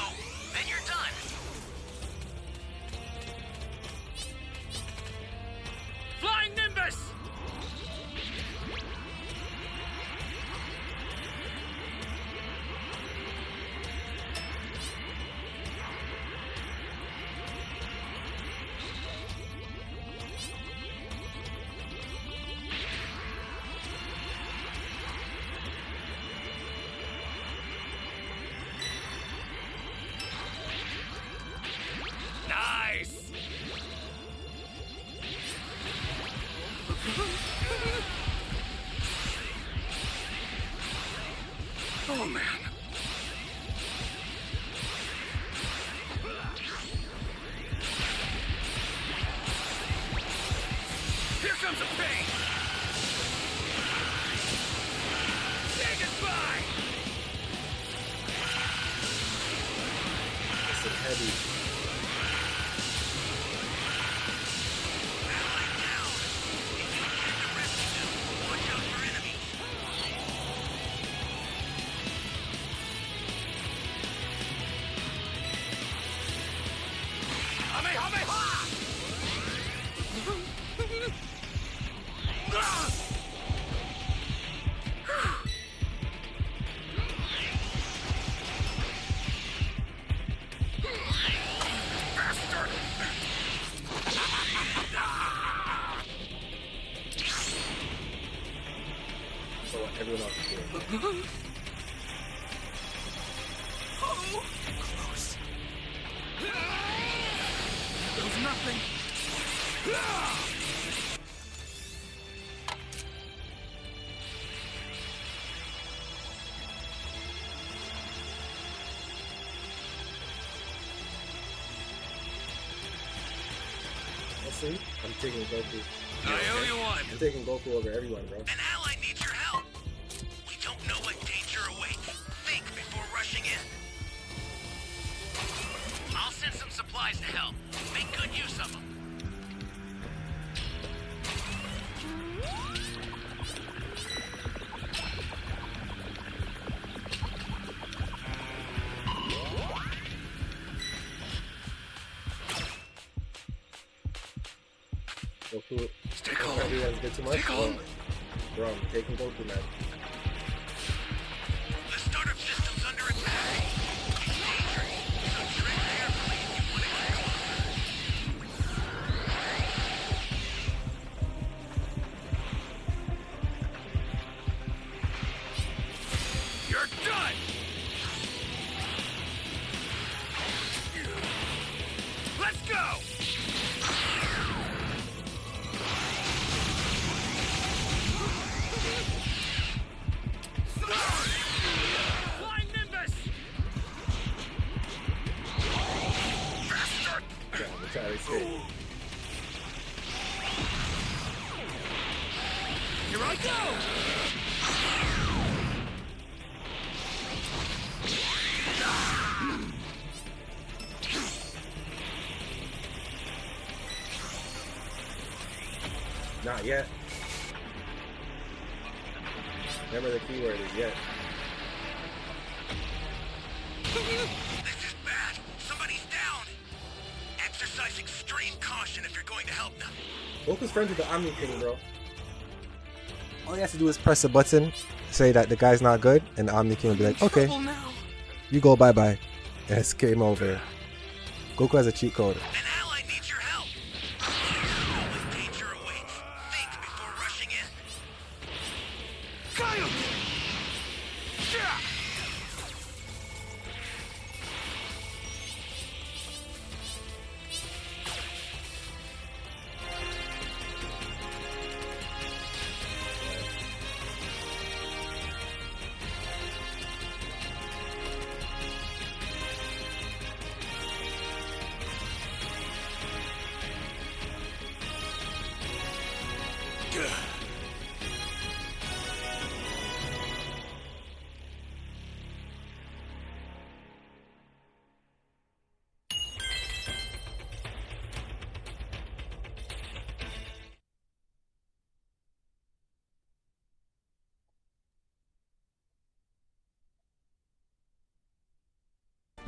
then you're done. Flying Nimbus! Nice! Oh man. Here comes a pain! Say goodbye! That's some heavy. Watch out for enemies. So what everyone else is doing. There was nothing. Let's see. I'm taking Goku. I owe you one. I'm taking Goku over everyone, bro. An ally needs your help. We don't know what danger awaits. Think before rushing in. I'll send some supplies to help. Make good use of them. Goku. Stay calm. Everyone's bit too much. Stay calm. Bro, I'm taking Goku, man. The startup system's under attack. It's dangerous, so tread carefully if you want to get closer. You're done! Let's go! Flying Nimbus! Bastard! Yeah, I'm trying to escape. Here I go! Not yet. Remember the keyword is yet. This is bad. Somebody's down. Exercise extreme caution if you're going to help them. Goku's friends with the Omni King, bro. All he has to do is press a button, say that the guy's not good, and the Omni King will be like, okay, you go bye-bye. And it's game over. Goku has a cheat code. An ally needs your help. Know what danger awaits. Think before rushing in. Got him! Yeah!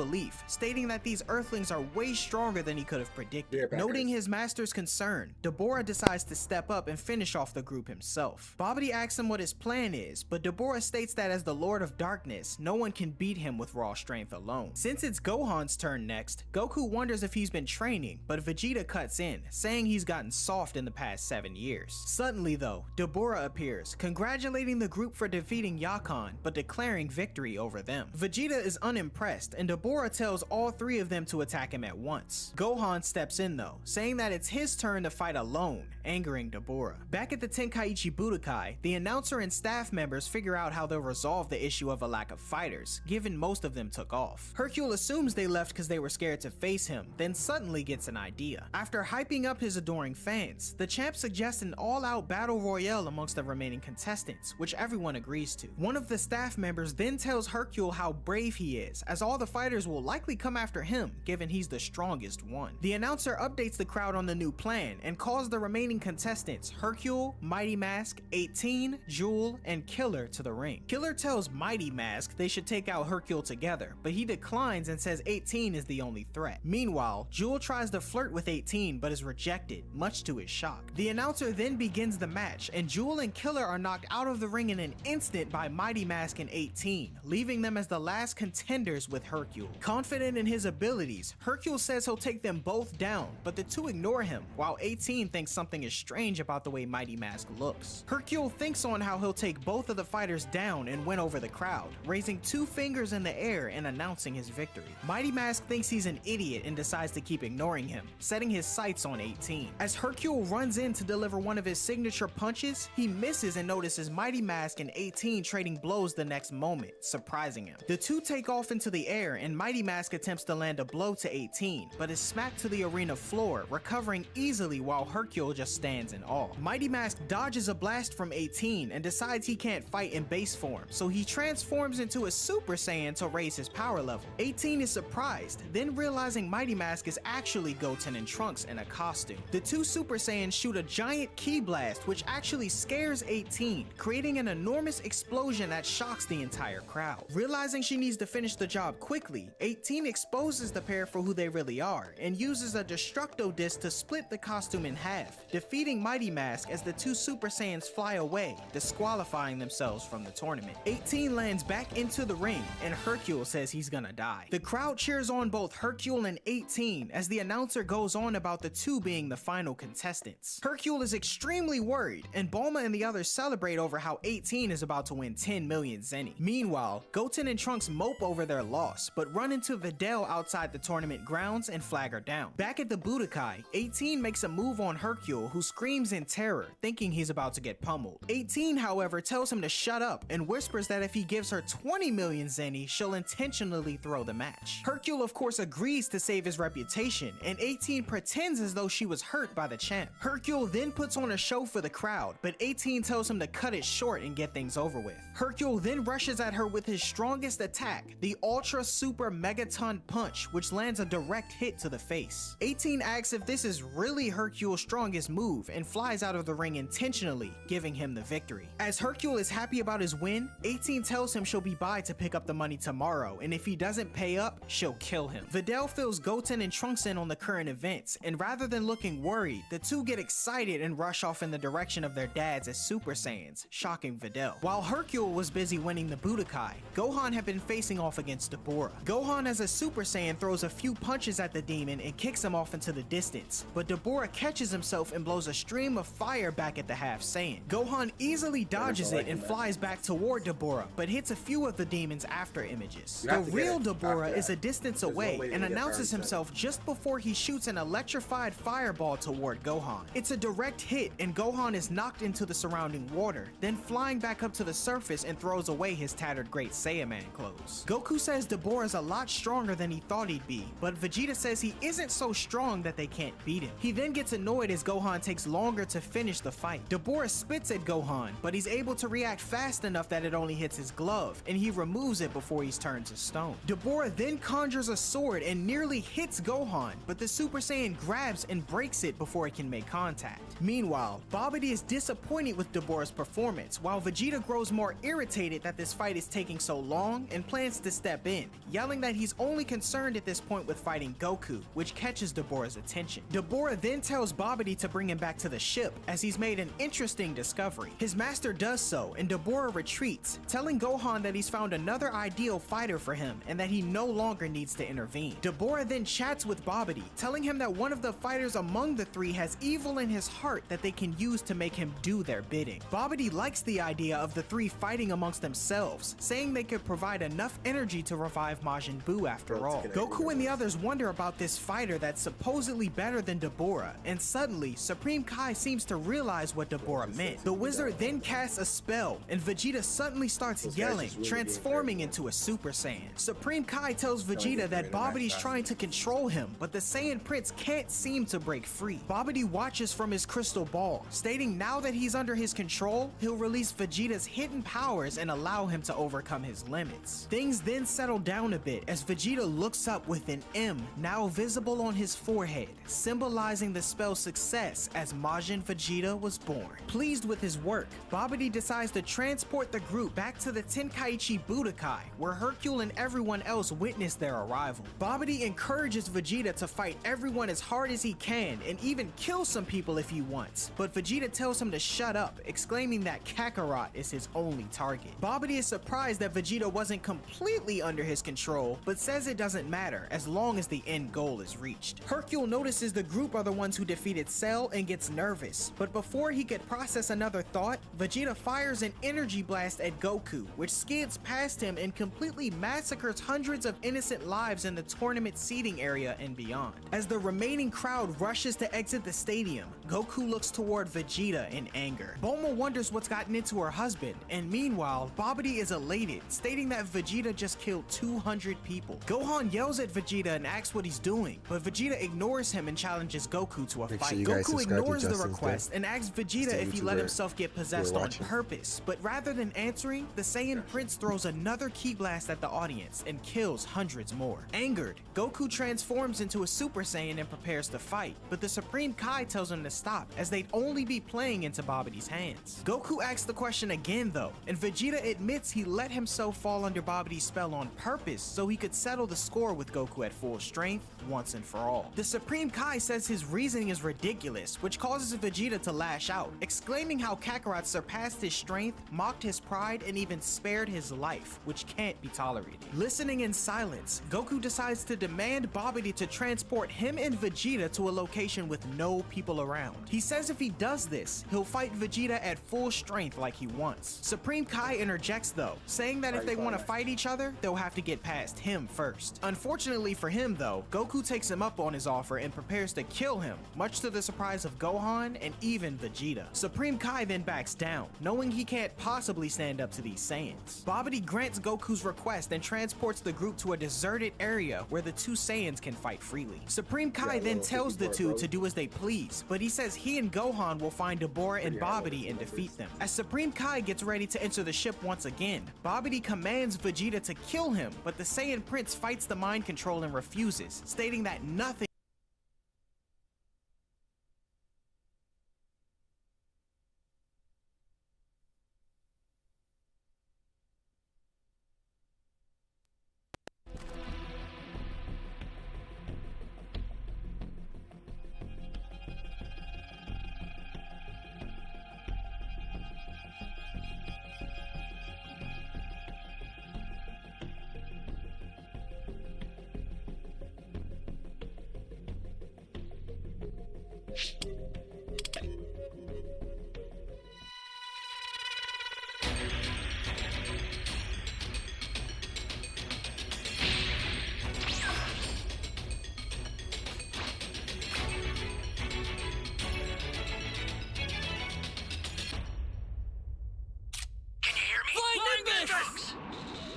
disbelief, stating that these Earthlings are way stronger than he could have predicted. Yeah, Noting his master's concern, Dabura decides to step up and finish off the group himself. Babidi asks him what his plan is, but Dabura states that as the Lord of Darkness, no one can beat him with raw strength alone. Since it's Gohan's turn next, Goku wonders if he's been training, but Vegeta cuts in, saying he's gotten soft in the past 7 years. Suddenly though, Dabura appears, congratulating the group for defeating Yakan, but declaring victory over them. Vegeta is unimpressed, and Dabura tells all 3 of them to attack him at once. Gohan steps in though, saying that it's his turn to fight alone, angering Dabura. Back at the Tenkaichi Budokai, the announcer and staff members figure out how they'll resolve the issue of a lack of fighters, given most of them took off. Hercule assumes they left because they were scared to face him, then suddenly gets an idea. After hyping up his adoring fans, the champ suggests an all-out battle royale amongst the remaining contestants, which everyone agrees to. One of the staff members then tells Hercule how brave he is, as all the fighters will likely come after him, given he's the strongest one. The announcer updates the crowd on the new plan and calls the remaining contestants Hercule, Mighty Mask, 18, Jewel, and Killer to the ring. Killer tells Mighty Mask they should take out Hercule together, but he declines and says 18 is the only threat. Meanwhile, Jewel tries to flirt with 18 but is rejected, much to his shock. The announcer then begins the match, and Jewel and Killer are knocked out of the ring in an instant by Mighty Mask and 18, leaving them as the last contenders with Hercule. Confident in his abilities, Hercule says he'll take them both down, but the two ignore him, while 18 thinks something is strange about the way Mighty Mask looks. Hercule thinks on how he'll take both of the fighters down and win over the crowd, raising 2 fingers in the air and announcing his victory. Mighty Mask thinks he's an idiot and decides to keep ignoring him, setting his sights on 18. As Hercule runs in to deliver one of his signature punches, he misses and notices Mighty Mask and 18 trading blows the next moment, surprising him. The two take off into the air, and Mighty Mask attempts to land a blow to 18, but is smacked to the arena floor, recovering easily while Hercule just stands in awe. Mighty Mask dodges a blast from 18 and decides he can't fight in base form, so he transforms into a Super Saiyan to raise his power level. 18 is surprised, then realizing Mighty Mask is actually Goten and Trunks in a costume. The two Super Saiyans shoot a giant ki blast, which actually scares 18, creating an enormous explosion that shocks the entire crowd. Realizing she needs to finish the job quickly, 18 exposes the pair for who they really are, and uses a Destructo Disc to split the costume in half, defeating Mighty Mask as the two Super Saiyans fly away, disqualifying themselves from the tournament. 18 lands back into the ring, and Hercule says he's gonna die. The crowd cheers on both Hercule and 18 as the announcer goes on about the two being the final contestants. Hercule is extremely worried, and Bulma and the others celebrate over how 18 is about to win 10 million Zenny. Meanwhile, Goten and Trunks mope over their loss, but run into Videl outside the tournament grounds and flag her down. Back at the Budokai, 18 makes a move on Hercule, who screams in terror, thinking he's about to get pummeled. 18, however, tells him to shut up and whispers that if he gives her 20 million Zenny, she'll intentionally throw the match. Hercule of course agrees to save his reputation, and 18 pretends as though she was hurt by the champ. Hercule then puts on a show for the crowd, but 18 tells him to cut it short and get things over with. Hercule then rushes at her with his strongest attack, the Ultra Super Megaton Punch, which lands a direct hit to the face. 18 asks if this is really Hercule's strongest move and flies out of the ring intentionally, giving him the victory. As Hercule is happy about his win, 18 tells him she'll be by to pick up the money tomorrow, and if he doesn't pay up, she'll kill him. Videl fills Goten and Trunks in on the current events, and rather than looking worried, the two get excited and rush off in the direction of their dads as Super Saiyans, shocking Videl. While Hercule was busy winning the Budokai, Gohan had been facing off against Dabura. Gohan as a Super Saiyan throws a few punches at the demon and kicks him off into the distance, but Dabura catches himself and blows a stream of fire back at the half Saiyan. Gohan easily dodges it and flies back toward Dabura, but hits a few of the demons after images. The real Dabura is a distance away and announces himself just before he shoots an electrified fireball toward Gohan. It's a direct hit and Gohan is knocked into the surrounding water, then flying back up to the surface and throws away his tattered Great Saiyaman clothes. Goku says Dabura is a lot stronger than he thought he'd be, but Vegeta says he isn't so strong that they can't beat him. He then gets annoyed as Gohan takes longer to finish the fight. Dabura spits at Gohan, but he's able to react fast enough that it only hits his glove, and he removes it before he's turned to stone. Dabura then conjures a sword and nearly hits Gohan, but the Super Saiyan grabs and breaks it before it can make contact. Meanwhile, Babidi is disappointed with Dabura's performance, while Vegeta grows more irritated that this fight is taking so long and plans to step in, yelling yelling that he's only concerned at this point with fighting Goku, which catches Deborah's attention. Deborah then tells Babidi to bring him back to the ship, as he's made an interesting discovery. His master does so, and Deborah retreats, telling Gohan that he's found another ideal fighter for him and that he no longer needs to intervene. Deborah then chats with Babidi, telling him that one of the fighters among the three has evil in his heart that they can use to make him do their bidding. Babidi likes the idea of the three fighting amongst themselves, saying they could provide enough energy to revive Majin Buu after all. Goku and the others wonder about this fighter that's supposedly better than Deborah, and suddenly, Supreme Kai seems to realize what Deborah meant. The wizard then casts a spell, and Vegeta suddenly starts yelling, transforming into a Super Saiyan. Supreme Kai tells Vegeta that Babidi's trying to control him, but the Saiyan Prince can't seem to break free. Babidi watches from his crystal ball, stating now that he's under his control, he'll release Vegeta's hidden powers and allow him to overcome his limits. Things then settle down a bit as Vegeta looks up with an M now visible on his forehead, symbolizing the spell's success as Majin Vegeta was born. Pleased with his work, Babidi decides to transport the group back to the Tenkaichi Budokai, where Hercule and everyone else witness their arrival. Babidi encourages Vegeta to fight everyone as hard as he can and even kill some people if he wants, but Vegeta tells him to shut up, exclaiming that Kakarot is his only target. Babidi is surprised that Vegeta wasn't completely under his control, but says it doesn't matter as long as the end goal is reached. Hercule notices the group are the ones who defeated Cell and gets nervous, but before he could process another thought, Vegeta fires an energy blast at Goku, which skids past him and completely massacres hundreds of innocent lives in the tournament seating area and beyond. As the remaining crowd rushes to exit the stadium, Goku looks toward Vegeta in anger. Bulma wonders what's gotten into her husband, and meanwhile, Babidi is elated, stating that Vegeta just killed 200 people. Gohan yells at Vegeta and asks what he's doing, but Vegeta ignores him and challenges Goku to a fight. Goku ignores the request and asks Vegeta if he let himself get possessed on purpose, but rather than answering, the Saiyan Prince throws another ki blast at the audience and kills hundreds more. Angered, Goku transforms into a Super Saiyan and prepares to fight, but the Supreme Kai tells him to stop as they'd only be playing into Babidi's hands. Goku asks the question again though, and Vegeta admits he let himself fall under Babidi's spell on purpose so he could settle the score with Goku at full strength once and for all. The Supreme Kai says his reasoning is ridiculous, which causes Vegeta to lash out, exclaiming how Kakarot surpassed his strength, mocked his pride, and even spared his life, which can't be tolerated. Listening in silence, Goku decides to demand Babidi to transport him and Vegeta to a location with no people around. He says if he does this, he'll fight Vegeta at full strength like he wants. Supreme Kai interjects though, saying that if they want to fight each other, they'll have to get past him first. Unfortunately for him though, Goku takes him up on his offer and prepares to kill him, much to the surprise of Gohan and even Vegeta. Supreme Kai then backs down, knowing he can't possibly stand up to these Saiyans. Babidi grants Goku's request and transports the group to a deserted area where the two Saiyans can fight freely. Supreme Kai then tells the two to do as they please, but he says he and Gohan will find Deborah and Babidi and defeat them. As Supreme Kai gets ready to enter the ship once again, Babidi commands Vegeta to kill him, but the Saiyan Prince fights the mind control and refuses, stating that nothing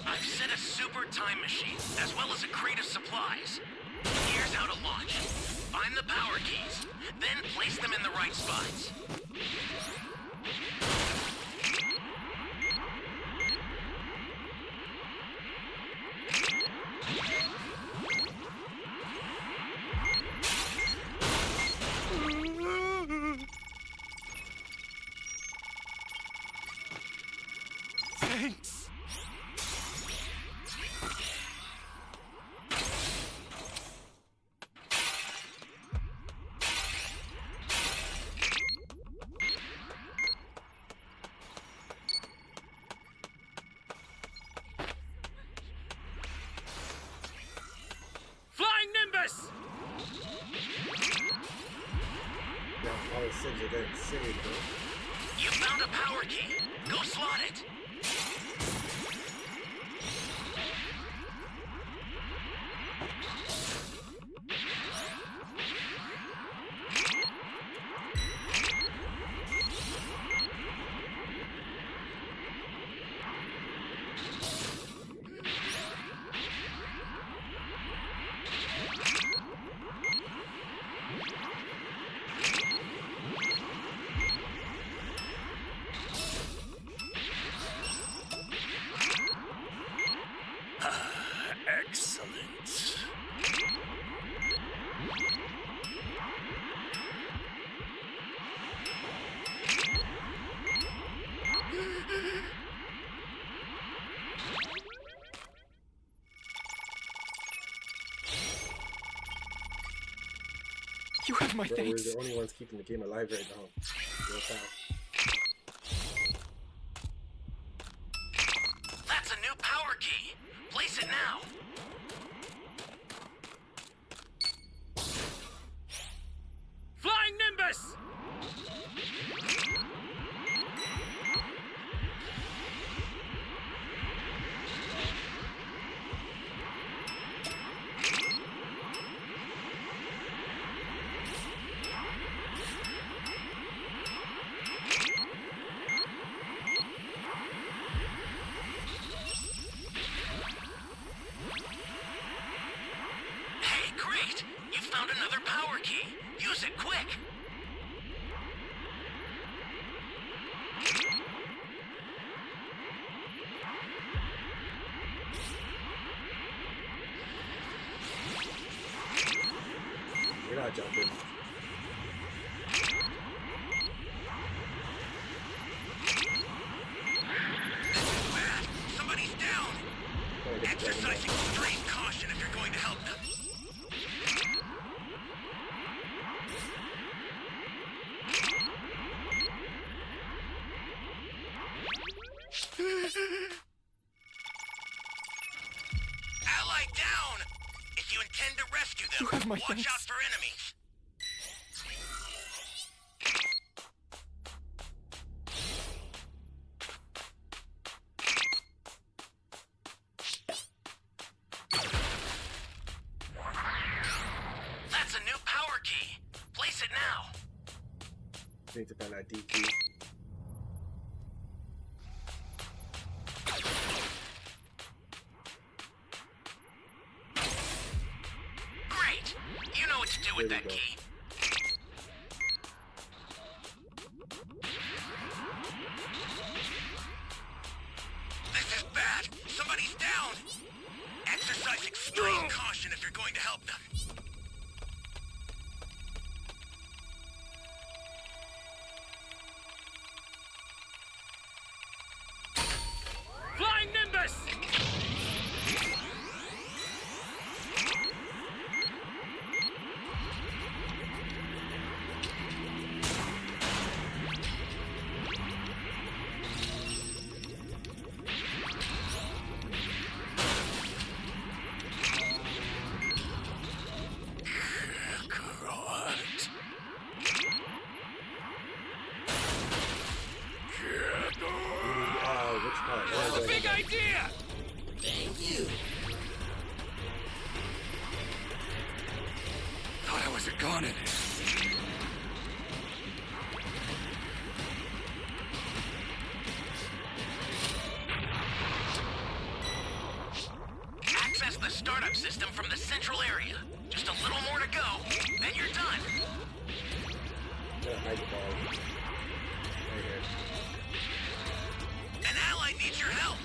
I've set a super time machine, as well as a crate of supplies. Here's how to launch. Find the power keys, then place them in the right spots. Thanks. Oh, Sims are getting silly, bro. You found a power key. Go slot it. Excellent. You have my Bro, we're thanks. the only ones keeping the game alive right now. Real fast. That's a new power key. Place it now. Flying Nimbus! Hey, great! You found another power key. Use it quick. You're not jumping. Bad. Somebody's down. Oh, this is Exercise extreme caution if you're going to help them. Ally down! If you intend to rescue them, You have my watch thanks. out for enemies. That's a new power key. Place it now. need to find that DQ. Great! You know what to do with There we that go. key. This is bad! Somebody's down! Exercise extreme caution if you're going to help them. Flying Nimbus! Kakarot. Which part? Oh, wait, Big wait. idea! Thought I was a goner there. Access the startup system from the central area. Just a little more to go, then you're done. Gotta hide the ball. Right here. An ally needs your help.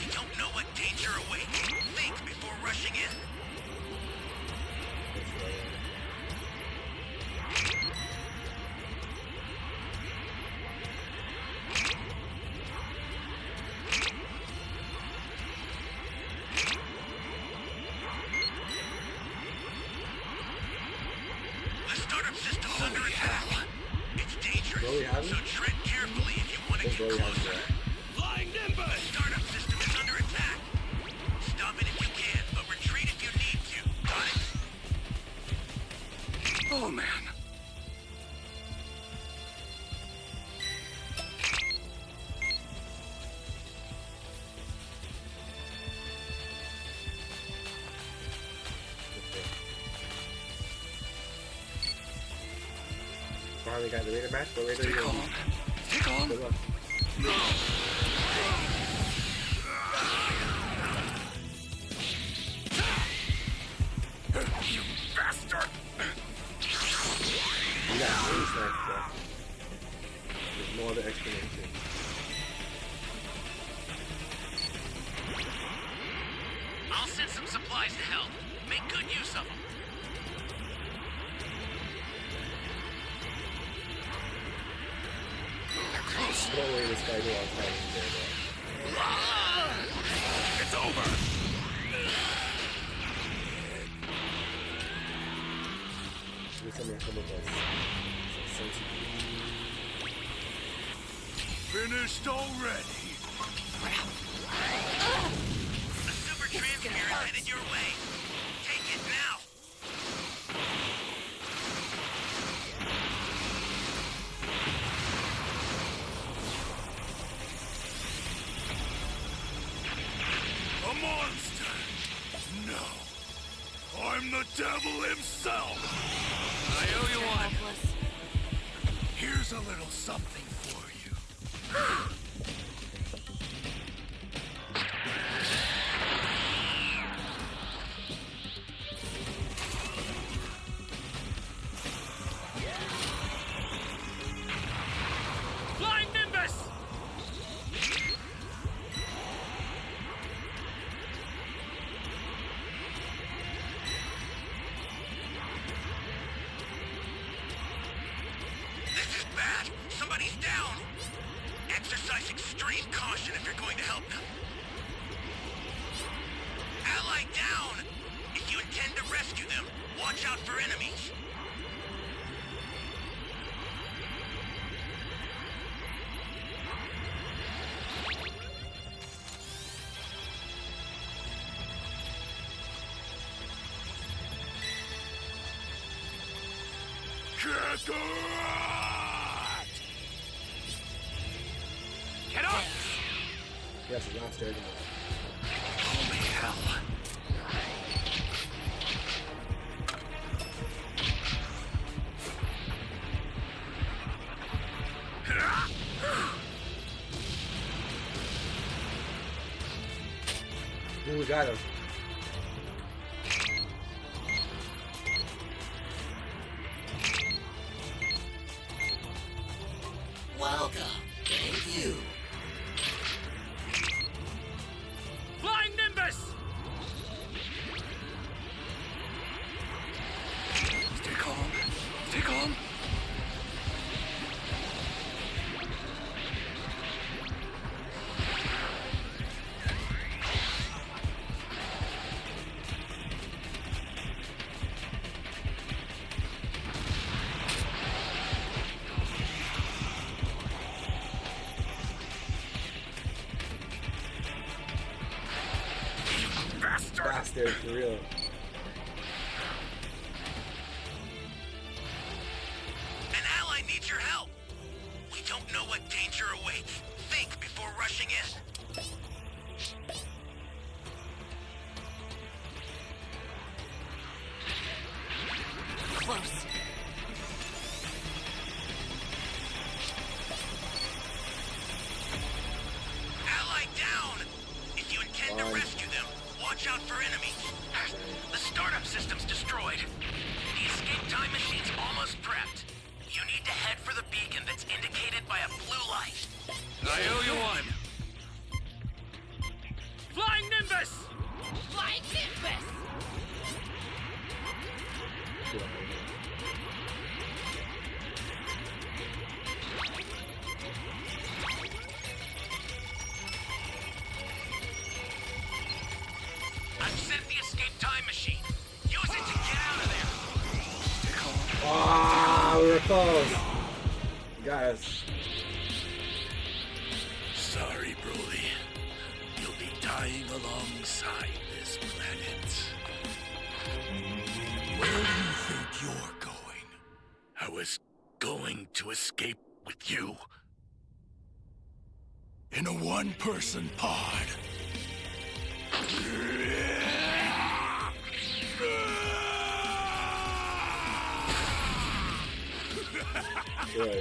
We don't know what danger awaits. Think before rushing in. That's right. The startup system's under attack. It's dangerous, Really haven't? so tread carefully if you want to Think get really hasn't closer. yet. Flying The Nimbus! startup system is under attack. Stop it if you can, but retreat if you need to. Got it? Oh man. finally got the Raider match, but Raider, Stay calm. Stay calm. good luck. You bastard! You got mini snipes, bro. There's no other explanation. I'll send some supplies to help. Make good use of them. There's no way this guy knew I was hiding there, bro. It's over. Give me some of us. Some Finished already. The super transmitter is headed your way. Take it now. A monster! No. I'm the devil himself! I owe you one. Here's a little something for you. Flying Nimbus! This is bad. Somebody's down. Exercise extreme caution if you're going to help them. Ally down! If you intend to rescue them, watch out for enemies. Kakarot! Get up! Yes, it's not scared anymore. Holy hell. Ooh, we got him. Welcome. Thank you. Flying Nimbus! Stay calm. Stay calm. Bastard, for real. An ally needs your help. We don't know what danger awaits. Think before rushing in. Close. Ally down! If you intend to rescue them, watch out for enemies. The startup system's destroyed. The escape time machine's almost prepped. You need to head for the beacon that's indicated by a blue light. I owe you one. Flying Nimbus! Flying Nimbus! I've sent the escape time machine. Use it to get out of there. Ah, we were close. Got us. Sorry, Broly. You'll be dying alongside this planet. Where do you think you're going? I was going to escape with you. In a one-person pod. Right.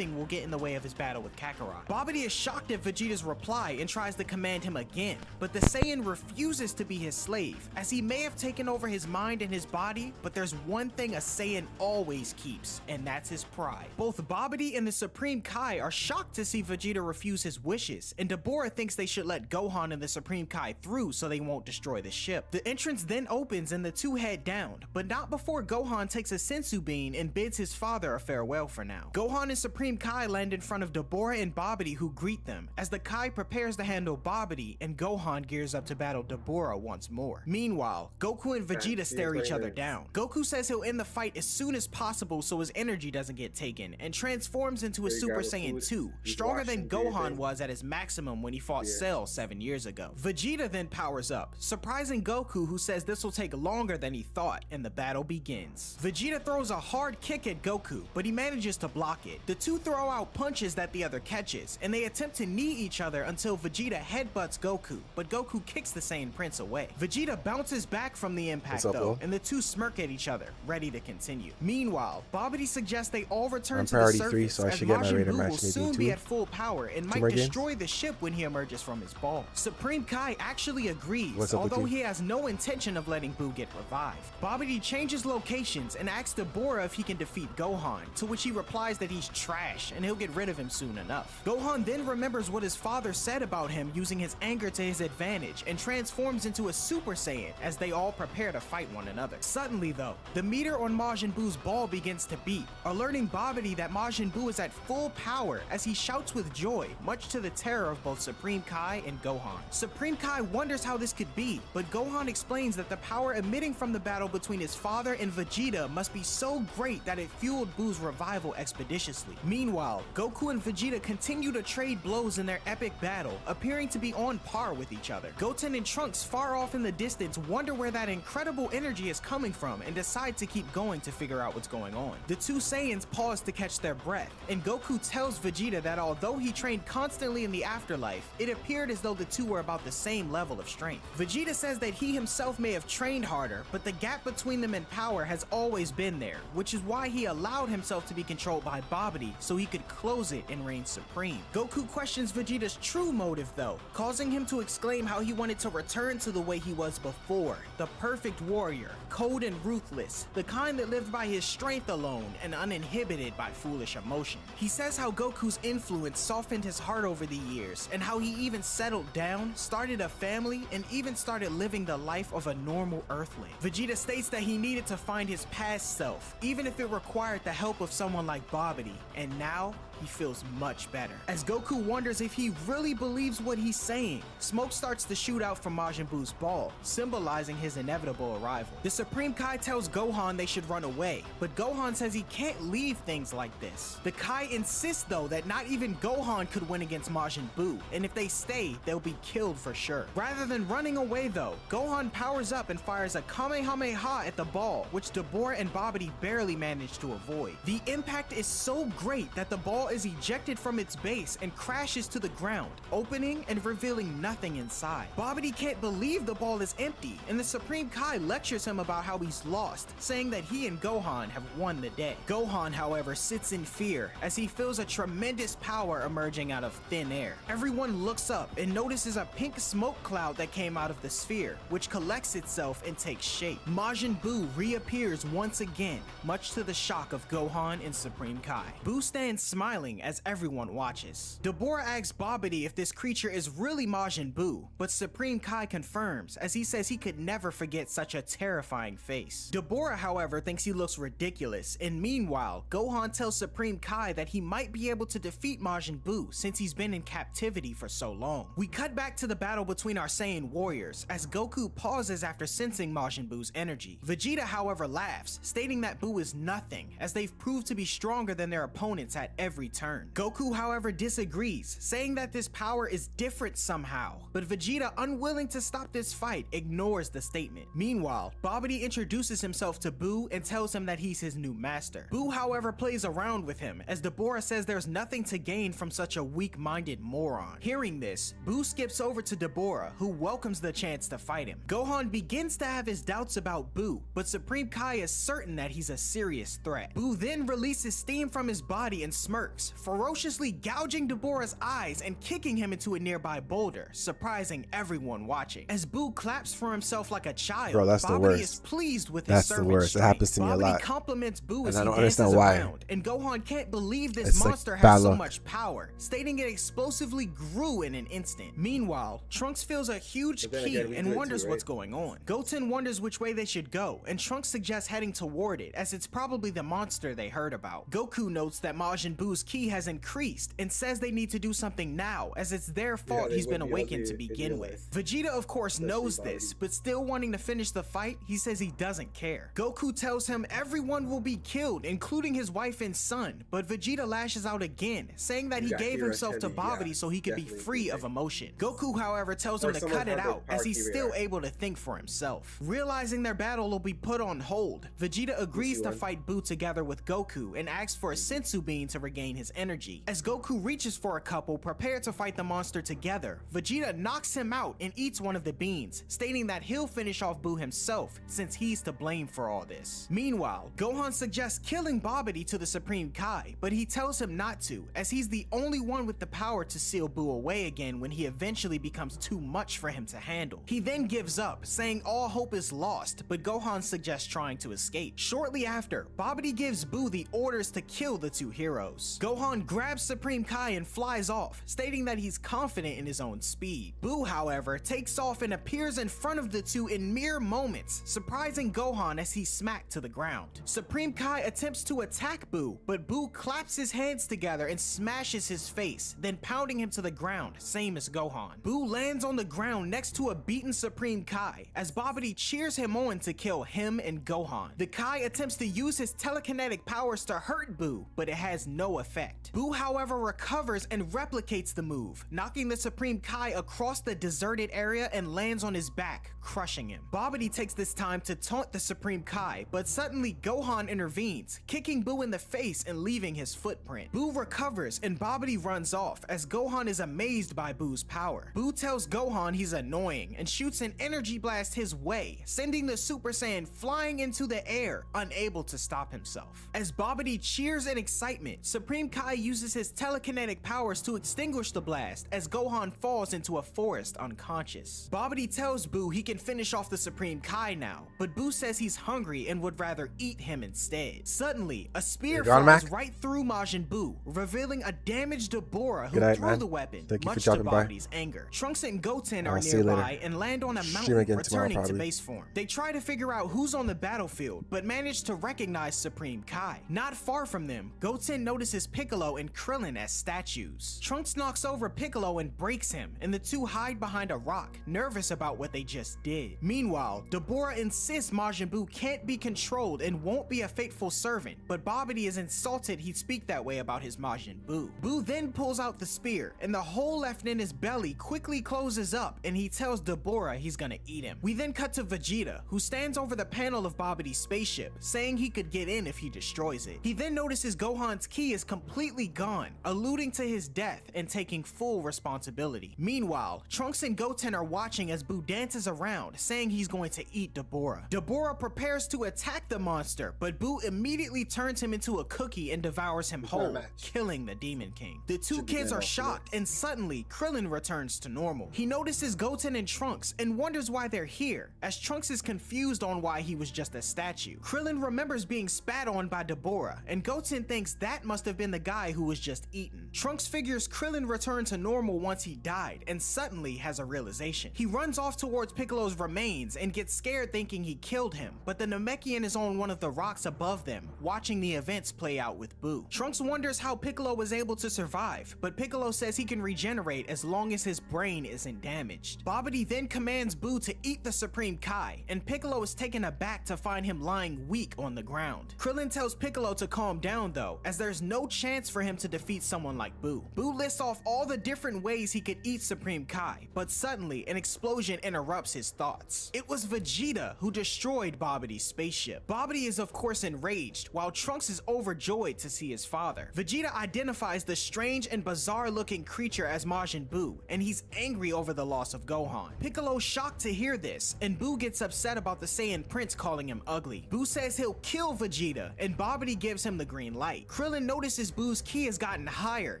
Will get in the way of his battle with Kakarot. Babidi is shocked at Vegeta's reply and tries to command him again, but the Saiyan refuses to be his slave, as he may have taken over his mind and his body, but there's one thing a Saiyan always keeps, and that's his pride. Both Babidi and the Supreme Kai are shocked to see Vegeta refuse his wishes, and Dabura thinks they should let Gohan and the Supreme Kai through so they won't destroy the ship. The entrance then opens and the two head down, but not before Gohan takes a Senzu Bean and bids his father a farewell for now. Gohan and Supreme Kai land in front of Dabura and Babidi, who greet them, as the Kai prepares to handle Babidi and Gohan gears up to battle Dabura once more. Meanwhile, Goku and Vegeta stare each other down. Goku says he'll end the fight as soon as possible so his energy doesn't get taken, and transforms into a Super Saiyan 2, stronger than Gohan was at his maximum when he fought Cell 7 years ago. Vegeta then powers up, surprising Goku, who says this will take longer than he thought, and the battle begins. Vegeta throws a hard kick at Goku, but he manages to block it. The two throw out punches that the other catches, and they attempt to knee each other until Vegeta headbutts Goku, but Goku kicks the Saiyan Prince away. Vegeta bounces back from the impact though, and the two smirk at each other, ready to continue. Meanwhile, Babidi suggests they all return to the surface, 3, so I as should get my Majin Raider Buu match will maybe soon 2. be at full power and might destroy the ship when he emerges from his ball. Supreme Kai actually agrees, although he has no intention of letting Buu get revived. Babidi changes locations and asks Dabura if he can defeat Gohan, to which he replies that he's trash and he'll get rid of him soon enough. Gohan then remembers what his father said about him using his anger to his advantage and transforms into a Super Saiyan as they all prepare to fight one another. Suddenly though, the meter on Majin Buu's ball begins to beep, alerting Babidi that Majin Buu is at full power as he shouts with joy, much to the terror of both Supreme Kai and Gohan. Supreme Kai wonders how this could be, but Gohan explains that the power emitting from the battle between his father and Vegeta must be so great that it fueled Buu's revival expeditiously. Meanwhile, Goku and Vegeta continue to trade blows in their epic battle, appearing to be on par with each other. Goten and Trunks, far off in the distance, wonder where that incredible energy is coming from and decide to keep going to figure out what's going on. The two Saiyans pause to catch their breath, and Goku tells Vegeta that although he trained constantly in the afterlife, it appeared as though the two were about the same level of strength. Vegeta says that he himself may have trained harder, but the gap between them in power has always been there, which is why he allowed himself to be controlled by Babidi so he could close it and reign supreme. Goku questions Vegeta's true motive though, causing him to exclaim how he wanted to return to the way he was before, the perfect warrior, cold and ruthless, the kind that lived by his strength alone and uninhibited by foolish emotion. He says how Goku's influence softened his heart over the years, and how he even settled down, started a family, and even started living the life of a normal Earthling. Vegeta states that he needed to find his past self, even if it required the help of someone like Babidi, and now he feels much better. As Goku wonders if he really believes what he's saying, smoke starts to shoot out from Majin Buu's ball, symbolizing his inevitable arrival. The Supreme Kai tells Gohan they should run away, but Gohan says he can't leave things like this. The Kai insist though that not even Gohan could win against Majin Buu, and if they stay, they'll be killed for sure. Rather than running away though, Gohan powers up and fires a Kamehameha at the ball, which Dabura and Babidi barely manage to avoid. The impact is so great that the ball is ejected from its base and crashes to the ground, opening and revealing nothing inside. Babidi can't believe the ball is empty, and the Supreme Kai lectures him about how he's lost, saying that he and Gohan have won the day. Gohan, however, sits in fear as he feels a tremendous power emerging out of thin air. Everyone looks up and notices a pink smoke cloud that came out of the sphere, which collects itself and takes shape. Majin Buu reappears once again, much to the shock of Gohan and Supreme Kai. Buu stands smiling as everyone watches. Dabura asks Babidi if this creature is really Majin Buu, but Supreme Kai confirms, as he says he could never forget such a terrifying face. Dabura, however, thinks he looks ridiculous, and meanwhile, Gohan tells Supreme Kai that he might be able to defeat Majin Buu since he's been in captivity for so long. We cut back to the battle between our Saiyan warriors, as Goku pauses after sensing Majin Buu's energy. Vegeta, however, laughs, stating that Buu is nothing, as they've proved to be stronger than their opponents at every every turn. Goku, however, disagrees, saying that this power is different somehow, but Vegeta, unwilling to stop this fight, ignores the statement. Meanwhile, Babidi introduces himself to Buu and tells him that he's his new master. Buu, however, plays around with him, as Dabura says there's nothing to gain from such a weak-minded moron. Hearing this, Buu skips over to Dabura, who welcomes the chance to fight him. Gohan begins to have his doubts about Buu, but Supreme Kai is certain that he's a serious threat. Buu then releases steam from his body and smirks, ferociously gouging Dabura's eyes and kicking him into a nearby boulder, surprising everyone watching. As Buu claps for himself like a child, Bro, that's the Babidi worst. is pleased with That's his the servant worst. It strength. happens to me a Babidi lot. compliments Buu And as I he don't dances understand why. around, and Gohan can't believe this It's like monster bad has so luck. much power, stating it explosively grew in an instant. Meanwhile, Trunks feels a huge But then key again, we do and it wonders too, right? what's going on. Goten wonders which way they should go, and Trunks suggests heading toward it, as it's probably the monster they heard about. Goku notes that Majin Buu's ki has increased and says they need to do something now, as it's their fault they he's been would be awakened ugly to in begin real with. life. Vegeta, of course, knows Especially this, Babidi. but still wanting to finish the fight, he says he doesn't care. Goku tells him everyone will be killed, including his wife and son, but Vegeta lashes out again, saying that he got gave Hero himself to Heavy, Babidi yeah, so he could be definitely free of emotion. Goku, however, tells him Or to someone cut it from the out, as he's Power still Keeper. able to think for himself. Realizing their battle will be put on hold, Vegeta agrees to one. fight Buu together with Goku and asks for a Sensu Bean to regain his energy. As Goku reaches for a couple prepared to fight the monster together, Vegeta knocks him out and eats one of the beans, stating that he'll finish off Buu himself since he's to blame for all this. Meanwhile, Gohan suggests killing Babidi to the Supreme Kai, but he tells him not to, as he's the only one with the power to seal Buu away again when he eventually becomes too much for him to handle. He then gives up, saying all hope is lost, but Gohan suggests trying to escape. Shortly after, Babidi gives Buu the orders to kill the two heroes. Gohan grabs Supreme Kai and flies off, stating that he's confident in his own speed. Buu, however, takes off and appears in front of the two in mere moments, surprising Gohan as he's smacked to the ground. Supreme Kai attempts to attack Buu, but Buu claps his hands together and smashes his face, then pounding him to the ground, same as Gohan. Buu lands on the ground next to a beaten Supreme Kai, as Babidi cheers him on to kill him and Gohan. The Kai attempts to use his telekinetic powers to hurt Buu, but it has no effect. Buu, however, recovers and replicates the move, knocking the Supreme Kai across the deserted area and lands on his back, crushing him. Babidi takes this time to taunt the Supreme Kai, but suddenly Gohan intervenes, kicking Buu in the face and leaving his footprint. Buu recovers and Babidi runs off, as Gohan is amazed by Buu's power. Buu tells Gohan he's annoying and shoots an energy blast his way, sending the Super Saiyan flying into the air, unable to stop himself. As Babidi cheers in excitement, Supreme Kai uses his telekinetic powers to extinguish the blast, as Gohan falls into a forest unconscious. Babidi tells Buu he can finish off the Supreme Kai now, but Buu says he's hungry and would rather eat him instead. Suddenly, a spear You gone, flies Mac? right through Majin Buu, revealing a damaged Dabura who Good night, threw man. the weapon, Thank you for much to dropping by. Babidi's anger. Trunks and Goten I'll are see you later. nearby and land on a Stream mountain, again tomorrow, returning to probably. base form. They try to figure out who's on the battlefield, but manage to recognize Supreme Kai. Not far from them, Goten notices Piccolo and Krillin as statues. Trunks knocks over Piccolo and breaks him, and the two hide behind a rock, nervous about what they just did. Meanwhile, Dabura insists Majin Buu can't be controlled and won't be a faithful servant, but Babidi is insulted he'd speak that way about his Majin Buu. Buu then pulls out the spear, and the hole left in his belly quickly closes up, and he tells Dabura he's gonna eat him. We then cut to Vegeta, who stands over the panel of Babidi's spaceship, saying he could get in if he destroys it. He then notices Gohan's ki is completely gone, alluding to his death and taking full responsibility. Meanwhile, Trunks and Goten are watching as Buu dances around, saying he's going to eat Dabura. Dabura prepares to attack the monster, but Buu immediately turns him into a cookie and devours him whole, killing the Demon King. The two kids are shocked, and suddenly Krillin returns to normal. He notices Goten and Trunks and wonders why they're here, as Trunks is confused on why he was just a statue. Krillin remembers being spat on by Dabura, and Goten thinks that must have been the guy who was just eaten. Trunks figures Krillin returned to normal once he died, and suddenly has a realization. He runs off towards Piccolo's remains and gets scared thinking he killed him, but the Namekian is on one of the rocks above them, watching the events play out with Buu. Trunks wonders how Piccolo was able to survive, but Piccolo says he can regenerate as long as his brain isn't damaged. Babidi then commands Buu to eat the Supreme Kai, and Piccolo is taken aback to find him lying weak on the ground. Krillin tells Piccolo to calm down though, as there's no chance for him to defeat someone like Boo. Boo lists off all the different ways he could eat Supreme Kai, but suddenly an explosion interrupts his thoughts. It was Vegeta who destroyed Bobity's spaceship. Bobity is of course enraged, while Trunks is overjoyed to see his father. Vegeta identifies the strange and bizarre looking creature as Majin Buu, and he's angry over the loss of Gohan. Piccolo's shocked to hear this, and Boo gets upset about the Saiyan Prince calling him ugly. Boo says he'll kill Vegeta, and Bobity gives him the green light. Krillin notices Boo's ki has gotten higher,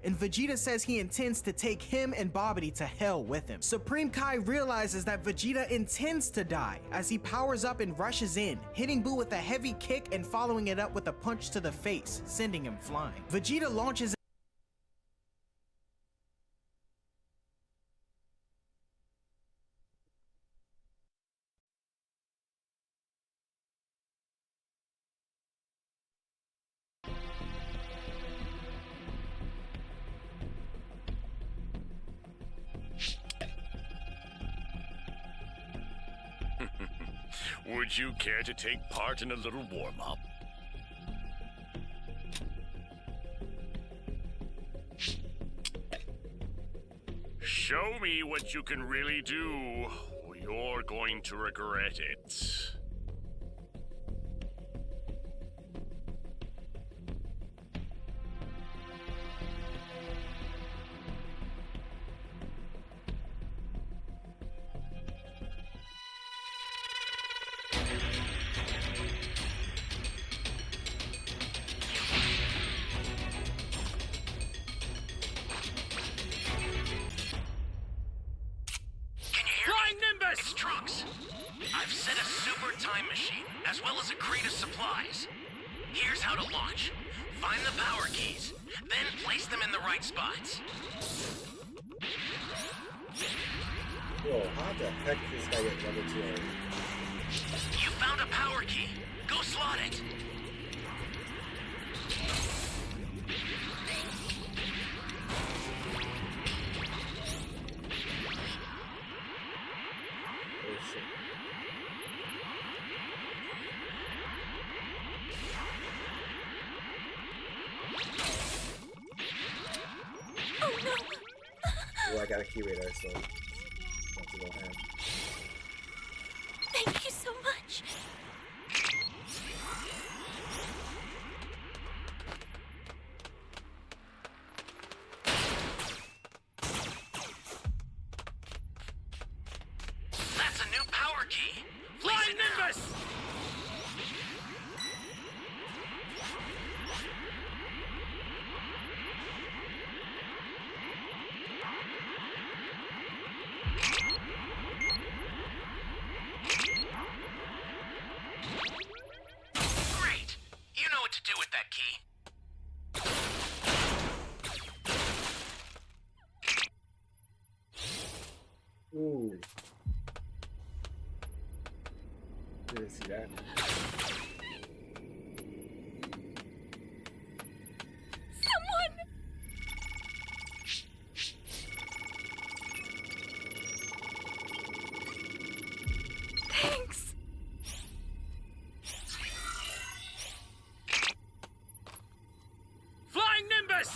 and Vegeta says he intends to take him and Bobity to hell with him. Supreme Kai realizes that Vegeta intends to die as he powers up and rushes in, hitting Boo with a heavy kick and following it up with a punch to the face, sending him flying. Vegeta launches Would you care to take part in a little warm-up? Show me what you can really do, or you're going to regret it. It's Trunks. I've set a super time machine, as well as a crate of supplies. Here's how to launch. Find the power keys, then place them in the right spots. Whoa, how the heck did this guy get level 2 already? You found a power key. Go slot it. Oh shit. Oh, I got a key radar, so that's a little hand. Thank you so much. That's a new power key. Fly Place it now. Nimbus! Great. You know what to do with that key. Ooh. Didn't see that. Someone! Thanks. Flying Nimbus!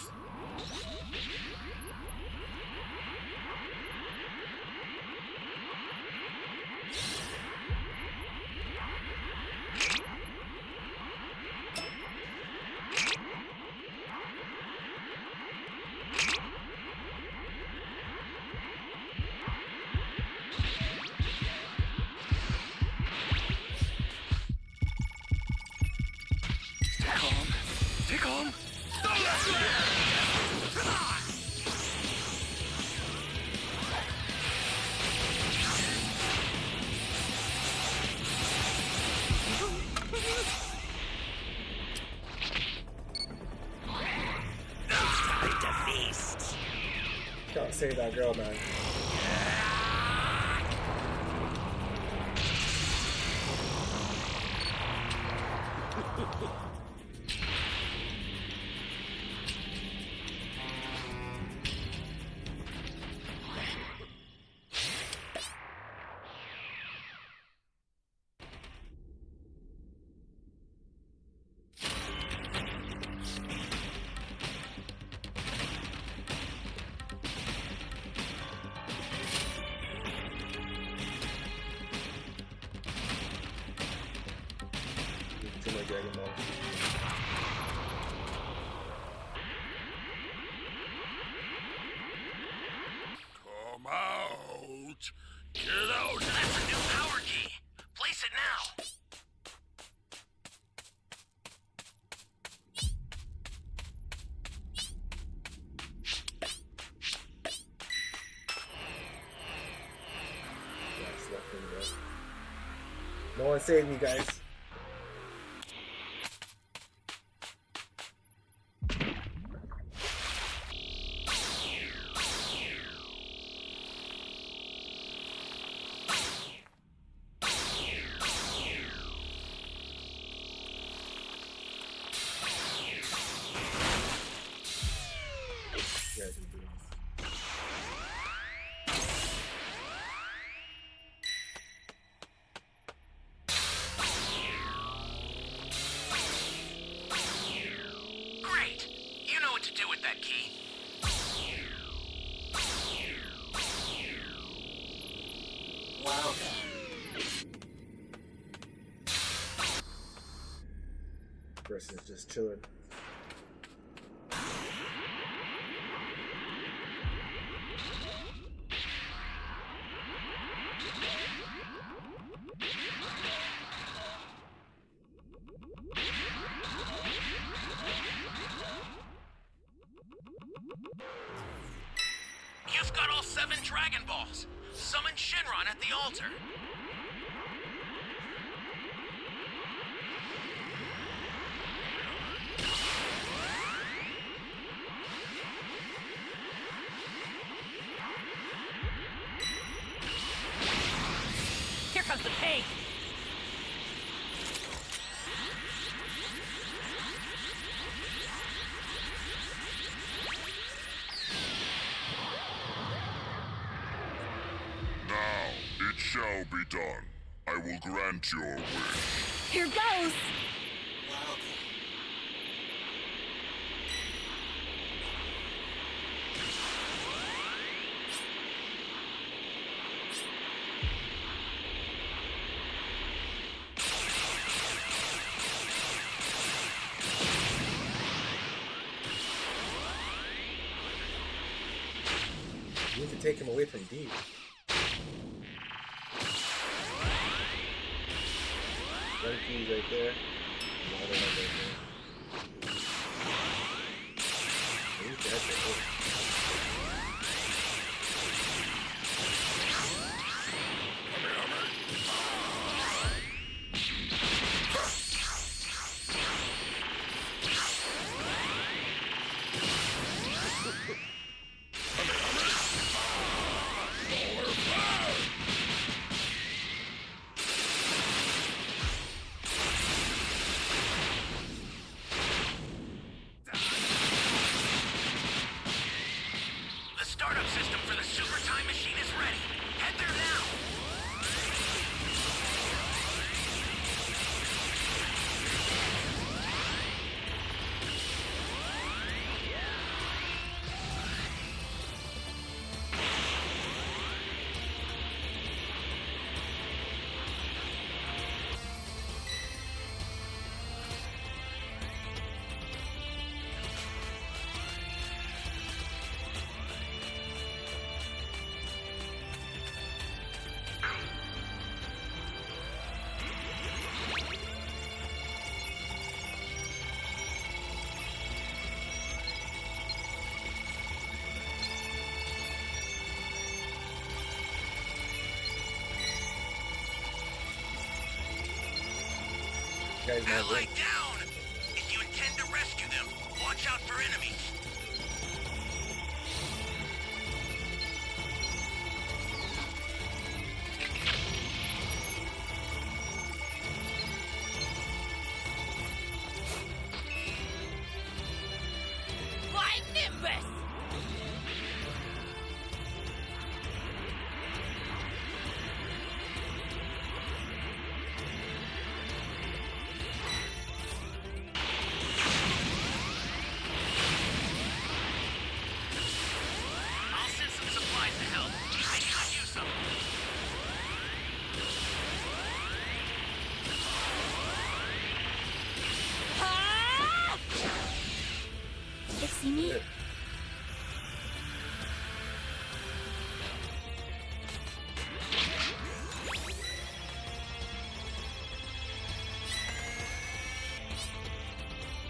Stay calm. Gotta save that girl, man. Dragon Ball. Come out! Get out! That's a new power key. Place it now. That's nothing, bro. No one save me, guys. Guys are doing this. Great. You know what to do with that key. Versus just chilling. You've got all 7 Dragon Balls. Summon Shenron at the altar. Here comes the pain. Now, it shall be done. I will grant your wish. Here goes. You need to take him away from Deep. One key's right there. The other one right there. He's dead there. The startup system for the Super Time Machine is ready. Head there now. Guy's not Ally good. down! If you intend to rescue them, watch out for enemies. Flying Nimbus! see me?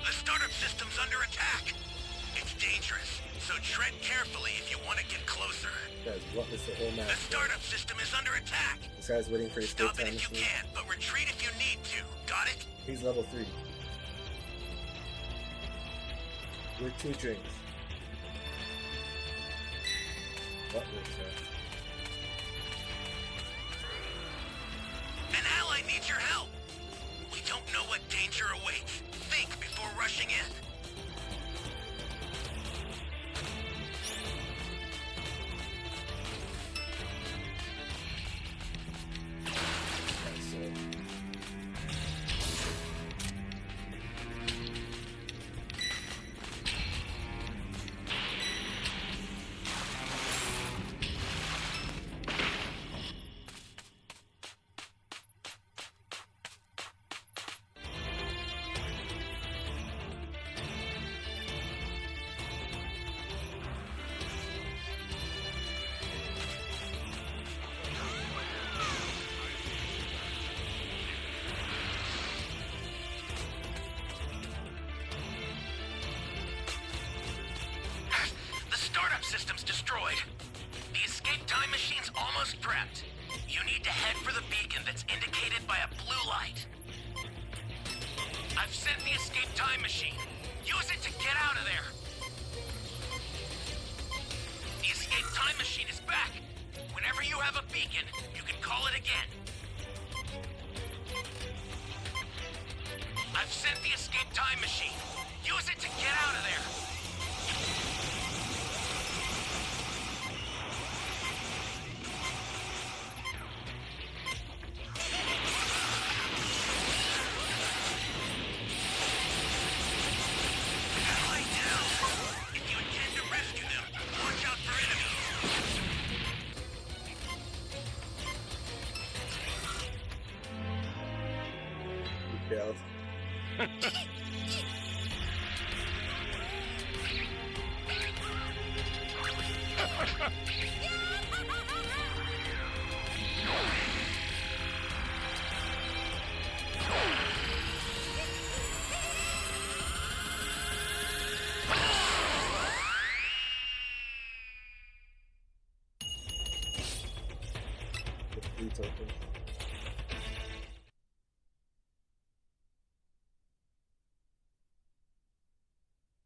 The startup system's under attack. It's dangerous, so tread carefully if you want to get closer. Guys, what is the whole The match? startup system is under attack. This guy's waiting for his Stop escape it time if you machine. can, but retreat if you need to. Got it? He's level 3. With 2 drinks. What was that? An ally needs your help. We don't know what danger awaits. Think before rushing in. The startup system's destroyed. The escape time machine's almost prepped. You need to head for the beacon that's indicated by a blue light. I've sent the escape time machine. Use it to get out of there. The escape time machine is back. Whenever you have a beacon, you can call it again. I've sent the escape time machine. Use it to get out of there. Ally down. If you intend to rescue them, watch out for enemies. He failed. The fleet opens.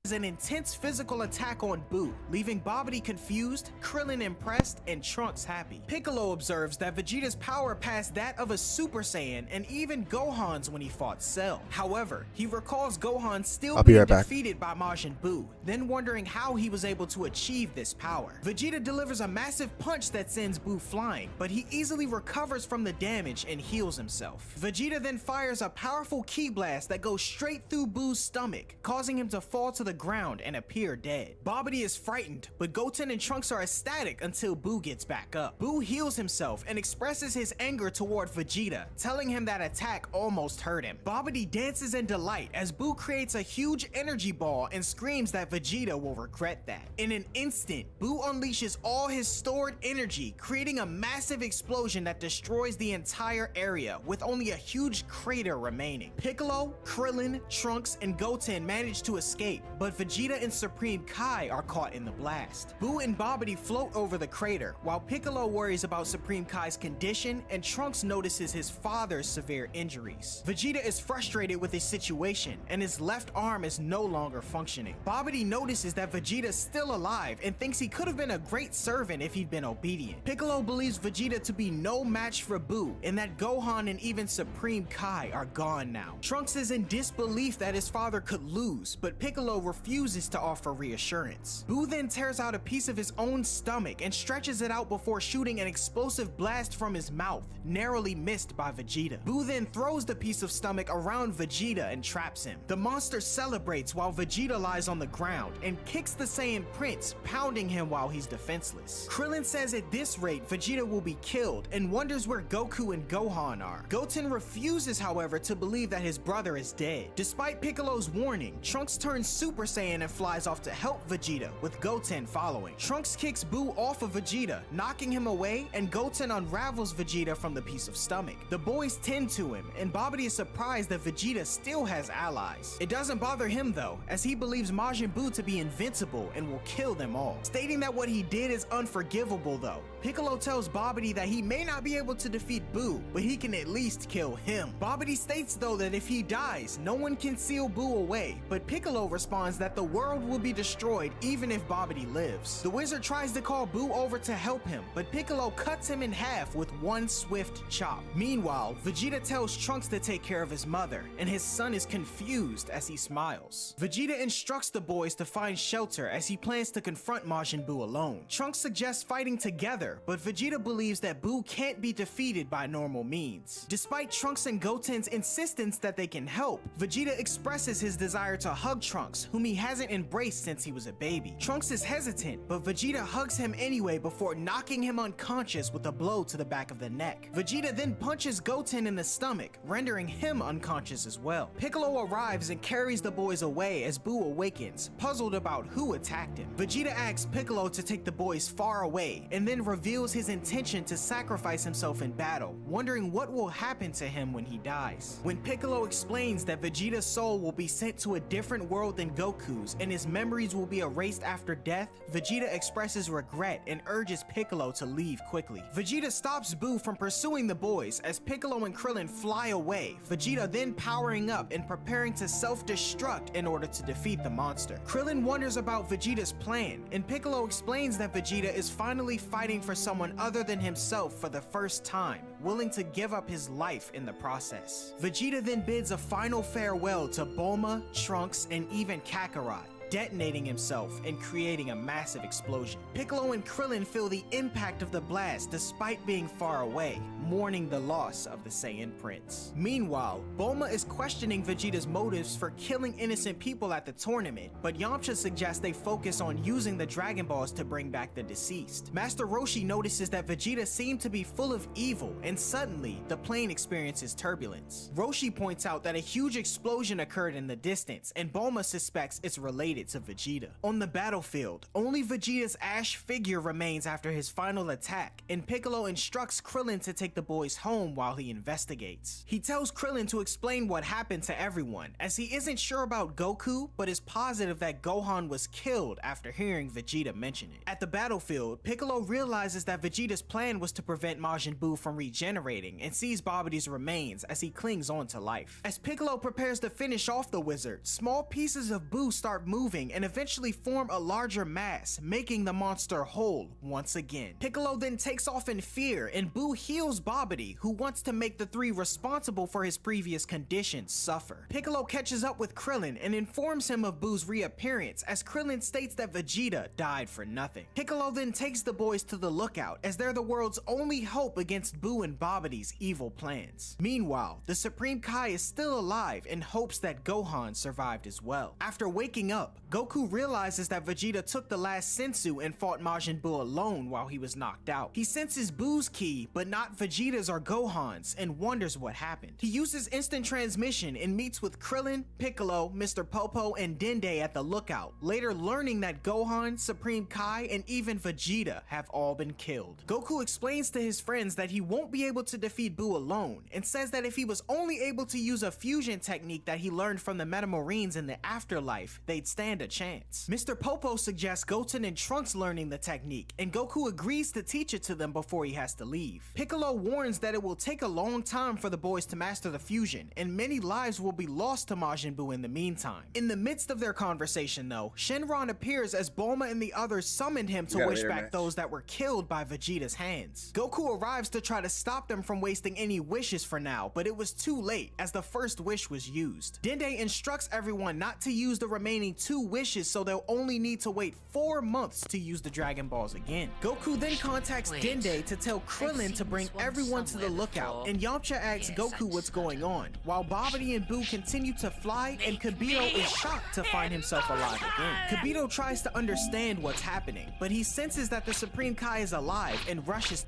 Is an intense physical attack on Boo, leaving Bobbity confused, Krillin impressed, and Trunks happy. Piccolo observes that Vegeta's power passed that of a Super Saiyan and even Gohan's when he fought Cell. However, he recalls Gohan still I'll be being right back. defeated by Majin Buu, then wondering how he was able to achieve this power. Vegeta delivers a massive punch that sends Buu flying, but he easily recovers from the damage and heals himself. Vegeta then fires a powerful ki blast that goes straight through Buu's stomach, causing him to fall to the ground and appear dead. Bobbity is frightened, but Goten and Trunks are ecstatic until Buu gets back up. Buu heals himself and expresses his anger toward Vegeta, telling him that attack almost hurt him. Bobbity dances in delight as Buu creates a huge energy ball and screams that Vegeta will regret that. In an instant, Buu unleashes all his stored energy, creating a massive explosion that destroys the entire area, with only a huge crater remaining. Piccolo, Krillin, Trunks, and Goten manage to escape, but Vegeta and Supreme Kai are caught in the blast. Buu and Bobbity float over the crater, while Piccolo worries about Supreme Kai's condition and Trunks notices his father's severe injuries. Vegeta is frustrated with his situation, and his left arm is no longer functioning. Bobbity notices that Vegeta's still alive and thinks he could have been a great servant if he'd been obedient. Piccolo believes Vegeta to be no match for Buu, and that Gohan and even Supreme Kai are gone now. Trunks is in disbelief that his father could lose, but Piccolo refuses to offer reassurance. Buu then tears out a piece of his own stomach and stretches it out before shooting an explosive blast from his mouth, narrowly missed by Vegeta. Buu then throws the piece of stomach around Vegeta and traps him. The monster celebrates while Vegeta lies on the ground and kicks the Saiyan Prince, pounding him while he's defenseless. Krillin says at this rate Vegeta will be killed and wonders where Goku and Gohan are. Goten refuses, however, to believe that his brother is dead. Despite Piccolo's warning, Trunks turns Super Super Saiyan and flies off to help Vegeta, with Goten following. Trunks kicks Boo off of Vegeta, knocking him away, and Goten unravels Vegeta from the piece of stomach. The boys tend to him, and Babidi is surprised that Vegeta still has allies. It doesn't bother him though, as he believes Majin Buu to be invincible and will kill them all. Stating that what he did is unforgivable though, Piccolo tells Babidi that he may not be able to defeat Buu, but he can at least kill him. Babidi states though that if he dies, no one can seal Buu away, but Piccolo responds that the world will be destroyed even if Babidi lives. The wizard tries to call Buu over to help him, but Piccolo cuts him in half with one swift chop. Meanwhile, Vegeta tells Trunks to take care of his mother, and his son is confused as he smiles. Vegeta instructs the boys to find shelter as he plans to confront Majin Buu alone. Trunks suggests fighting together, but Vegeta believes that Buu can't be defeated by normal means. Despite Trunks and Goten's insistence that they can help, Vegeta expresses his desire to hug Trunks, whom he hasn't embraced since he was a baby. Trunks is hesitant, but Vegeta hugs him anyway before knocking him unconscious with a blow to the back of the neck. Vegeta then punches Goten in the stomach, rendering him unconscious as well. Piccolo arrives and carries the boys away as Buu awakens, puzzled about who attacked him. Vegeta asks Piccolo to take the boys far away, and then reveals his intention to sacrifice himself in battle, wondering what will happen to him when he dies. When Piccolo explains that Vegeta's soul will be sent to a different world than Goku's, and his memories will be erased after death, Vegeta expresses regret and urges Piccolo to leave quickly. Vegeta stops Buu from pursuing the boys as Piccolo and Krillin fly away, Vegeta then powering up and preparing to self-destruct in order to defeat the monster. Krillin wonders about Vegeta's plan, and Piccolo explains that Vegeta is finally fighting for someone other than himself for the first time, willing to give up his life in the process. Vegeta then bids a final farewell to Bulma, Trunks, and even Kakarot, detonating himself and creating a massive explosion. Piccolo and Krillin feel the impact of the blast despite being far away, mourning the loss of the Saiyan Prince. Meanwhile, Bulma is questioning Vegeta's motives for killing innocent people at the tournament, but Yamcha suggests they focus on using the Dragon Balls to bring back the deceased. Master Roshi notices that Vegeta seemed to be full of evil, and suddenly, the plane experiences turbulence. Roshi points out that a huge explosion occurred in the distance, and Bulma suspects it's related to Vegeta. On the battlefield, only Vegeta's ash figure remains after his final attack, and Piccolo instructs Krillin to take the boys home while he investigates. He tells Krillin to explain what happened to everyone, as he isn't sure about Goku, but is positive that Gohan was killed after hearing Vegeta mention it. At the battlefield, Piccolo realizes that Vegeta's plan was to prevent Majin Buu from regenerating and sees Babidi's remains as he clings on to life. As Piccolo prepares to finish off the wizard, small pieces of Buu start moving and eventually form a larger mass, making the monster whole once again. Piccolo then takes off in fear, and Buu heals Babidi, who wants to make the three responsible for his previous conditions suffer. Piccolo catches up with Krillin and informs him of Buu's reappearance, as Krillin states that Vegeta died for nothing. Piccolo then takes the boys to the lookout, as they're the world's only hope against Buu and Babidi's evil plans. Meanwhile, the Supreme Kai is still alive and hopes that Gohan survived as well. After waking up, Goku realizes that Vegeta took the last Senzu and fought Majin Buu alone while he was knocked out. He senses Buu's ki, but not Vegeta's or Gohan's, and wonders what happened. He uses instant transmission and meets with Krillin, Piccolo, Mr. Popo, and Dende at the lookout, later learning that Gohan, Supreme Kai, and even Vegeta have all been killed. Goku explains to his friends that he won't be able to defeat Buu alone, and says that if he was only able to use a fusion technique that he learned from the Metamarines in the afterlife, they'd stand a chance. Mr. Popo suggests Goten and Trunks learning the technique, and Goku agrees to teach it to them before he has to leave. Piccolo warns that it will take a long time for the boys to master the fusion, and many lives will be lost to Majin Buu in the meantime. In the midst of their conversation though, Shenron appears as Bulma and the others summoned him to wish back those that were killed by Vegeta's hands. Goku arrives to try to stop them from wasting any wishes for now, but it was too late as the first wish was used. Dende instructs everyone not to use the remaining 2 wishes, so they'll only need to wait 4 months to use the Dragon Balls again. Goku then contacts Dende to tell Krillin to bring everyone to the lookout, and Yamcha asks Goku what's going on, while Babidi and Buu continue to fly, and Kibito is shocked to find himself alive again. Kibito tries to understand what's happening, but he senses that the Supreme Kai is alive and rushes.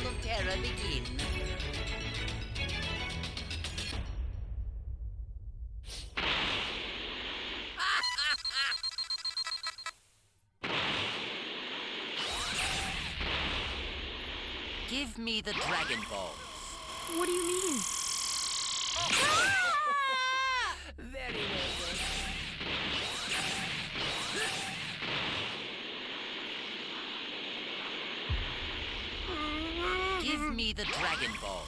cycle of terror begin. Give me the Dragon Ball. What do you mean? Very well done. Give me the Dragon Ball.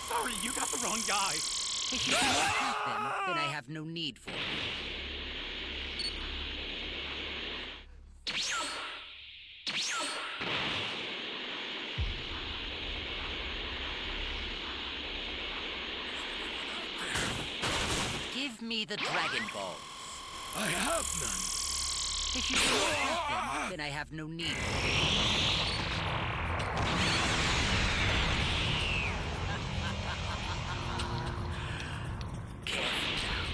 Sorry, you got the wrong guy. If you do not have them, then I have no need for you. Give me the Dragon Ball. I have none. If you do not have them, then I have no need for you. Careful now.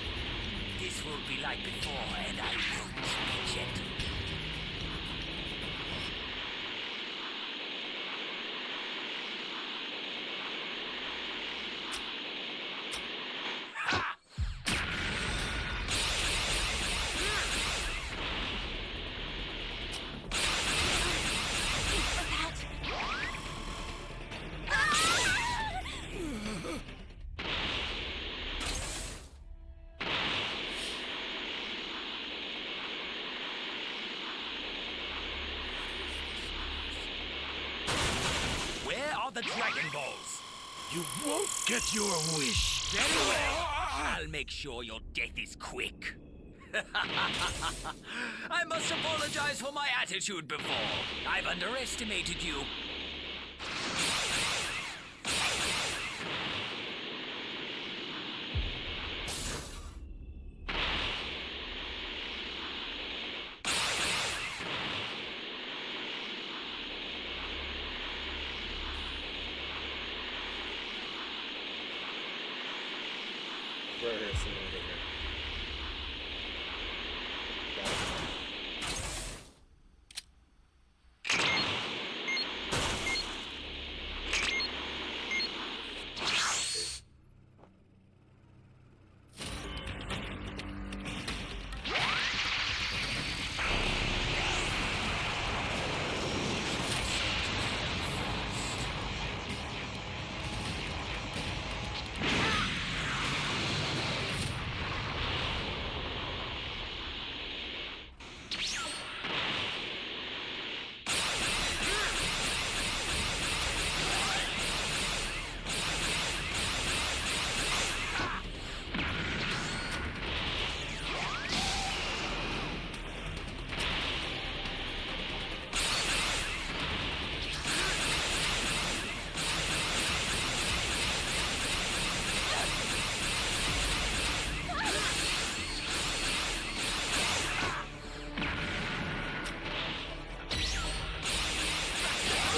This will be like before, and I won't be gentle. The Dragon Balls. You won't get your wish. Very well. I'll make sure your death is quick. I must apologize for my attitude before. I've underestimated you. Right here, see over here.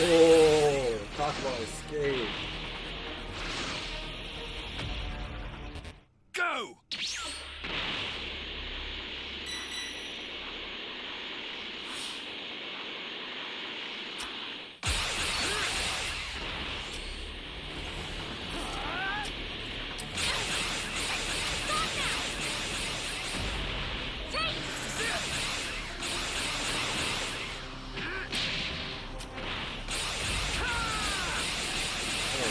Oh, talk about escape. Go! Oh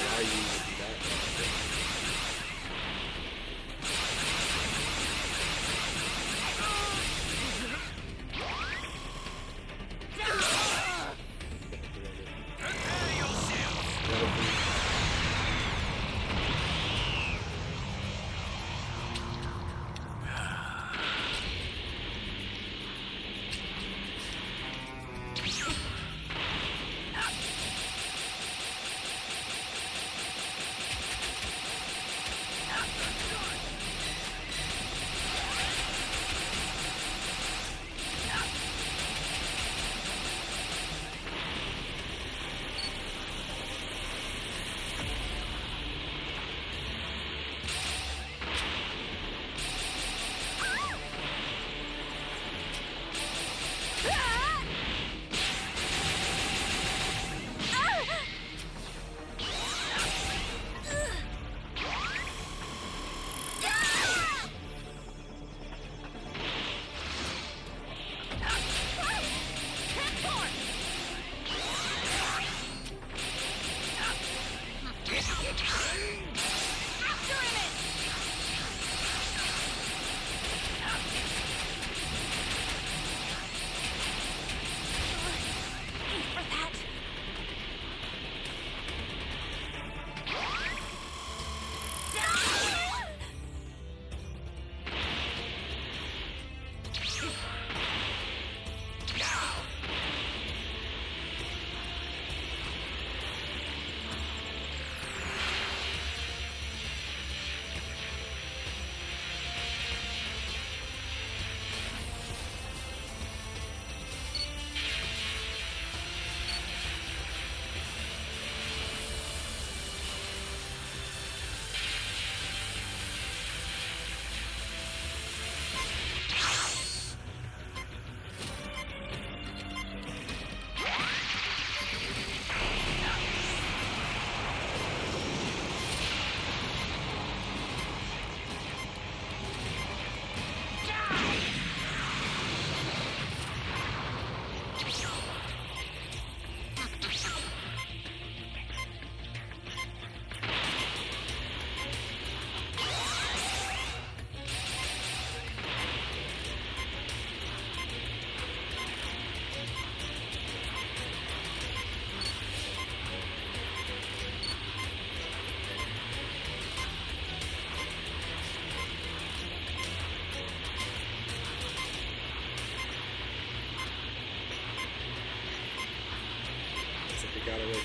gotta wait.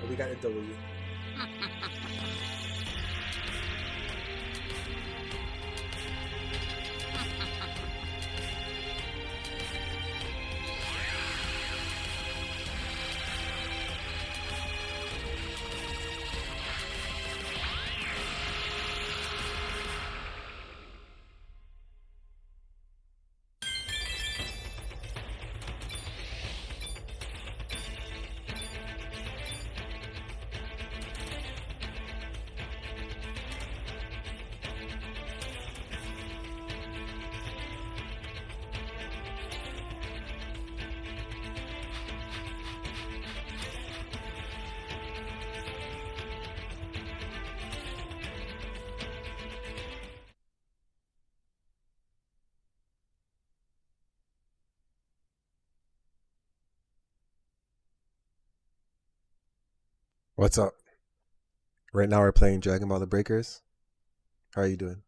We got a W. What's up? Right now we're playing Dragon Ball The Breakers. How are you doing?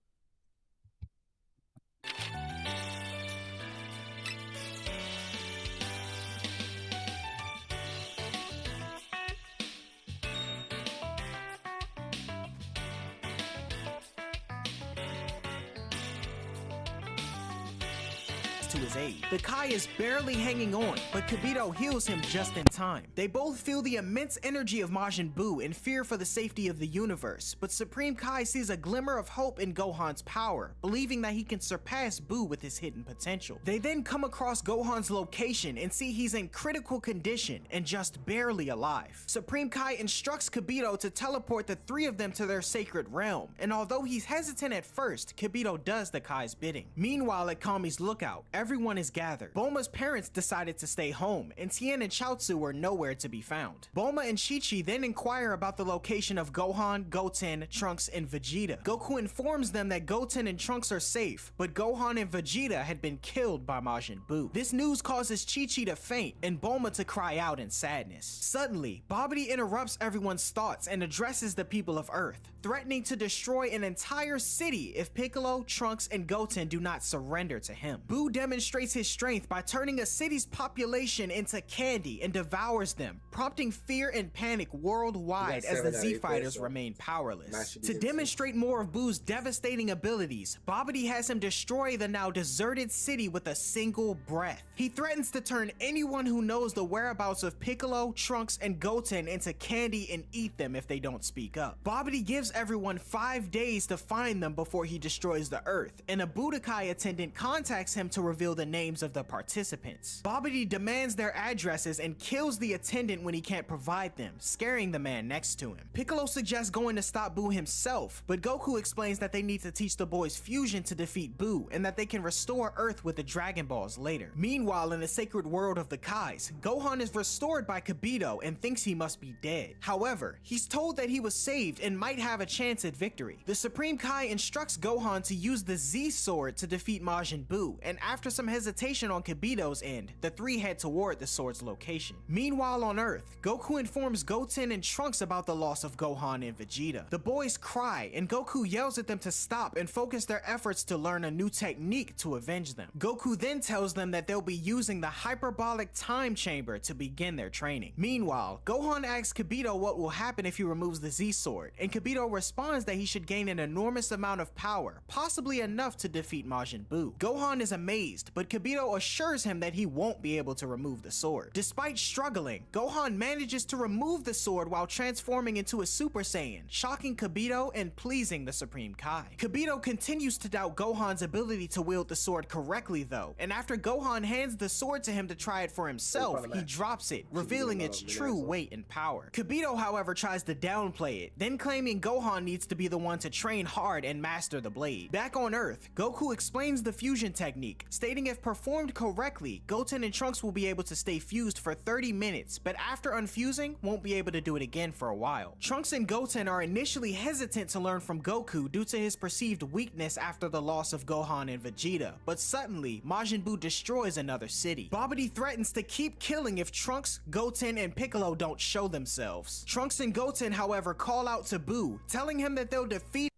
To his aid. The Kai is barely hanging on, but Kibito heals him just in time. They both feel the immense energy of Majin Buu and fear for the safety of the universe, but Supreme Kai sees a glimmer of hope in Gohan's power, believing that he can surpass Buu with his hidden potential. They then come across Gohan's location and see he's in critical condition and just barely alive. Supreme Kai instructs Kibito to teleport the three of them to their sacred realm, and although he's hesitant at first, Kibito does the Kai's bidding. Meanwhile, at Kami's lookout, everyone is gathered. Bulma's parents decided to stay home, and Tien and Chaozu were nowhere to be found. Bulma and Chi-Chi then inquire about the location of Gohan, Goten, Trunks, and Vegeta. Goku informs them that Goten and Trunks are safe, but Gohan and Vegeta had been killed by Majin Buu. This news causes Chi-Chi to faint and Bulma to cry out in sadness. Suddenly, Babidi interrupts everyone's thoughts and addresses the people of Earth, threatening to destroy an entire city if Piccolo, Trunks, and Goten do not surrender to him. Buu demonstrates his strength by turning a city's population into candy and devours them, prompting fear and panic worldwide as the Z Fighters remain powerless. To demonstrate more of Buu's devastating abilities, Babidi has him destroy the now deserted city with a single breath. He threatens to turn anyone who knows the whereabouts of Piccolo, Trunks, and Goten into candy and eat them if they don't speak up. Babidi gives everyone 5 days to find them before he destroys the Earth, and a Budokai attendant contacts him to reveal the names of the participants. Babidi demands their addresses and kills the attendant when he can't provide them, scaring the man next to him. Piccolo suggests going to stop Buu himself, but Goku explains that they need to teach the boys fusion to defeat Buu and that they can restore Earth with the Dragon Balls later. Meanwhile, in the sacred world of the Kais, Gohan is restored by Kibito and thinks he must be dead. However, he's told that he was saved and might have a chance at victory. The Supreme Kai instructs Gohan to use the Z Sword to defeat Majin Buu, and after some hesitation on Kibito's end, the three head toward the sword's location. Meanwhile on Earth, Goku informs Goten and Trunks about the loss of Gohan and Vegeta. The boys cry, and Goku yells at them to stop and focus their efforts to learn a new technique to avenge them. Goku then tells them that they'll be using the hyperbolic time chamber to begin their training. Meanwhile, Gohan asks Kibito what will happen if he removes the Z Sword, and Kibito responds that he should gain an enormous amount of power, possibly enough to defeat Majin Buu. Gohan is amazed, but Kibito assures him that he won't be able to remove the sword. Despite struggling, Gohan manages to remove the sword while transforming into a Super Saiyan, shocking Kibito and pleasing the Supreme Kai. Kibito continues to doubt Gohan's ability to wield the sword correctly though, and after Gohan hands the sword to him to try it for himself, he drops it, revealing its true weight and power. Kibito, however, tries to downplay it, then claiming Gohan needs to be the one to train hard and master the blade. Back on Earth, Goku explains the fusion technique, stating if performed correctly, Goten and Trunks will be able to stay fused for 30 minutes, but after unfusing, won't be able to do it again for a while. Trunks and Goten are initially hesitant to learn from Goku due to his perceived weakness after the loss of Gohan and Vegeta, but suddenly, Majin Buu destroys another city. Babidi threatens to keep killing if Trunks, Goten, and Piccolo don't show themselves. Trunks and Goten, however, call out to Buu, telling him that they'll defeat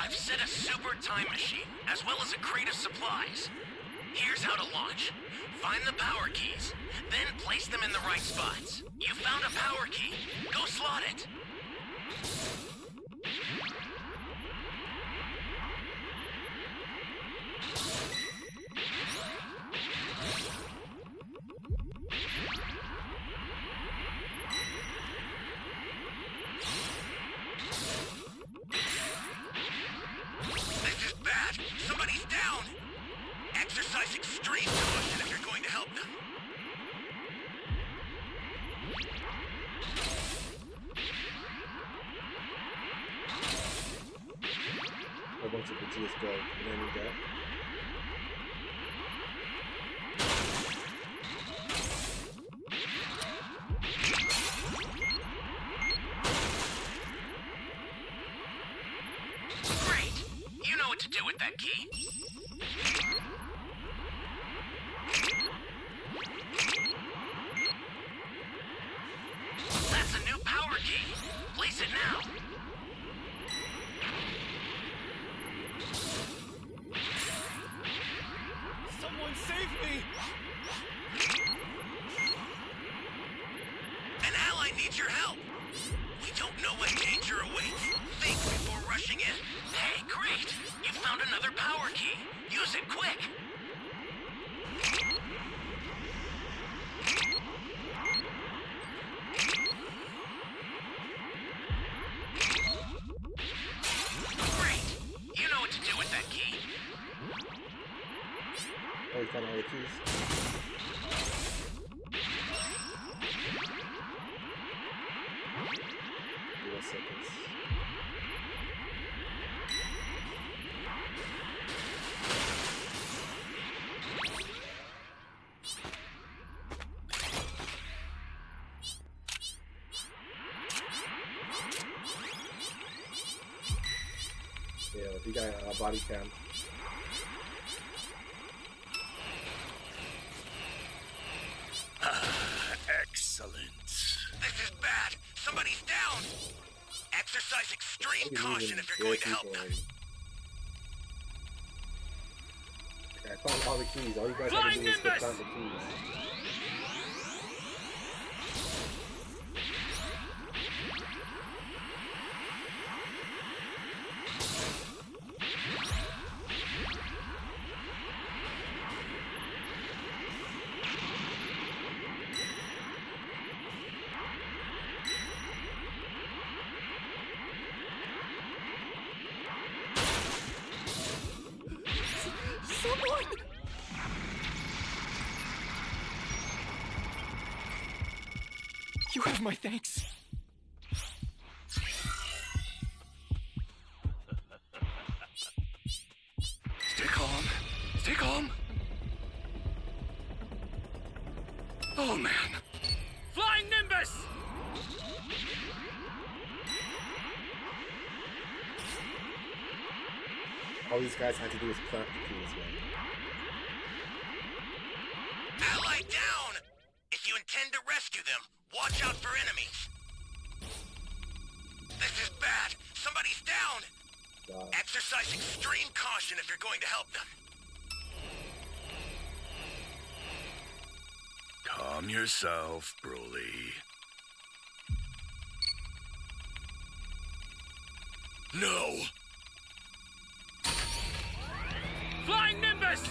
I've set a super time machine, as well as a crate of supplies. Here's how to launch. Find the power keys, then place them in the right spots. You found a power key. Go slot it. This is bad. Somebody's down. Exercise extreme caution if you're going to help them. A bunch of Vegetas go. You don't need that. Great. You know what to do with that key. That's a new power key. Place it now. Someone save me! An ally needs your help. We don't know what danger awaits. Think before rushing in. Hey, great! You found another power key. Use it quick. Great! You know what to do with that key. Oh, you found all the keys. Give us seconds. Yeah, if you got a body cam. Excellent. This is bad. Somebody's down. Exercise extreme caution if you're going to help them. Okay, I found all the keys. All you guys have to do is get down the keys. Someone! You have my thanks. Stay calm. Stay calm. Oh, man. Flying Nimbus! All these guys had to do is plant the keys, man. Ally down! If you intend to rescue them, watch out for enemies. This is bad. Somebody's down. God. Exercise extreme caution if you're going to help them. Calm yourself, Broly. No! Flying Nimbus!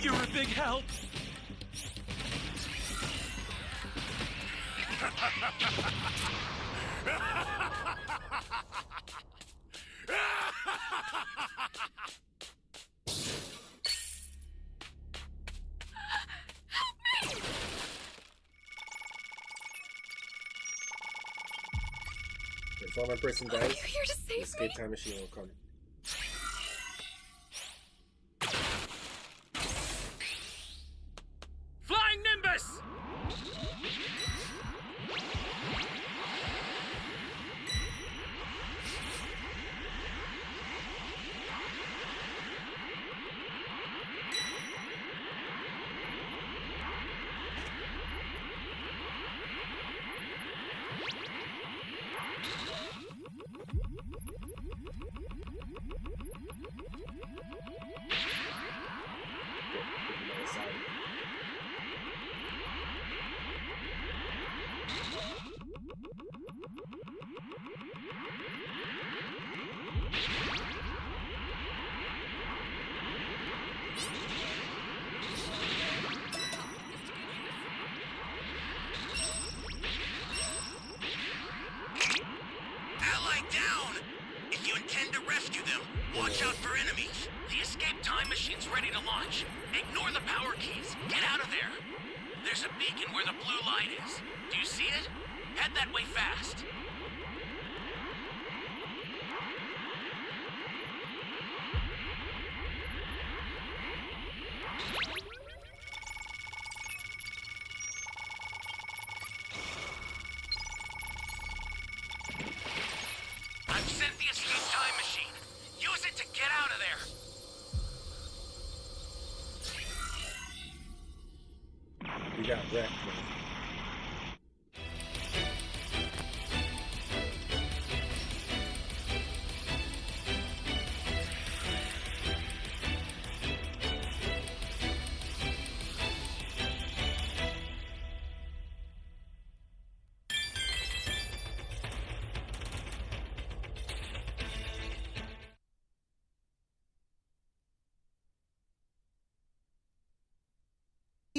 You're a big help. If one person dies, Are you here to the save escape me? time machine will come. Flying Nimbus! intend to rescue them, watch out for enemies. The escape time machine's ready to launch. Ignore the power keys. Get out of there. There's a beacon where the blue light is. Do you see it? Head that way fast. I've sent the escape time machine. Use it to get out of there. We got wrecked, man.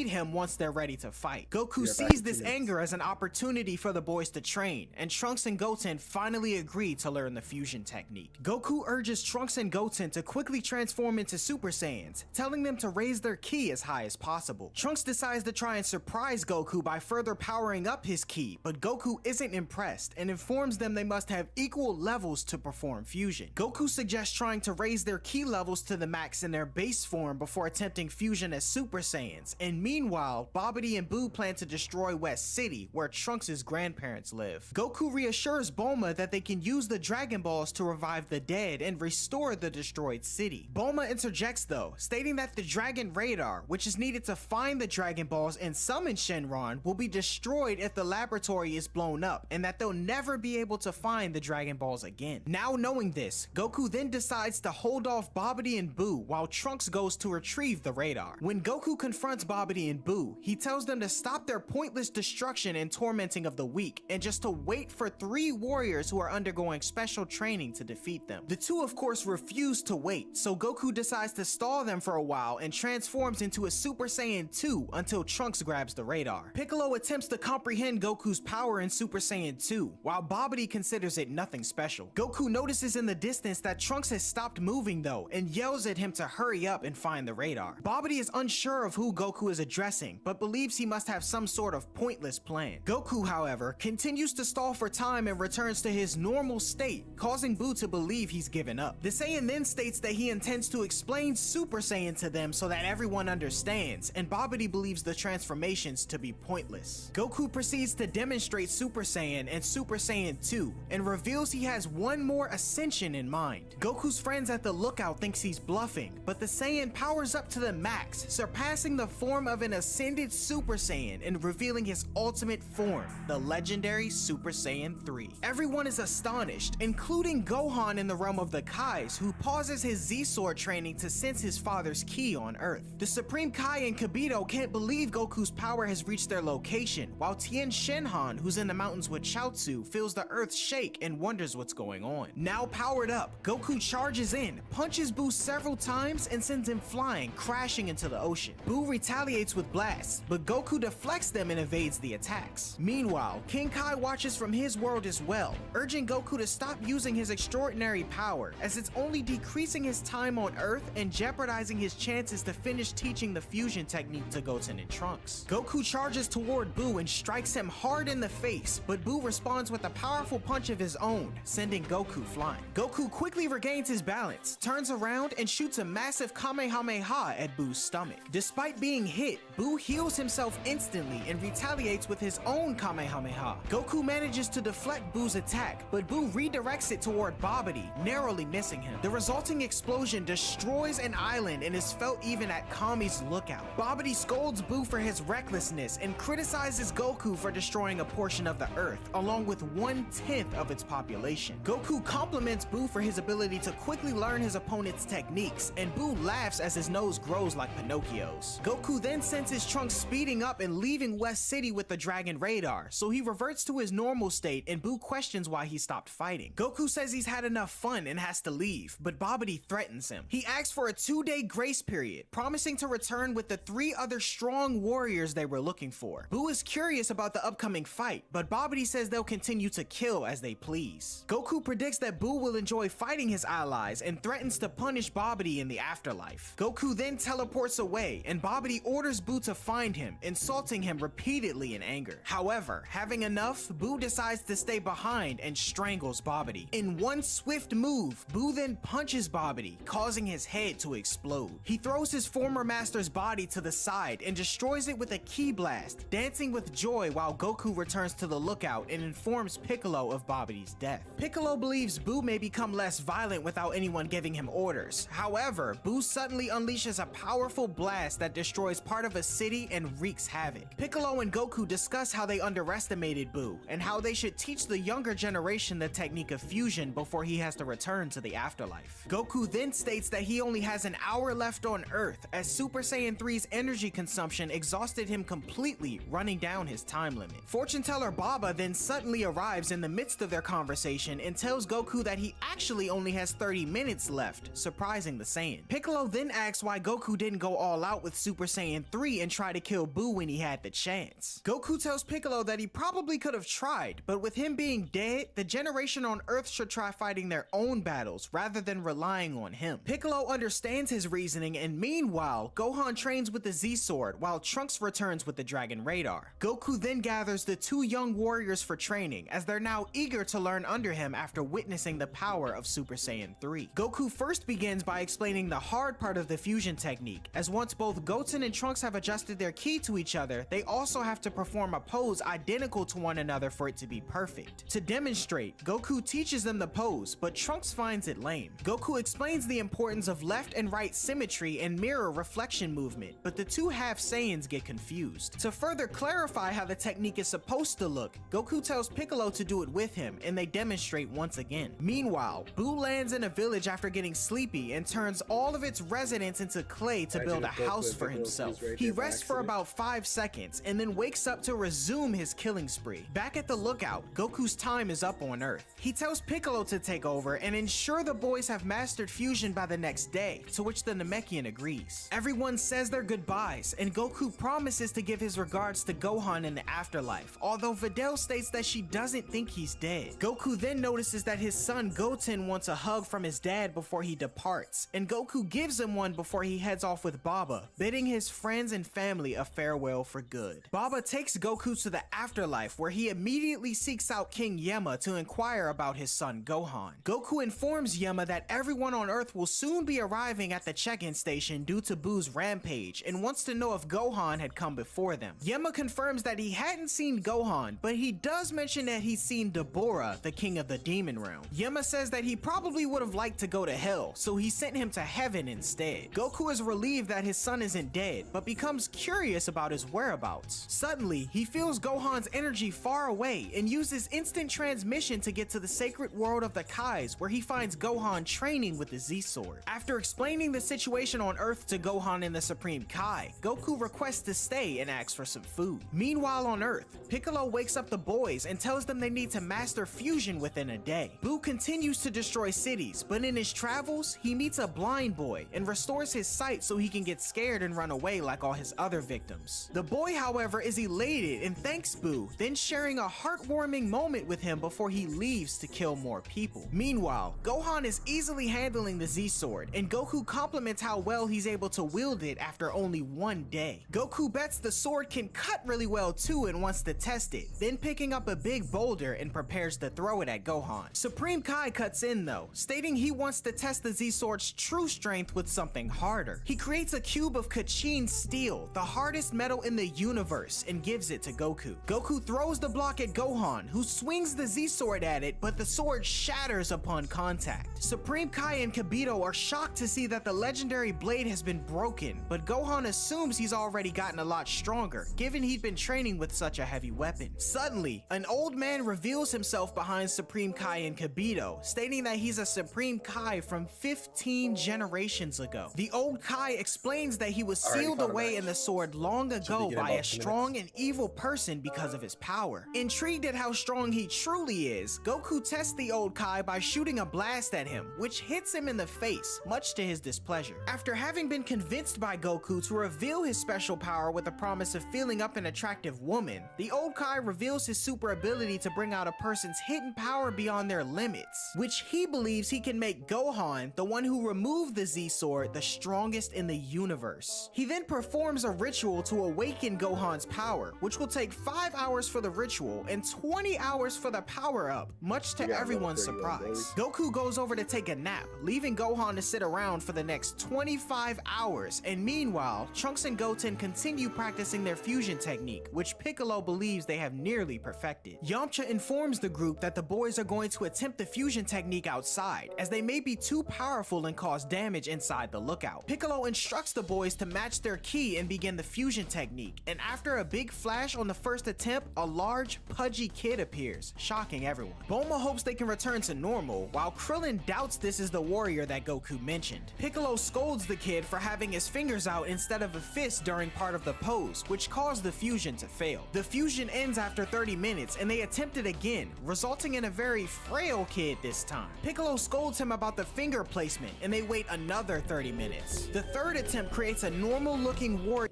Him once they're ready to fight. Goku Yeah, sees this anger as an opportunity for the boys to train, and Trunks and Goten finally agree to learn the fusion technique. Goku urges Trunks and Goten to quickly transform into Super Saiyans, telling them to raise their ki as high as possible. Trunks decides to try and surprise Goku by further powering up his ki, but Goku isn't impressed and informs them they must have equal levels to perform fusion. Goku suggests trying to raise their ki levels to the max in their base form before attempting fusion as Super Saiyans, and meanwhile, Babidi and Boo plan to destroy West City, where Trunks' grandparents live. Goku reassures Bulma that they can use the Dragon Balls to revive the dead and restore the destroyed city. Bulma interjects though, stating that the Dragon Radar, which is needed to find the Dragon Balls and summon Shenron, will be destroyed if the laboratory is blown up, and that they'll never be able to find the Dragon Balls again. Now knowing this, Goku then decides to hold off Babidi and Boo while Trunks goes to retrieve the radar. When Goku confronts Babidi and Boo, he tells them to stop their pointless destruction and tormenting of the weak, and just to wait for 3 warriors who are undergoing special training to defeat them. The two of course refuse to wait, so Goku decides to stall them for a while and transforms into a Super Saiyan 2 until Trunks grabs the radar. Piccolo attempts to comprehend Goku's power in Super Saiyan 2, while Babidi considers it nothing special. Goku notices in the distance that Trunks has stopped moving though, and yells at him to hurry up and find the radar. Babidi is unsure of who Goku is addressing, but believes he must have some sort of pointless plan. Goku, however, continues to stall for time and returns to his normal state, causing Boo to believe he's given up. The Saiyan then states that he intends to explain Super Saiyan to them so that everyone understands, and Babidi believes the transformations to be pointless. Goku proceeds to demonstrate Super Saiyan and Super Saiyan 2, and reveals he has one more ascension in mind. Goku's friends at the lookout thinks he's bluffing, but the Saiyan powers up to the max, surpassing the form of an ascended Super Saiyan and revealing his ultimate form, the legendary Super Saiyan 3. Everyone is astonished, including Gohan in the realm of the Kais, who pauses his Z-Sword training to sense his father's ki on Earth. The Supreme Kai and Kibito can't believe Goku's power has reached their location, while Tien Shinhan, who's in the mountains with Chaozu, feels the earth shake and wonders what's going on. Now powered up, Goku charges in, punches Boo several times, and sends him flying, crashing into the ocean. Boo retaliates with blasts, but Goku deflects them and evades the attacks. Meanwhile, King Kai watches from his world as well, urging Goku to stop using his extraordinary power, as it's only decreasing his time on Earth and jeopardizing his chances to finish teaching the fusion technique to Goten and Trunks. Goku charges toward Boo and strikes him hard in the face, but Boo responds with a powerful punch of his own, sending Goku flying. Goku quickly regains his balance, turns around, and shoots a massive Kamehameha at Boo's stomach. Despite being hit, Boo heals himself instantly and retaliates with his own Kamehameha. Goku manages to deflect Boo's attack, but Boo redirects it toward Babidi, narrowly missing him. The resulting explosion destroys an island and is felt even at Kami's lookout. Babidi scolds Boo for his recklessness and criticizes Goku for destroying a portion of the Earth, along with 1/10 of its population. Goku compliments Boo for his ability to quickly learn his opponent's techniques, and Boo laughs as his nose grows like Pinocchio's. Goku then senses Trunks speeding up and leaving West City with the Dragon Radar, so he reverts to his normal state and Boo questions why he stopped fighting. Goku says he's had enough fun and has to leave, but Babidi threatens him. He asks for a 2-day grace period, promising to return with the 3 other strong warriors they were looking for. Boo is curious about the upcoming fight, but Babidi says they'll continue to kill as they please. Goku predicts that Boo will enjoy fighting his allies and threatens to punish Babidi in the afterlife. Goku then teleports away, and Babidi orders Boo to find him, insulting him repeatedly in anger. However, having enough, Boo decides to stay behind and strangles Babidi. In one swift move, Boo then punches Babidi, causing his head to explode. He throws his former master's body to the side and destroys it with a ki blast, dancing with joy while Goku returns to the lookout and informs Piccolo of Babidi's death. Piccolo believes Boo may become less violent without anyone giving him orders. However, Boo suddenly unleashes a powerful blast that destroys part of a city and wreaks havoc. Piccolo and Goku discuss how they underestimated Boo and how they should teach the younger generation the technique of fusion before he has to return to the afterlife. Goku then states that he only has an hour left on Earth as Super Saiyan 3's energy consumption exhausted him completely, running down his time limit. Fortune teller Baba then suddenly arrives in the midst of their conversation and tells Goku that he actually only has 30 minutes left, surprising the Saiyan. Piccolo then asks why Goku didn't go all out with Super Saiyan 3 and try to kill Boo when he had the chance. Goku tells Piccolo that he probably could have tried, but with him being dead, the generation on Earth should try fighting their own battles rather than relying on him. Piccolo understands his reasoning, and meanwhile, Gohan trains with the Z-Sword while Trunks returns with the Dragon Radar. Goku then gathers the 2 young warriors for training, as they're now eager to learn under him after witnessing the power of Super Saiyan 3. Goku first begins by explaining the hard part of the fusion technique, as once both Goten and Trunks have adjusted their ki to each other, they also have to perform a pose identical to one another for it to be perfect. To demonstrate, Goku teaches them the pose, but Trunks finds it lame. Goku explains the importance of left and right symmetry and mirror reflection movement, but the 2 half Saiyans get confused. To further clarify how the technique is supposed to look, Goku tells Piccolo to do it with him, and they demonstrate once again. Meanwhile, Boo lands in a village after getting sleepy and turns all of its residents into clay to build a house for himself. He rests for about 5 seconds and then wakes up to resume his killing spree. Back at the lookout, Goku's time is up on Earth. He tells Piccolo to take over and ensure the boys have mastered fusion by the next day, to which the Namekian agrees. Everyone says their goodbyes, and Goku promises to give his regards to Gohan in the afterlife, although Videl states that she doesn't think he's dead. Goku then notices that his son Goten wants a hug from his dad before he departs, and Goku gives him one before he heads off with Baba, bidding his friends and family a farewell for good. Baba takes Goku to the afterlife, where he immediately seeks out King Yema to inquire about his son Gohan. Goku informs Yema that everyone on Earth will soon be arriving at the check-in station due to Boo's rampage, and wants to know if Gohan had come before them. Yema confirms that he hadn't seen Gohan, but he does mention that he's seen Dabura, the king of the demon realm. Yema says that he probably would have liked to go to hell, so he sent him to heaven instead. Goku is relieved that his son isn't dead, but becomes curious about his whereabouts. Suddenly, he feels Gohan's energy far away and uses instant transmission to get to the sacred world of the Kais, where he finds Gohan training with the Z-Sword. After explaining the situation on Earth to Gohan and the Supreme Kai, Goku requests to stay and asks for some food. Meanwhile on Earth, Piccolo wakes up the boys and tells them they need to master fusion within a day. Boo continues to destroy cities, but in his travels, he meets a blind boy and restores his sight so he can get scared and run away like all his other victims. The boy, however, is elated and thanks Boo, then sharing a heartwarming moment with him before he leaves to kill more people. Meanwhile, Gohan is easily handling the Z-Sword, and Goku compliments how well he's able to wield it after only 1 day. Goku bets the sword can cut really well too and wants to test it, then picking up a big boulder and prepares to throw it at Gohan. Supreme Kai cuts in though, stating he wants to test the Z-Sword's true strength with something harder. He creates a cube of Kachin steel, the hardest metal in the universe, and gives it to Goku. Goku throws the block at Gohan, who swings the Z-Sword at it, but the sword shatters upon contact. Supreme Kai and Kibito are shocked to see that the legendary blade has been broken, but Gohan assumes he's already gotten a lot stronger, given he'd been training with such a heavy weapon. Suddenly, an old man reveals himself behind Supreme Kai and Kibito, stating that he's a Supreme Kai from 15 generations ago. The old Kai explains that he was sealed away in the sword long ago by a strong and evil person because of his power. Intrigued at how strong he truly is, Goku tests the old Kai by shooting a blast at him, which hits him in the face, much to his displeasure. After having been convinced by Goku to reveal his special power with the promise of feeling up an attractive woman, the old Kai reveals his super ability to bring out a person's hidden power beyond their limits, which he believes he can make Gohan, the one who removed the Z-Sword, the strongest in the universe. He then performs a ritual to awaken Gohan's power, which will take 5 hours for the ritual and 20 hours for the power-up, much to everyone's surprise. Goku goes over to take a nap, leaving Gohan to sit around for the next 25 hours, and meanwhile, Trunks and Goten continue practicing their fusion technique, which Piccolo believes they have nearly perfected. Yamcha informs the group that the boys are going to attempt the fusion technique outside, as they may be too powerful and cause damage inside the lookout. Piccolo instructs the boys to match their ki and begin the fusion technique, and after a big flash on the first attempt, a large, pudgy kid appears, shocking everyone. Bulma hopes they can return to normal, while Krillin doubts this is the warrior that Goku mentioned. Piccolo scolds the kid for having his fingers out instead of a fist during part of the pose, which caused the fusion to fail. The fusion ends after 30 minutes, and they attempt it again, resulting in a very frail kid this time. Piccolo scolds him about the finger placement, and they wait another 30 minutes. The third attempt creates a normal-looking warrior.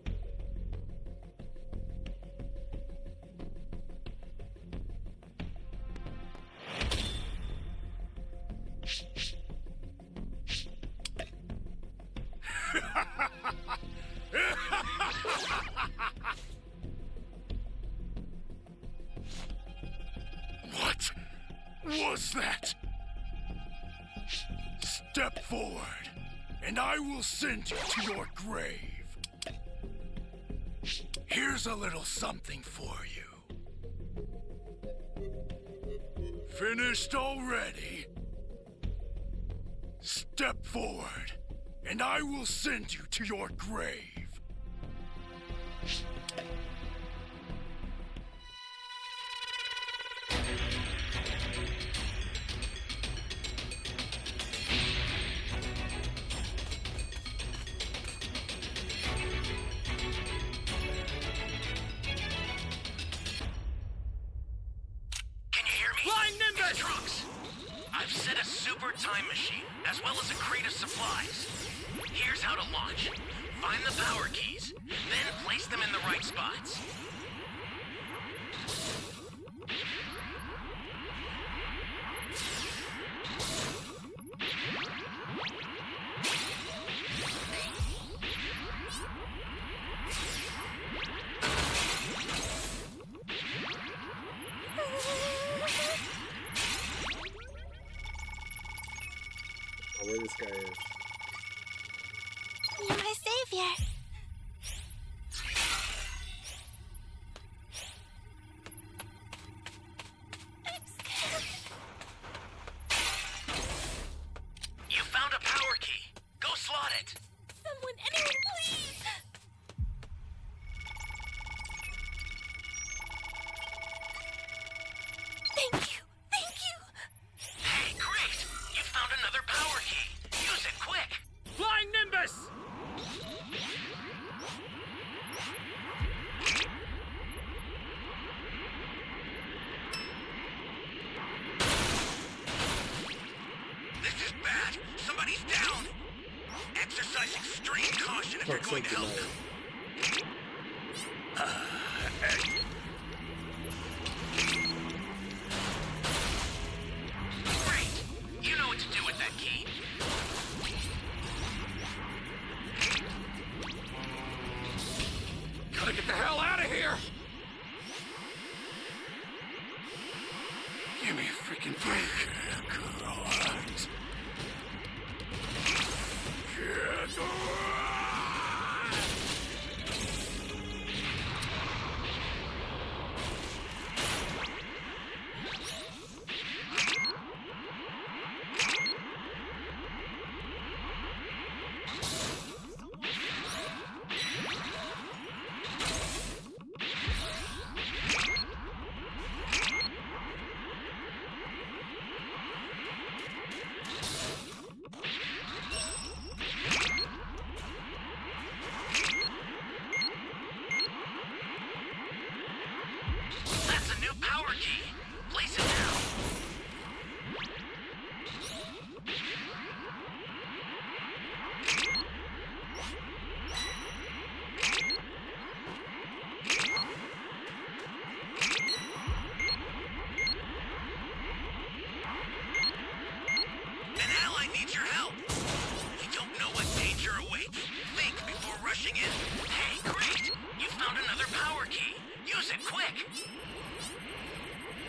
What was that? Step forward, and I will send you to your grave. Here's a little something for you. Finished already? Step forward, and I will send you to your grave. I've set a super time machine, as well as a crate of supplies. Here's how to launch. Find the power keys, then place them in the right spots. Where this guy is. You're my savior. I'm scared. You found a power key. Go slot it. Anyone, please. Thank you. Hey, great! You found another power key. Use it quick. Flying Nimbus! This is bad. Somebody's down. Exercise extreme caution if you're going to help them. Great. You know what to do with that key. Gotta get the hell out of here! Give me a freaking break. Correct.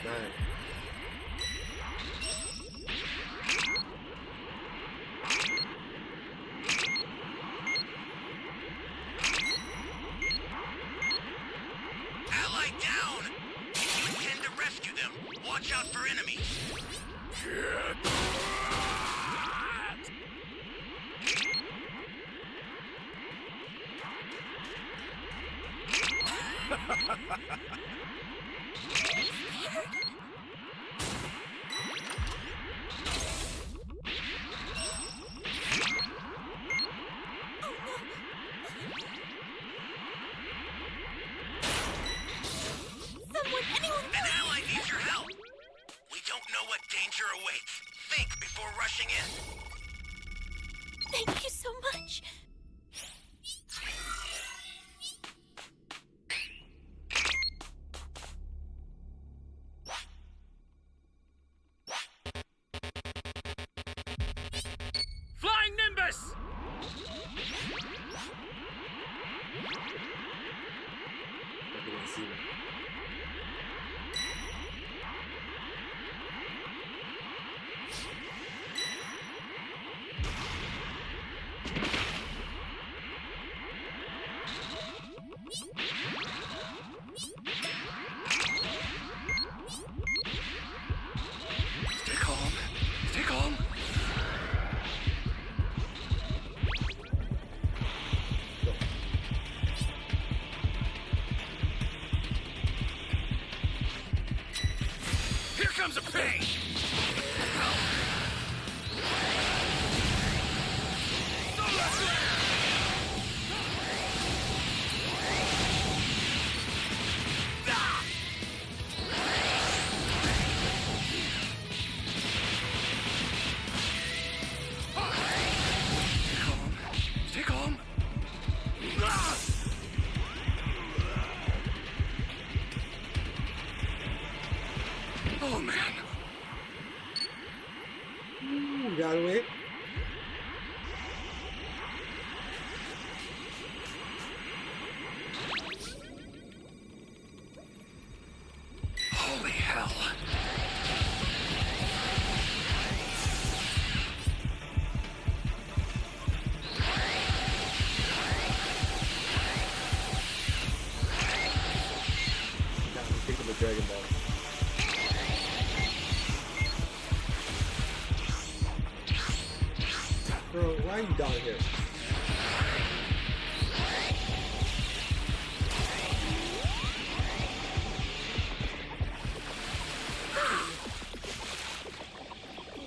Man. Ally down! You intend to rescue them. Watch out for enemies. An ally needs your help. We don't know what danger awaits. Think before rushing in. Thank you so much. Flying Nimbus! He didn't see me. Stay calm. Stay calm. Here comes a pain! Stay calm. Oh man. Ooh, got away. Holy hell. Now I'm thinking of Dragon Ball. Bro, why are you down here?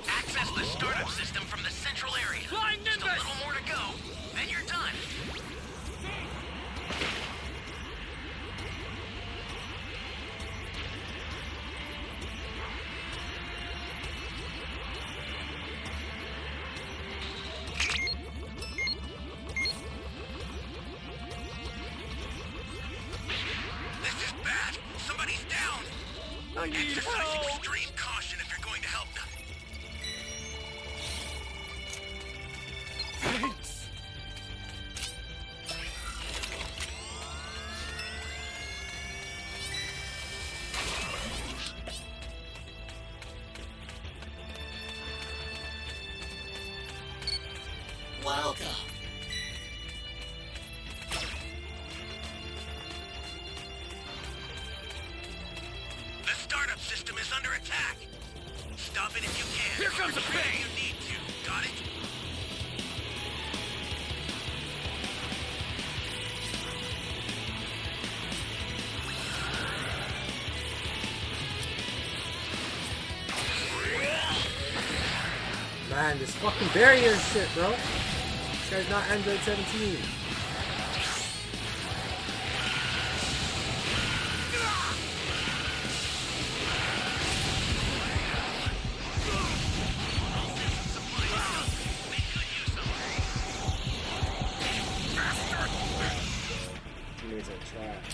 Access the startup system from the central area. Flying Just a Nimbus! little more to go, then you're done. This is bad. Somebody's down. I need Exercise help! extreme caution if you're going to help them. Thanks! Welcome. The startup system is under attack. Stop it if you can. Here comes a Repair pain! You need to. Got it? Man, this fucking barrier shit, bro. This guy's not Android 17. Teammates are trash.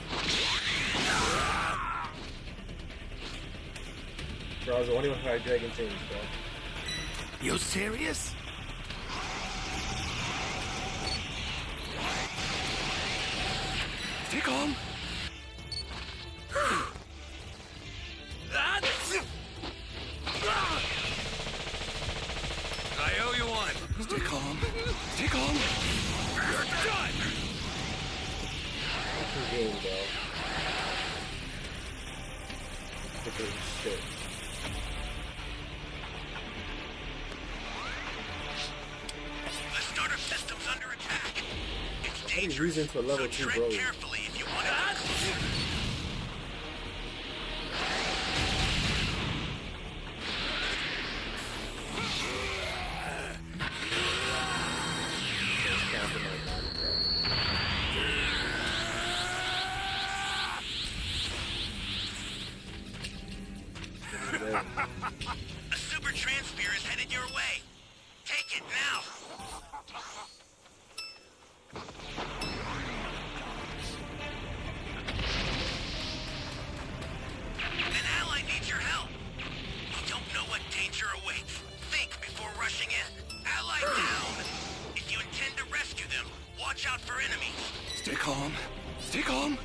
Bro, I was the only one who had Dragon Chains, bro. You serious? Stay calm. That's Stay calm. Stay calm. You're done. Fucking game, bro. Fucking shit. The startup system's under attack. It's He's dangerous. using to level So 2, tread bro. carefully if you want to. A super transfer is headed your way. Take it now. An ally needs your help. You don't know what danger awaits. Think before rushing in. Ally down. If you intend to rescue them, watch out for enemies. Stay calm. Stay calm.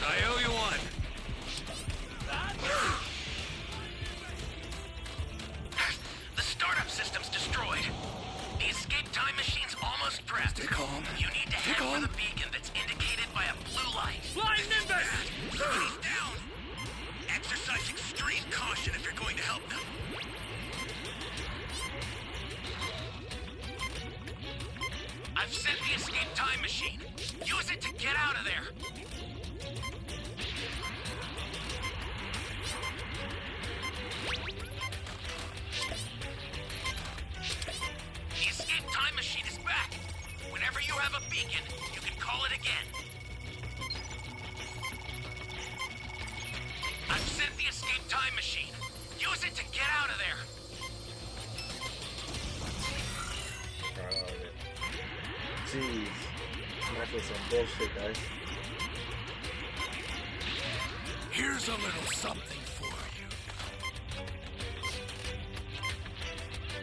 I owe you one. The startup system's destroyed. The escape time machine's almost prepped. Stay calm. You need to head for the beacon that's indicated by a blue light. Flying Nimbus! Somebody's down. Exercise extreme caution if you're going to help them. I've sent the escape time machine. Use it to get out of there. The escape time machine is back. Whenever you have a beacon, you can call it again. I've sent the escape time machine. Use it to get out of there. Jeez. I'm actually some bullshit, guys. Here's a little something for you.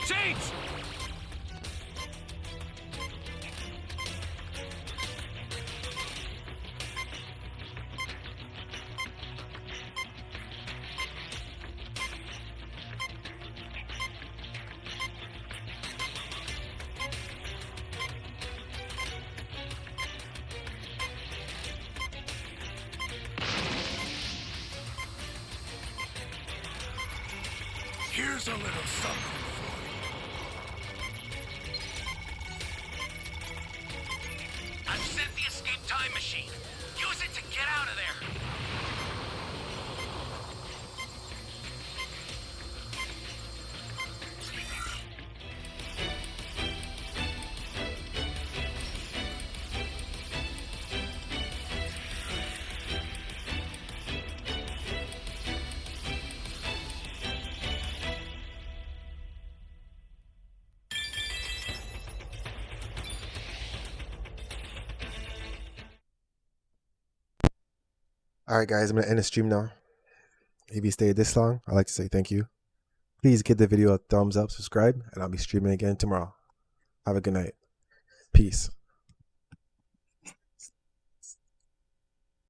Change! Here's a little something for you. I've sent the escape time machine. Use it to get out of there. Alright guys, I'm going to end the stream now. If you stayed this long, I'd like to say thank you. Please give the video a thumbs up, subscribe, and I'll be streaming again tomorrow. Have a good night. Peace.